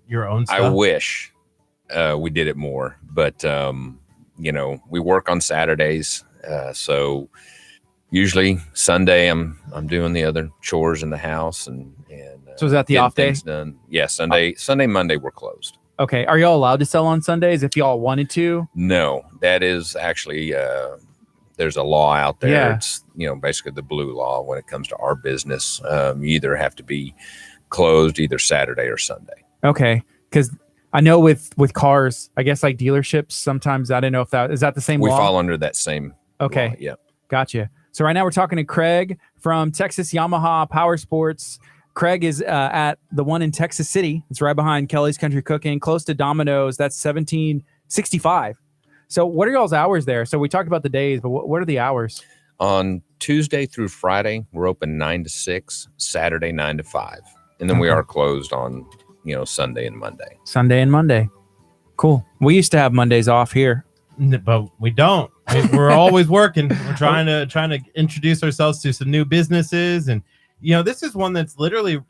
E: your own stuff?
F: I wish we did it more, but we work on Saturdays, so usually Sunday I'm doing the other chores in the house and
B: so is that the off day?
F: Done. Yeah, Sunday, Monday we're closed.
B: Okay, are y'all allowed to sell on Sundays if y'all wanted to?
F: No, that is actually there's a law out there.
B: Yeah.
F: It's basically the blue law when it comes to our business. You either have to be closed either Saturday or Sunday.
B: Okay, because I know with cars, I guess dealerships sometimes, I don't know if is that the same
F: we
B: law?
F: fall under that same
B: okay
F: law, yeah.
B: Gotcha. So right now we're talking to Craig from Texas Yamaha Power Sports. Craig is at the one in Texas City. It's right behind Kelly's Country Cooking, close to Domino's. That's 1765. So what are y'all's hours there? So we talked about the days, but what are the hours?
F: On Tuesday through Friday, we're open 9 to 6, Saturday 9 to 5. And then we are closed on Sunday and Monday.
B: Sunday and Monday. Cool. We used to have Mondays off here,
E: but we don't. We're always working. We're trying to introduce ourselves to some new businesses, and this is one that's literally.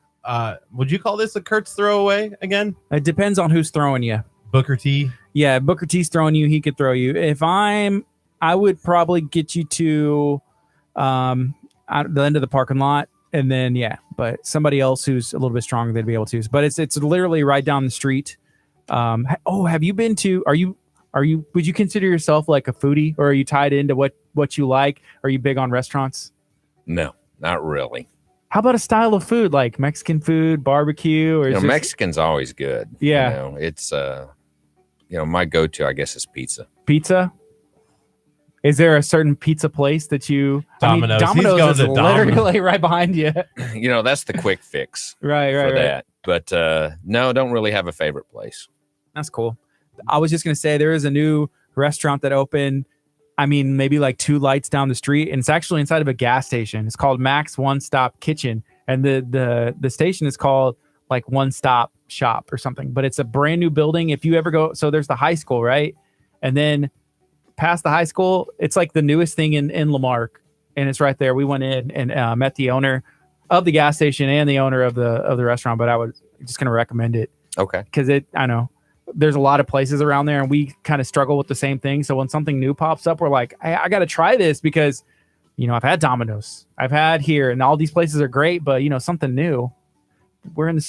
E: Would you call this a Kurt's throwaway again?
B: It depends on who's throwing you.
E: Booker T.
B: Yeah, Booker T's throwing you. He could throw you. I would probably get you to out the end of the parking lot. And then, but somebody else who's a little bit stronger, they'd be able to. But it's literally right down the street. Have you been to? Would you consider yourself a foodie, or are you tied into what you like? Are you big on restaurants?
F: No, not really.
B: How about a style of food like Mexican food, barbecue, or
F: Mexican's always good.
B: Yeah,
F: it's my go-to, I guess, is pizza.
B: Pizza. Is there a certain pizza place that you?
E: Domino's.
B: Domino's is literally right behind you.
F: That's the quick fix.
B: right.
F: That. But no, don't really have a favorite place.
B: That's cool. I was just gonna say there is a new restaurant that opened. Maybe 2 lights down the street, and it's actually inside of a gas station. It's called Max One Stop Kitchen, and the station is called One Stop Shop or something. But it's a brand new building. If you ever go, so there's the high school, right, and then past the high school, it's the newest thing in Lamarck, and it's right there. We went in and met the owner. of the gas station and the owner of the restaurant, but I would just gonna recommend it
F: Okay.
B: because I know there's a lot of places around there, and we kind of struggle with the same thing. So when something new pops up, we're like, I got to try this because, I've had Domino's, I've had here, and all these places are great, but something new. We're in the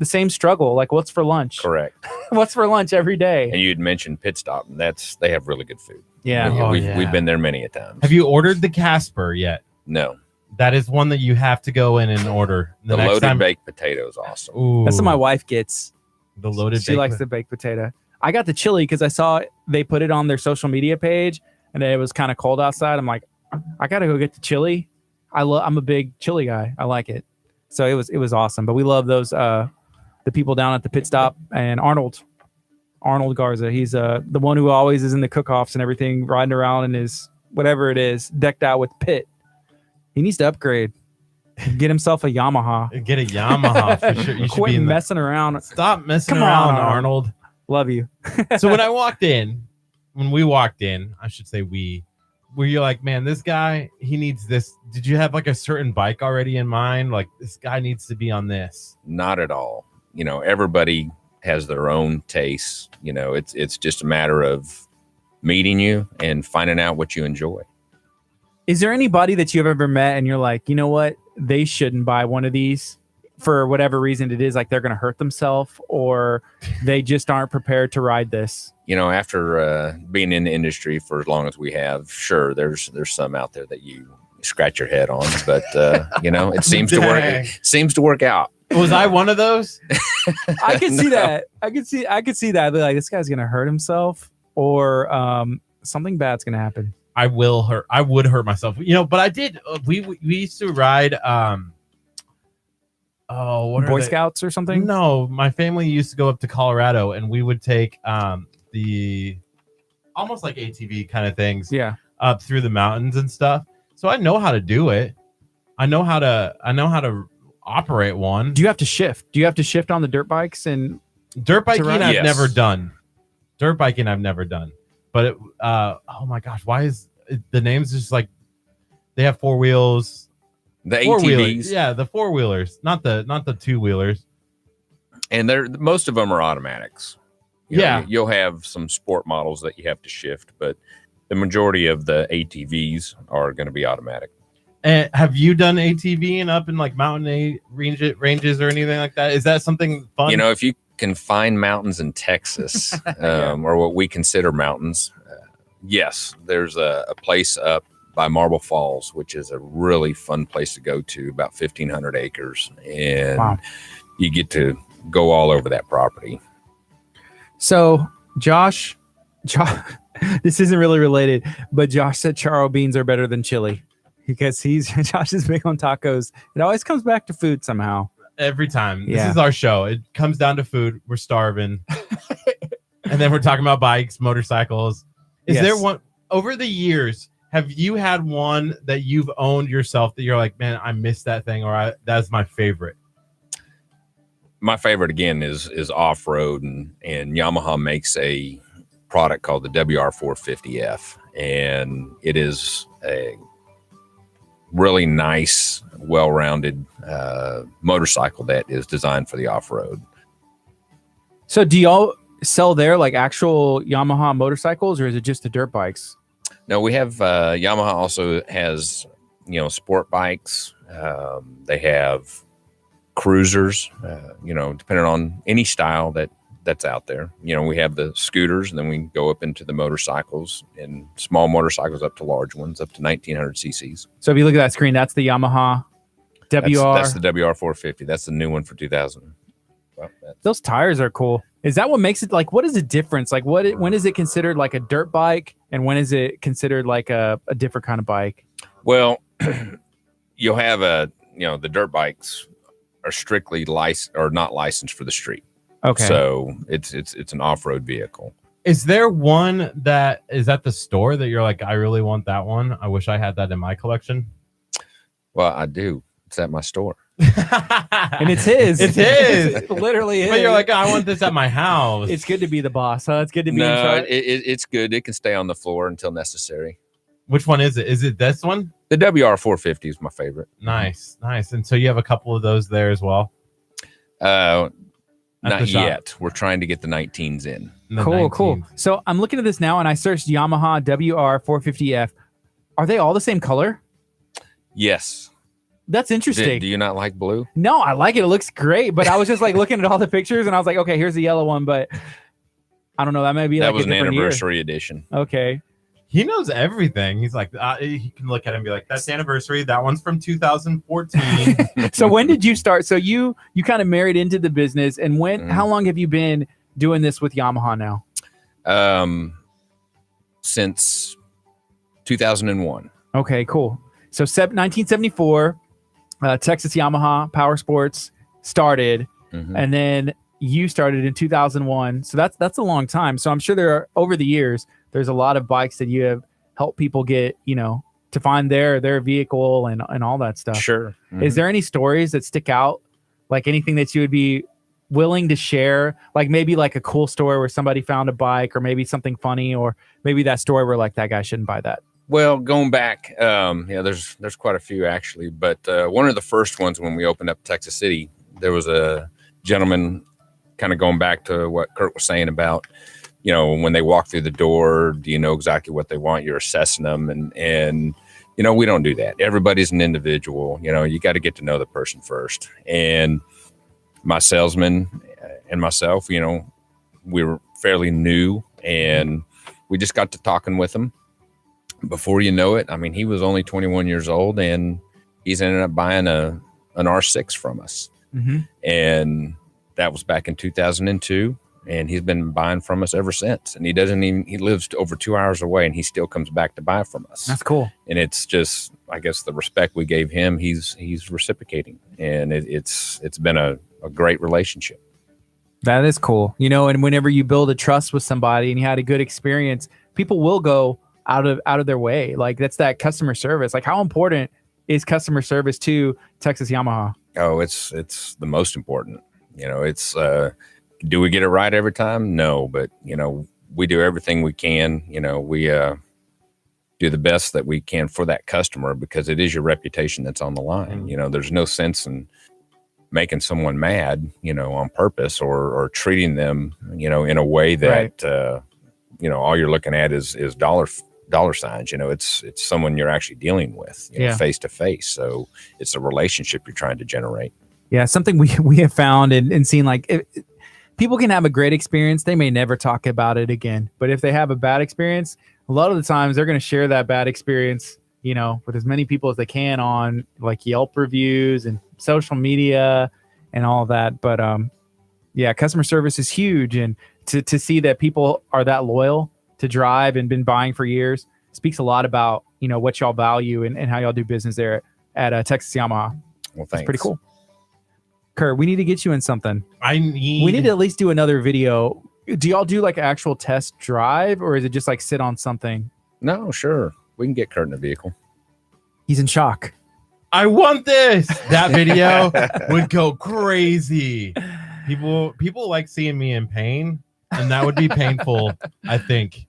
B: same struggle. Like, what's for lunch?
F: Correct.
B: What's for lunch every day?
F: And you'd mentioned Pit Stop, and they have really good food.
B: Yeah.
F: We've been there many a time.
E: Have you ordered the Casper yet?
F: No.
E: That is one that you have to go in and order.
F: The
E: next
F: loaded
E: time.
F: baked potato is awesome.
E: Ooh,
B: That's what my wife gets.
E: the loaded.
B: She likes the baked potato. I got the chili because I saw they put it on their social media page, and it was kind of cold outside. I'm like, I gotta go get the chili. I'm a big chili guy. I like it. So it was awesome. But we love those the people down at the Pit Stop, and Arnold Garza. He's the one who always is in the cook-offs and everything, riding around in his whatever it is, decked out with pit. He needs to upgrade. Get himself a Yamaha.
E: Get a Yamaha for sure. You should
B: Quit
E: be in
B: messing around.
E: Stop messing
B: Come
E: around,
B: on,
E: Arnold.
B: Love you.
E: So when we walked in, I should say where you're like, man, this guy, he needs this. Did you have like a certain bike already in mind? Like, this guy needs to be on this.
F: Not at all. Everybody has their own taste. It's just a matter of meeting you and finding out what you enjoy.
B: Is there anybody that you've ever met and you're like, you know what? They shouldn't buy one of these for whatever reason it is, like they're going to hurt themselves or they just aren't prepared to ride this?
F: After being in the industry for as long as we have, sure, there's some out there that you scratch your head on, but it seems to work. It seems to work out.
E: Was I one of those?
B: I could see that. I could see that. Like, this guy's going to hurt himself or something bad's going to happen.
E: I would hurt myself, but I did. We used to ride. Boy
B: Scouts or something?
E: No, my family used to go up to Colorado, and we would take the almost like ATV kind of things.
B: Yeah.
E: Up through the mountains and stuff. So I know how to do it. I know how to operate one.
B: Do you have to shift? Do you have to shift on the dirt bikes and
E: dirt biking? I've
F: Yes.
E: never done. Dirt biking, I've never done. But oh my gosh, why is the names just like they have four wheels?
F: The
E: Four-wheelers.
F: ATVs,
E: Yeah, the four wheelers, not the two wheelers.
F: and most of them are automatics. You'll have some sport models that you have to shift, but the majority of the ATVs are going to be automatic.
E: And have you done ATV and up in like mountain ranges or anything like that? Is that something fun?
F: If you can find mountains in Texas, or what we consider mountains, yes, there's a place up by Marble Falls, which is a really fun place to go to, about 1,500 acres, and
B: Wow.
F: you get to go all over that property.
B: So Josh, this isn't really related, but Josh said charro beans are better than chili because Josh is big on tacos. It always comes back to food somehow.
E: Every time.
B: Yeah.
E: This is our show. It comes down to food. We're starving. And then we're talking about bikes, motorcycles. Is
B: Yes.
E: there one over the years? Have you had one that you've owned yourself that you're like, man, I missed that thing, or that's my favorite?
F: My favorite again is off-road, and Yamaha makes a product called the WR450F, and it is a really nice, well-rounded motorcycle that is designed for the off-road.
B: So do y'all sell there like actual Yamaha motorcycles or is it just the dirt bikes?
F: No, we have Yamaha also has sport bikes. They have cruisers, depending on any style that's out there. We have the scooters, and then we go up into the motorcycles, and small motorcycles up to large ones, up to 1,900 cc's.
B: So if you look at that screen, that's the Yamaha WR.
F: That's the WR450. That's the new one for 2000. Well,
B: Those tires are cool. Is that what makes it like? What is the difference? Like, when is it considered like a dirt bike, and when is it considered like a different kind of bike?
F: well, you'll have the dirt bikes are strictly licensed or not licensed for the street.
B: Okay.
F: So it's an off-road vehicle.
E: Is there one that is at the store that you're like, I really want that one? I wish I had that in my collection.
F: Well, I do. It's at my store.
B: And it's his.
E: It's his.
B: It literally is.
E: But you're like, I want this at my house.
B: It's good to be the boss, huh? It's good to be in
F: No,
B: charge.
F: it's good. It can stay on the floor until necessary.
E: Which one is it? Is it this one?
F: The WR450 is my favorite.
E: Nice. And so you have a couple of those there as well.
F: Not
E: the shop.
F: yet. We're trying to get the 19s in.
E: The
B: Cool.
E: 19s.
B: So I'm looking at this now, and I searched Yamaha WR450F. Are they all the same color?
F: Yes.
B: That's interesting.
F: Do you not like blue?
B: No, I like it. It looks great. But I was just like looking at all the pictures, and I was like, okay, here's the yellow one, but I don't know. That may be
F: That
B: like
F: was
B: a
F: an
B: different
F: anniversary edition.
B: year. Okay.
E: He knows everything. He's like, he can look at it and be like, that's anniversary. That one's from 2014.
B: So when did you start? So you kind of married into the business, and how long have you been doing this with Yamaha now?
F: Since 2001.
B: Okay, cool. So 1974, Texas Yamaha Power Sports started, and then you started in 2001. So that's a long time. So I'm sure over the years, there's a lot of bikes that you have helped people get, to find their vehicle and all that stuff.
F: Sure.
B: Is there any stories that stick out? Like anything that you would be willing to share? Like maybe like a cool story where somebody found a bike, or maybe something funny, or maybe that story where like that guy shouldn't buy that.
F: Well, going back, there's quite a few actually, but one of the first ones when we opened up Texas City, there was a gentleman, kind of going back to what Curt was saying about, when they walk through the door, do you know exactly what they want? You're assessing them, and we don't do that. Everybody's an individual. You got to get to know the person first. And my salesman and myself, we were fairly new, and we just got to talking with him. Before you know it, I mean, he was only 21 years old, and he's ended up buying an R6 from us. And that was back in 2002. And he's been buying from us ever since. And he lives over 2 hours away, and he still comes back to buy from us.
B: That's cool.
F: And it's just, I guess, the respect we gave him, he's reciprocating. And it's been a great relationship.
B: That is cool. And whenever you build a trust with somebody and you had a good experience, people will go out of their way. Like that's that customer service. Like how important is customer service to Texas Yamaha?
F: Oh, it's the most important. It's, do we get it right every time? No, but we do everything we can. We do the best that we can for that customer, because it is your reputation that's on the line. There's no sense in making someone mad, on purpose, or treating them, in a way that all you're looking at is dollar signs. It's someone you're actually dealing with, face to face. So it's a relationship you're trying to generate.
B: Yeah, something we have found and seen, like people can have a great experience. They may never talk about it again. But if they have a bad experience, a lot of the times they're going to share that bad experience, with as many people as they can on like Yelp reviews and social media and all that. But customer service is huge. And to see that people are that loyal to drive and been buying for years speaks a lot about, what y'all value and how y'all do business there at Texas Yamaha.
F: Well, thanks.
B: It's pretty cool. Curt, we need to get you in something.
E: We
B: need to at least do another video. Do y'all do like an actual test drive, or is it just like sit on something?
F: No, sure. We can get Curt in a vehicle.
B: He's in shock.
E: I want this. That video would go crazy. People like seeing me in pain, and that would be painful, I think.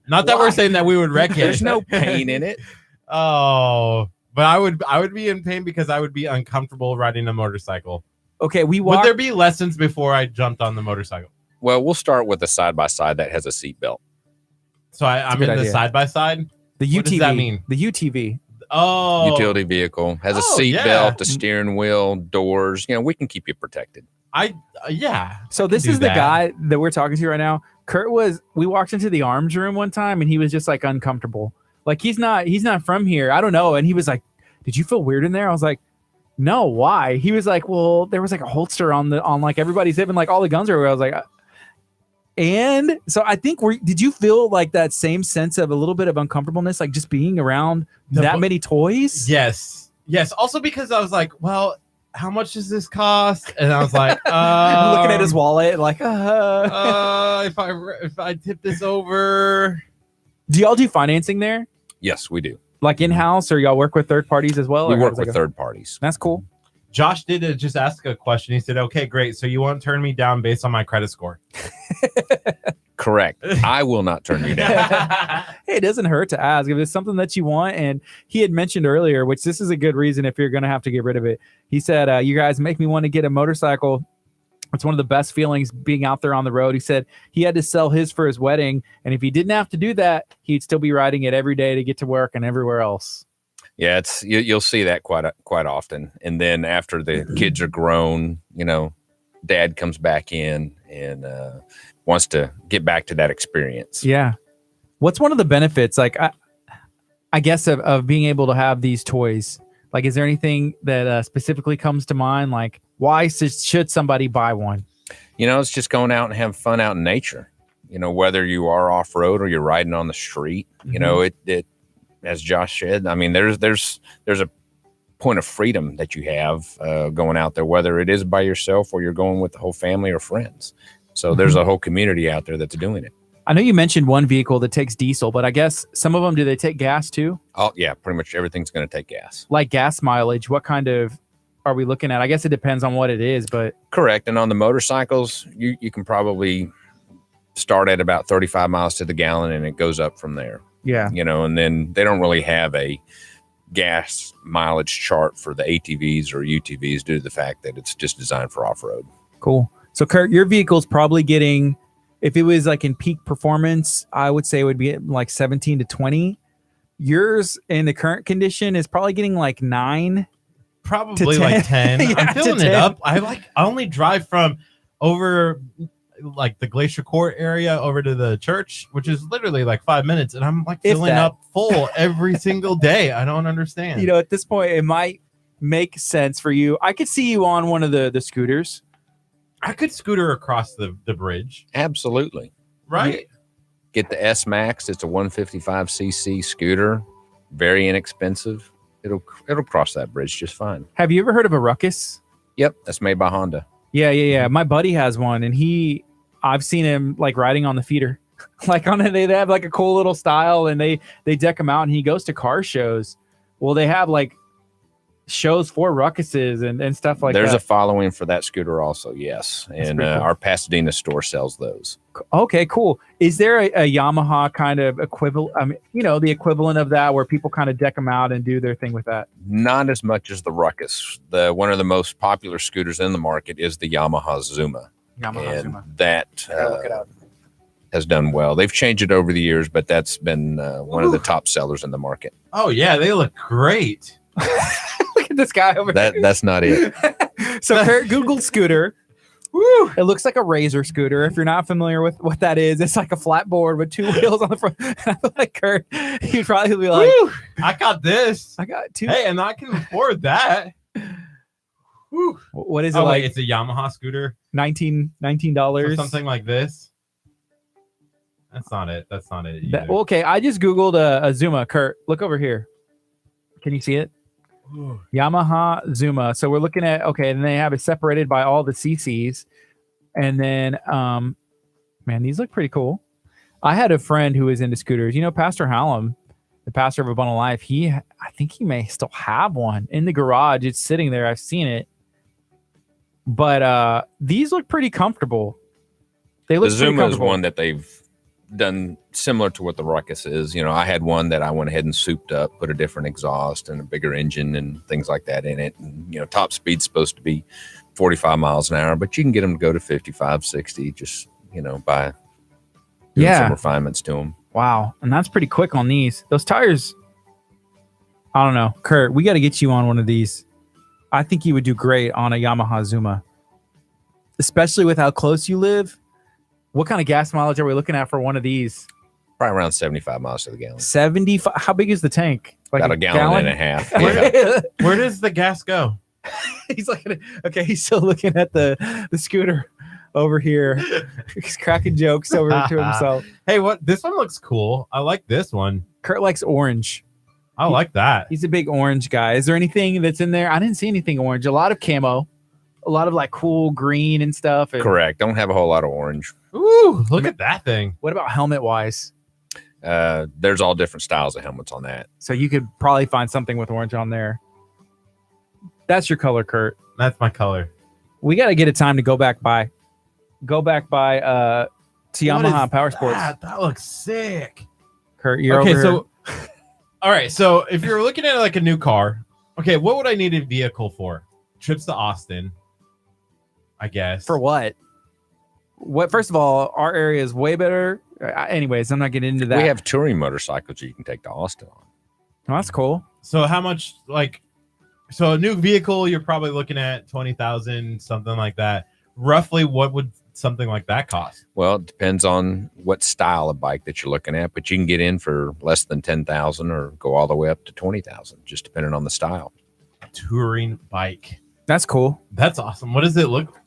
E: Not that we're saying that we would wreck it.
F: There's no pain in it.
E: Oh, but I would be in pain because I would be uncomfortable riding a motorcycle.
B: Okay,
E: would there be lessons before I jumped on the motorcycle?
F: Well, we'll start with a side-by-side that has a seatbelt.
E: So I'm in the side-by-side?
B: The UTV.
E: What does that mean?
B: The UTV.
E: Oh.
F: Utility vehicle. Has a seatbelt, a steering wheel, doors. We can keep you protected.
B: So this is the guy that we're talking to right now. Curt we walked into the arms room one time, and he was just like uncomfortable. Like he's not from here. I don't know. And he was like, did you feel weird in there? I was like, no, why? He was like, well, there was like a holster on like everybody's hip, and like all the guns are. I was like, and so I think did you feel like that same sense of a little bit of uncomfortableness, like just being around that many toys?
E: Yes. Also because I was like, well, how much does this cost? And I was like,
B: I'm looking at his wallet, like,
E: if I tip this over.
B: Do y'all do financing there?
F: Yes, we do.
B: Like in-house, or y'all work with third parties as well?
F: We work with third parties.
B: That's cool.
E: Josh did just ask a question. He said, okay, great. So you won't turn me down based on my credit score?
F: Correct. I will not turn you down.
B: Hey, it doesn't hurt to ask if it's something that you want. And he had mentioned earlier, which this is a good reason if you're going to have to get rid of it. He said, you guys make me want to get a motorcycle. It's one of the best feelings being out there on the road. He said he had to sell his for his wedding. And if he didn't have to do that, he'd still be riding it every day to get to work and everywhere else.
F: Yeah, you'll see that quite often. And then after the kids are grown, dad comes back in and wants to get back to that experience.
B: Yeah. What's one of the benefits, like, I guess, of being able to have these toys? Like, is there anything that specifically comes to mind? Like, why should somebody buy one?
F: It's just going out and having fun out in nature. Whether you are off road or you're riding on the street, it as Josh said, I mean, there's a point of freedom that you have going out there, whether it is by yourself or you're going with the whole family or friends. So there's a whole community out there that's doing it.
B: I know you mentioned one vehicle that takes diesel, but I guess some of them, do they take gas too?
F: Oh yeah, pretty much everything's going to take gas.
B: Like gas mileage, what kind of are we looking at? I guess it depends on what it is, but
F: correct. And on the motorcycles, you can probably start at about 35 miles to the gallon, and it goes up from there.
B: Yeah,
F: and then they don't really have a gas mileage chart for the ATVs or UTVs due to the fact that it's just designed for off-road.
B: Cool. So Curt, your vehicle's probably getting, if it was like in peak performance, I would say it would be like 17 to 20. Yours in the current condition is probably getting like 9.
E: Probably like 10.
B: Yeah,
E: I'm filling it up. I only drive from over like the Glacier Court area over to the church, which is literally like 5 minutes, and I'm like filling up full every single day. I don't understand.
B: At this point, it might make sense for you. I could see you on one of the scooters.
E: I could scooter across the bridge.
F: Absolutely.
E: Right?
F: Get the S-Max. It's a 155cc scooter. Very inexpensive. It'll cross that bridge just fine.
B: Have you ever heard of a Ruckus?
F: Yep. That's made by Honda.
B: Yeah. My buddy has one, and I've seen him like riding on the feeder. Like they have like a cool little style, and they deck them out, and he goes to car shows. Well, they have like shows for Ruckuses and stuff like that.
F: There's a following for that scooter also, yes. And cool. Our Pasadena store sells those.
B: Okay, cool. Is there a Yamaha kind of equivalent, the equivalent of that where people kind of deck them out and do their thing with that?
F: Not as much as the Ruckus. One of the most popular scooters in the market is the Yamaha Zuma. That
B: look it up.
F: Has done well. They've changed it over the years, but that's been one of the top sellers in the market.
E: Oh, yeah, they look great.
B: Look at this guy over there.
F: That's not it.
B: So Curt Googled scooter. Woo! It looks like a Razor scooter. If you're not familiar with what that is, it's like a flat board with 2 wheels on the front. I feel like Curt, he'd probably be like,
E: woo! I got this.
B: I got 2.
E: Hey, and I can afford that. Woo.
B: What is it like?
E: Wait, it's a Yamaha scooter.
B: $19
E: or something like this. That's not it.
B: Okay, I just Googled a Zuma. Curt, look over here. Can you see it? Ooh. Yamaha Zuma. So we're looking at, and they have it separated by all the CCs. And then, man, these look pretty cool. I had a friend who was into scooters. Pastor Hallam, the pastor of Abundant Life, I think he may still have one in the garage. It's sitting there. I've seen it. But these look pretty comfortable. They look
F: the Zuma is one that they've done similar to what the Ruckus is. I had one that I went ahead and souped up, put a different exhaust and a bigger engine and things like that in it. And, top speed's supposed to be 45 miles an hour, but you can get them to go to 55, 60, just, by doing some refinements to them.
B: Wow. And that's pretty quick on these. Those tires, I don't know. Curt, we got to get you on one of these. I think you would do great on a Yamaha Zuma, especially with how close you live. What kind of gas mileage are we looking at for one of these?
F: Probably around 75 miles to the gallon.
B: 75? How big is the tank? Like
F: about a gallon and a half.
E: Yeah. Where does the gas go?
B: He's looking at, he's still looking at the scooter over here. He's cracking jokes over to himself.
E: Hey, this one looks cool. I like this one.
B: Curt likes orange.
E: I like that.
B: He's a big orange guy. Is there anything that's in there? I didn't see anything orange. A lot of camo. A lot of like cool green and stuff. And
F: correct. Don't have a whole lot of orange.
E: Ooh, look at that thing.
B: What about helmet wise?
F: There's all different styles of helmets on that.
B: So you could probably find something with orange on there. That's your color, Curt.
E: That's my color.
B: We got to get a time to go back by It's Yamaha Power Sports.
E: That looks sick.
B: Kurt, you're
E: Okay,
B: over
E: so all right, so if you're looking at like a new car, okay, what would I need a vehicle for? Trips to Austin, I guess.
B: for what? What? First of all, our area is way better. Anyways, I'm not getting into that.
F: We have touring motorcycles you can take to Austin on.
B: Oh, that's cool.
E: So how much so a new vehicle you're probably looking at 20,000, something like that. Roughly what would something like that cost?
F: Well, it depends on what style of bike that you're looking at, but you can get in for less than 10,000 or go all the way up to 20,000, just depending on the style.
E: Touring bike.
B: That's cool.
E: That's awesome. What does it look?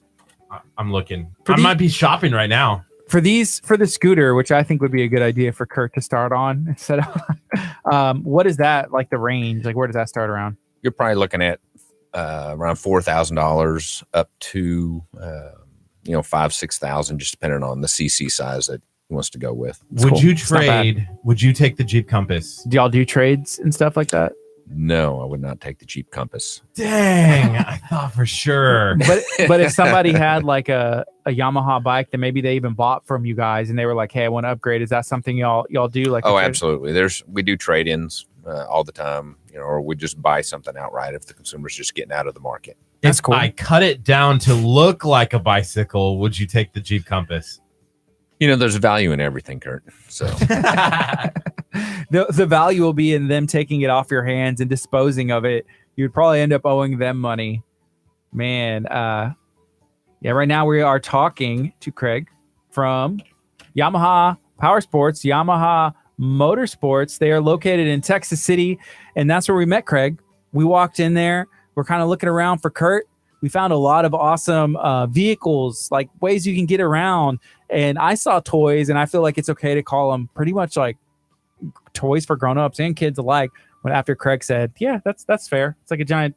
E: I'm looking.
B: For
E: I might be shopping right now.
B: For the scooter, which I think would be a good idea for Kurt to start on instead of what is that like the range? Like where does that start around?
F: You're probably looking at around $4,000 up to $5,000-6,000, just depending on the CC size that he wants to go with.
B: It's
E: Would
B: cool.
E: you
B: It's not bad.
E: trade? Would you take the Jeep Compass?
B: Do y'all do trades and stuff like that?
F: No, I would not take the Jeep Compass.
E: Dang, I thought for sure.
B: But if somebody had like a Yamaha bike that maybe they even bought from you guys and they were like, hey, I want to upgrade, is that something y'all do? Like
F: Oh, absolutely. We do trade-ins all the time, or we just buy something outright if the consumer's just getting out of the market.
B: That's
E: If
B: cool.
E: I cut it down to look like a bicycle, would you take the Jeep Compass?
F: There's value in everything, Kurt. So
B: The value will be in them taking it off your hands and disposing of it. You'd probably end up owing them money. Man, yeah, right now we are talking to Craig from Yamaha Power Sports, Yamaha Motorsports. They are located in Texas City, and that's where we met Craig. We walked in there. We're kind of looking around for Kurt. We found a lot of awesome vehicles, like ways you can get around. And I saw toys, and I feel like it's okay to call them pretty much like toys for grown-ups and kids alike. When after Craig said, yeah, that's fair. It's like a giant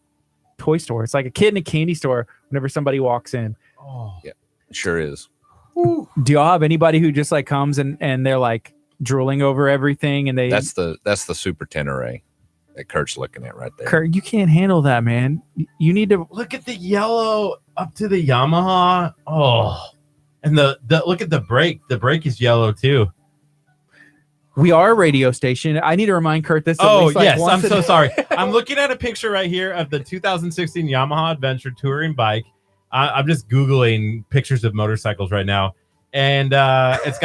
B: toy store. It's like a kid in a candy store whenever somebody walks in.
E: Oh,
F: yeah, it sure is.
B: Do y'all have anybody who just like comes and they're like drooling over everything and they
F: That's the Super Tenere that Kurt's looking at right there.
B: Kurt, you can't handle that, man. You need to
E: look at the yellow up to the Yamaha. Oh, and the look at the brake. The brake is yellow too.
B: We are a radio station. I need to remind Kurt this. At
E: Oh,
B: least, like,
E: yes.
B: once
E: I'm
B: a
E: so
B: day.
E: sorry. I'm looking at a picture right here of the 2016 Yamaha Adventure touring bike. I'm just Googling pictures of motorcycles right now. And it's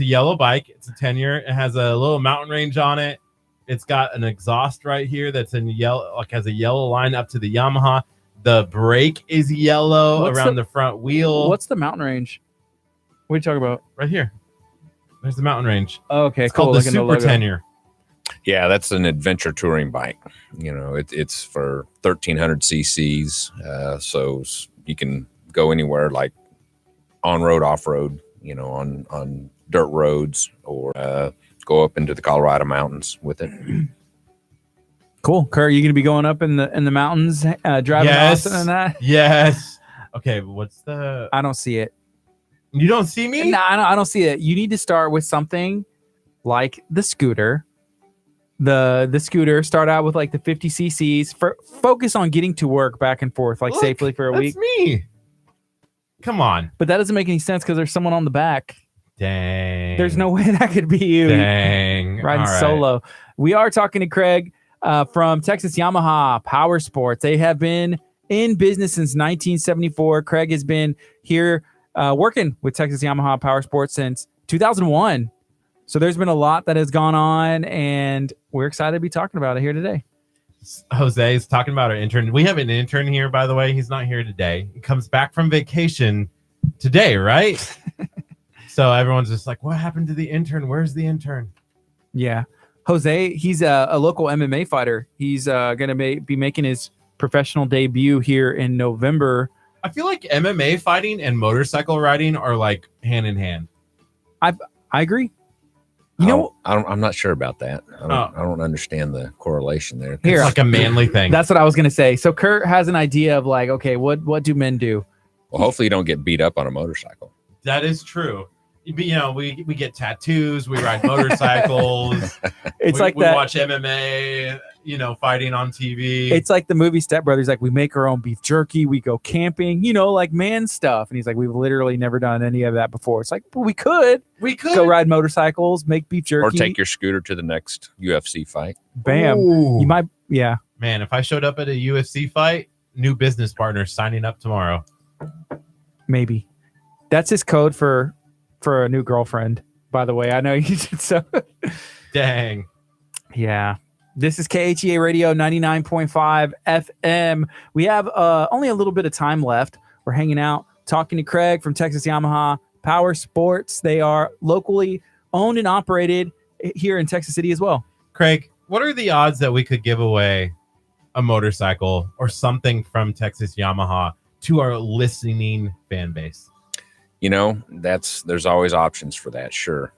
E: a yellow bike. It's a 10-year. It has a little mountain range on it. It's got an exhaust right here that's in yellow, like has a yellow line up to the Yamaha. The brake is yellow
B: What's
E: around the front wheel.
B: What's the mountain range? What are you talking about?
E: Right here? There's the mountain range.
B: Oh, okay,
E: It's
B: cool.
E: called the
B: Look in
E: Super
B: logo.
E: 10-year.
F: Yeah, that's an adventure touring bike. It's for 1,300 cc's, so you can go anywhere, like on road, off road. On dirt roads, or go up into the Colorado mountains with it.
B: Cool. Kurt, you gonna be going up in the mountains, driving
E: Yes.
B: Austin and that?
E: Yes. Okay, what's the...
B: I don't see it.
E: You don't see me?
B: No, I don't see it. You need to start with something like the scooter. The scooter, start out with like the 50 cc's. Focus on getting to work back and forth like
E: Look,
B: safely for a
E: that's
B: week.
E: me. Come on.
B: But that doesn't make any sense because there's someone on the back.
E: Dang.
B: There's no way that could be you
E: Dang.
B: riding
E: All right.
B: solo. We are talking to Craig from Texas Yamaha Power Sports. They have been in business since 1974. Craig has been here working with Texas Yamaha Power Sports since 2001. So there's been a lot that has gone on, and we're excited to be talking about it here today.
E: Jose is talking about our intern. We have an intern here, by the way. He's not here today. He comes back from vacation today, right? So everyone's just like, what happened to the intern? Where's the intern?
B: Yeah. Jose, he's a local MMA fighter. He's going to be making his professional debut here in November.
E: I feel like MMA fighting and motorcycle riding are like hand in hand.
B: I agree. You know,
F: I'm not sure about that. I don't understand the correlation there.
B: Here,
E: It's like a manly thing.
B: that's what I was going to say. So Kurt has an idea of like, okay, what do men do?
F: Well, hopefully you don't get beat up on a motorcycle.
E: That is true. we get tattoos, we ride motorcycles.
B: It's
E: we
B: that.
E: watch MMA, fighting on TV.
B: It's like the movie Step Brothers. Like we make our own beef jerky. We go camping. Like man stuff. And he's like, we've literally never done any of that before. It's like, well, we could go ride motorcycles, make beef jerky,
F: or take your scooter to the next UFC fight.
B: Bam.
E: Ooh.
B: You might. Yeah.
E: Man, if I showed up at a UFC fight, new business partner signing up tomorrow.
B: Maybe. That's his code for a new girlfriend, by the way. I know you did so.
E: Dang.
B: Yeah. This is KHEA Radio 99.5 FM. We have only a little bit of time left. We're hanging out, talking to Craig from Texas Yamaha Power Sports. They are locally owned and operated here in Texas City as well.
E: Craig, what are the odds that we could give away a motorcycle or something from Texas Yamaha to our listening fan base?
F: There's always options for that. Sure.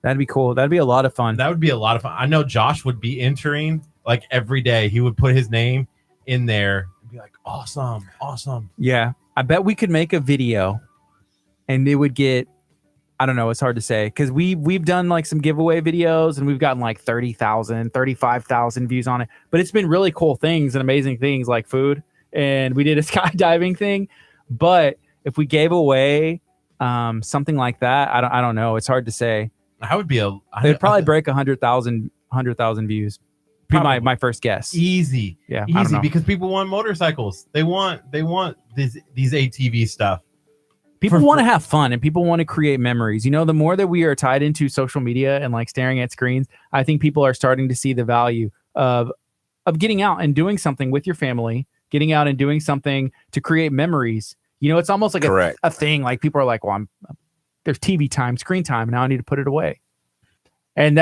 B: That'd be cool. That'd be a lot of fun.
E: That would be a lot of fun. I know Josh would be entering like every day. He would put his name in there and be like, awesome.
B: Yeah. I bet we could make a video and it would get, I don't know, it's hard to say because we've done like some giveaway videos and we've gotten like 30,000, 35,000 views on it. But it's been really cool things and amazing things like food. And we did a skydiving thing. But if we gave away something like that, I don't know. It's hard to say.
E: That would be
B: it'd probably break 100,000 views. Be my first guess.
E: Easy.
B: Yeah. I don't
E: Easy
B: know.
E: because people want motorcycles. They want these ATV stuff.
B: People want to have fun and people want to create memories. The more that we are tied into social media and like staring at screens, I think people are starting to see the value of getting out and doing something with your family, getting out and doing something to create memories. It's almost like a thing. Like people are like, well, there's TV time, screen time. Now I need to put it away. And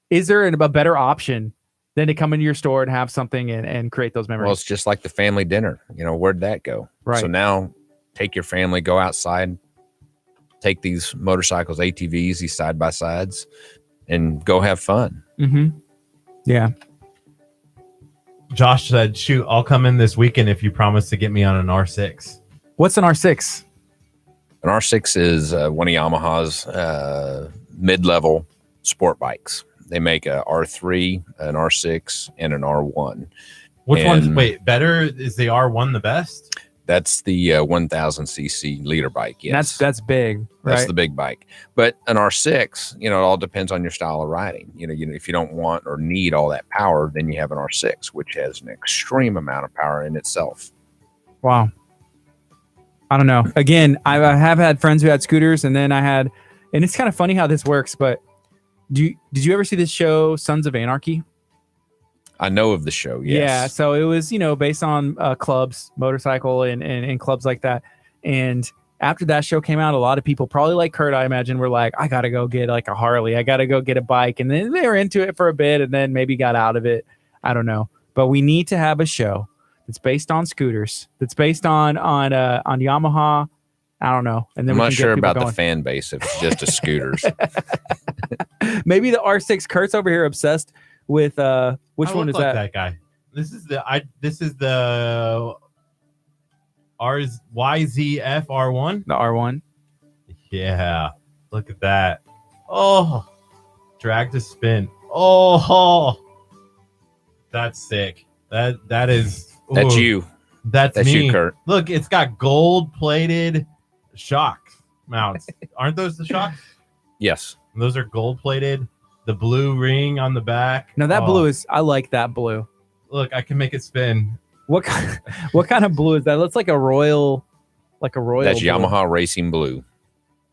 B: is there a better option than to come into your store and have something and create those memories?
F: Well, it's just like the family dinner. Where'd that go?
B: Right.
F: So now take your family, go outside, take these motorcycles, ATVs, these side by sides, and go have fun.
B: Mm-hmm. Yeah.
E: Josh said, shoot, I'll come in this weekend if you promise to get me on an R6.
B: What's an R6?
F: An R6 is one of Yamaha's mid-level sport bikes. They make a R3, an R6, and an R1.
E: Which one's better? Is the R1 the best?
F: That's the 1,000cc leader bike. Yes,
B: that's big. Right?
F: That's the big bike. But an R6, it all depends on your style of riding. If you don't want or need all that power, then you have an R6, which has an extreme amount of power in itself.
B: Wow. I don't know. Again, I have had friends who had scooters, and then and it's kind of funny how this works. But did you ever see this show, Sons of Anarchy?
F: I know of the show, yes.
B: Yeah, so it was, based on clubs, motorcycle and clubs like that. And after that show came out, a lot of people, probably like Curt, I imagine, were like, I got to go get like a Harley. I got to go get a bike. And then they were into it for a bit and then maybe got out of it. I don't know. But we need to have a show that's based on scooters, that's based on Yamaha. I don't know. And then
F: I'm not sure about the fan base if it's just a scooters.
B: Maybe the R6. Kurt's over here obsessed with which one is that?
E: That guy. This is the YZF R1.
B: The R1.
E: Yeah. Look at that. Oh, drag to spin. Oh, that's sick. That is. Ooh,
F: That's you.
E: That's me.
F: You, Curt.
E: Look, it's got gold plated shock mounts. Aren't those the shocks?
F: Yes.
E: Those are gold plated. The blue ring on the back.
B: No, that blue is. I like that blue.
E: Look, I can make it spin.
B: What kind of blue is that? Looks like a royal. That's
F: blue. Yamaha Racing Blue.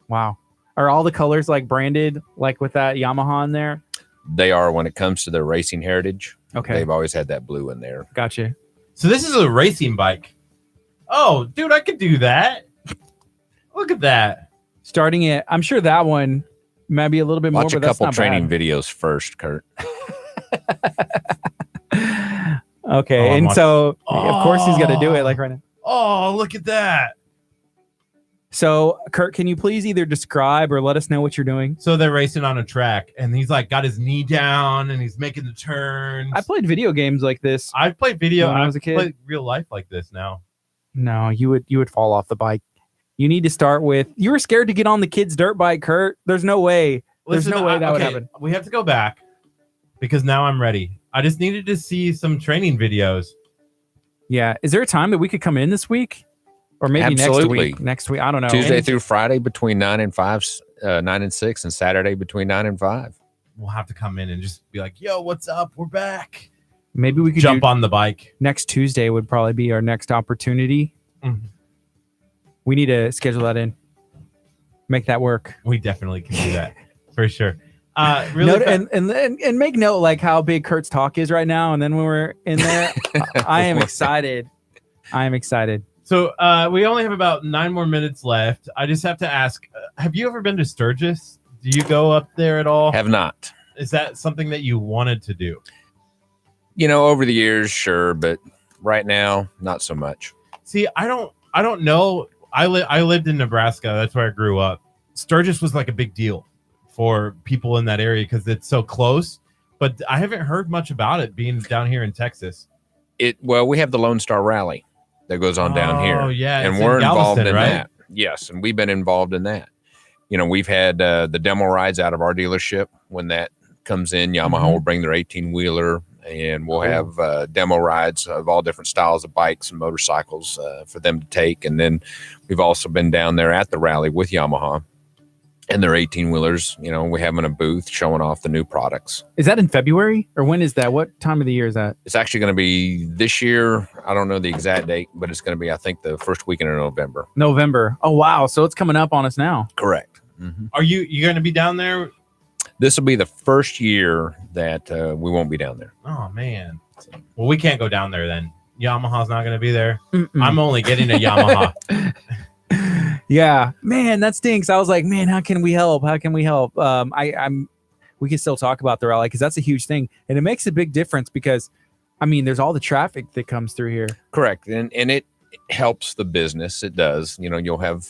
B: Wow. Are all the colors like branded like with that Yamaha in there?
F: They are when it comes to their racing heritage.
B: Okay.
F: They've always had that blue in there.
B: Gotcha.
E: So this is a racing bike. Oh, dude, I could do that. Look at that.
B: Starting it. I'm sure that one might be a little bit more.
F: Watch a couple training videos first, Curt.
B: Okay. And so, of course, he's got to do it like right now.
E: Oh, look at that.
B: So, Curt, can you please either describe or let us know what you're doing?
E: So they're racing on a track, and he's like got his knee down, and he's making the turns.
B: I played video games like this.
E: I've played video.
B: When I was a kid.
E: Played real life like this now.
B: No, you would fall off the bike You need to start with. You were scared to get on the kid's dirt bike, Kurt. There's no way. There's no way that would happen.
E: We have to go back because now I'm ready. I just needed to see some training videos.
B: Yeah. Is there a time that we could come in this week? Or maybe
F: Absolutely.
B: next week. I don't know.
F: Tuesday through Friday between 9 and 6, and Saturday between 9 and 5.
E: We'll have to come in and just be like, yo, what's up? We're back.
B: Maybe we could
E: jump on the bike.
B: Next Tuesday would probably be our next opportunity.
E: Mm-hmm.
B: We need to schedule that in. Make that work.
E: We definitely can do that for sure.
B: And make note like how big Kurt's talk is right now. And then when we're in there, I am excited. So we only have about 9 more minutes left. I just have to ask, have you ever been to Sturgis? Do you go up there at all?
F: Have not.
E: Is that something that you wanted to do?
F: Over the years, sure, but right now, not so much.
E: See, I don't know. I lived in Nebraska. That's where I grew up. Sturgis was like a big deal for people in that area because it's so close. But I haven't heard much about it being down here in Texas.
F: Well, we have the Lone Star Rally that goes on down here.
E: Oh, yeah.
F: And we're involved in that. Yes, and we've been involved in that. We've had the demo rides out of our dealership. When that comes in, Yamaha will bring their 18-wheeler, and we'll have demo rides of all different styles of bikes and motorcycles for them to take. And then we've also been down there at the rally with Yamaha and their 18-wheelers. We're having a booth showing off the new products.
B: Is that in February, or when is that? What time of the year is that?
F: It's actually going to be this year. I don't know the exact date, but it's going to be, I think, the first weekend of November.
B: November. Oh, wow. So it's coming up on us now.
F: Correct. Mm-hmm.
E: Are you going to be down there?
F: This will be the first year that we won't be down there.
E: Oh, man. Well, we can't go down there then. Yamaha's not going to be there.
B: Mm-mm.
E: I'm only getting a Yamaha.
B: Yeah, man, that stinks. I was like, man, how can we help? We can still talk about the rally because that's a huge thing. And it makes a big difference because, there's all the traffic that comes through here.
F: Correct. And it helps the business. It does. You'll have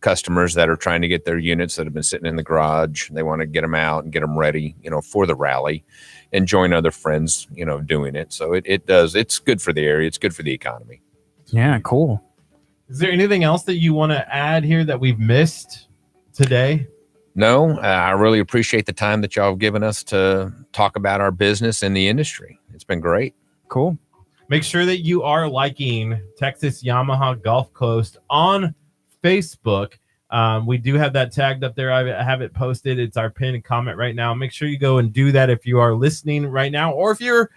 F: customers that are trying to get their units that have been sitting in the garage. They want to get them out and get them ready, for the rally and join other friends, doing it. So it does. It's good for the area. It's good for the economy.
B: Yeah, cool.
E: Is there anything else that you want to add here that we've missed today?
F: No, I really appreciate the time that y'all have given us to talk about our business and the industry. It's been great.
B: Cool.
E: Make sure that you are liking Texas Yamaha Gulf Coast on Facebook. We do have that tagged up there. I have it posted. It's our pinned comment right now. Make sure you go and do that if you are listening right now, or if you're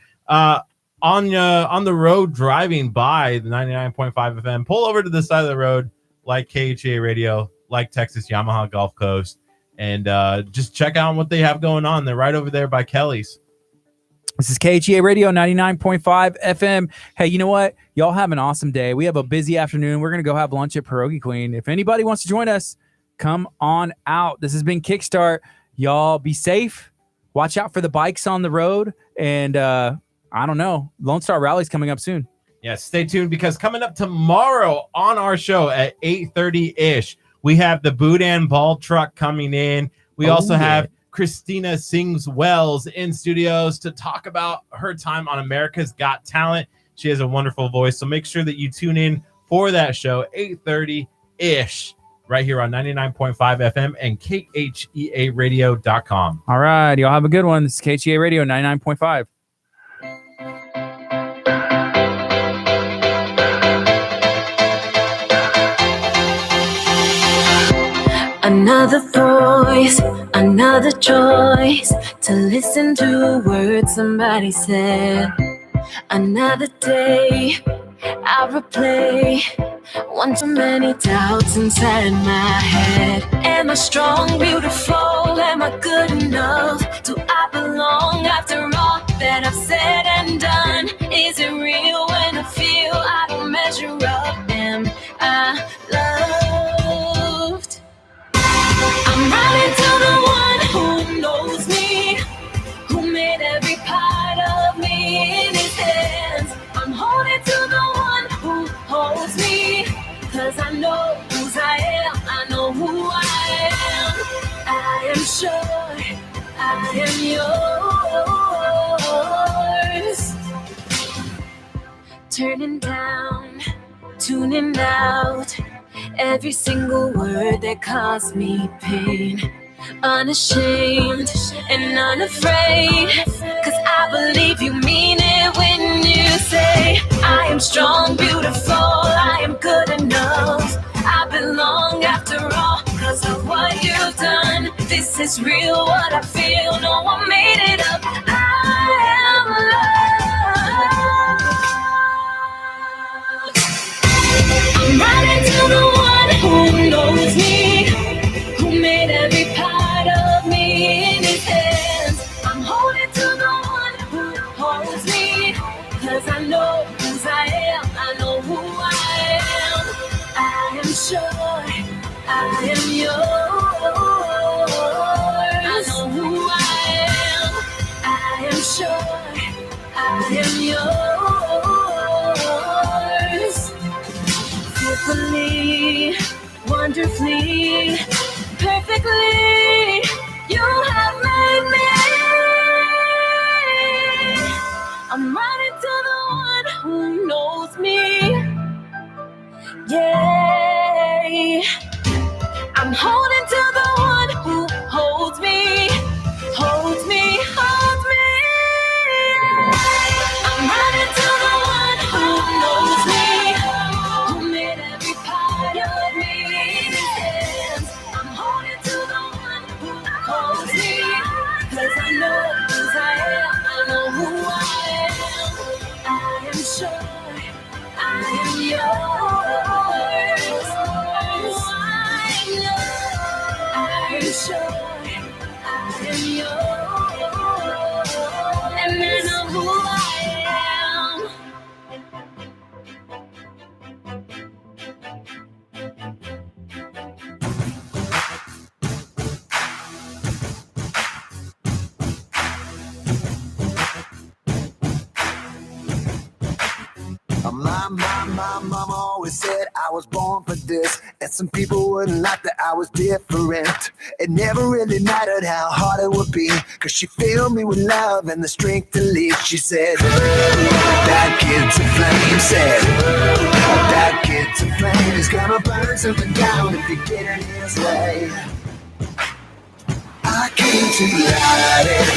E: on the road driving by the 99.5 FM. Pull over to the side of the road, like KHA Radio, like Texas Yamaha Gulf Coast, and just check out what they have going on. They're right over there by Kelly's.
B: This is KHA Radio 99.5 FM. Hey, you know what? Y'all have an awesome day. We have a busy afternoon. We're going to go have lunch at Pierogi Queen. If anybody wants to join us, come on out. This has been Kickstart. Y'all be safe. Watch out for the bikes on the road. And I don't know. Lone Star Rally's coming up soon.
E: Yes, stay tuned because coming up tomorrow on our show at 8:30-ish, we have the Boudin Ball Truck coming in. We also have Christina Sings Wells in studios to talk about her time on America's Got Talent. She has a wonderful voice, so make sure that you tune in for that show, 8:30-ish, right here on 99.5 FM and KHEAradio.com.
B: All right, y'all have a good one. This is KHEA Radio 99.5.
A: Another voice, another choice to listen to words somebody said. Another day, I replay one too many doubts inside my head. Am I strong, beautiful? Am I good enough? Do I belong after all that I've said and done? Is it real when I feel I don't measure up? Am I loved? I'm running to the one who knows me, who made every part of me in his hands. I'm holding to the one who holds me, 'cause I know whose I am, I know who I am. I am sure I am yours. Turning down, tuning out, every single word that caused me pain. Unashamed and unafraid, 'cause I believe you mean it when you say I am strong, beautiful, I am good enough, I belong after all, 'cause of what you've done. This is real, what I feel, no one made it up. I am loved. I'm running to the one who knows me, who made every part of me in his hands. I'm holding to the one who holds me, 'cause I know whose I am, I know who I am. I am sure I am yours. I know who I am. I am sure I am yours. Fearfully, wonderfully, perfectly, you have made me. I'm running to the one who knows me. Yeah, I'm holding to the one who holds me, holds me, holds me. I'm running to the one who knows me, who made every part of me in his hands. I'm holding to the one who holds me, 'cause I know whose I am, I know who I am. I am sure I am yours. I am sure I am yours. And I know who I am.
G: My mama always said I was born for this, and some people wouldn't like that I was different. It never really mattered how hard it would be, 'cause she filled me with love and the strength to lead. She said, that kid's a flame, said, that kid's a flame. He's gonna burn something down if you get in his way. I came to light it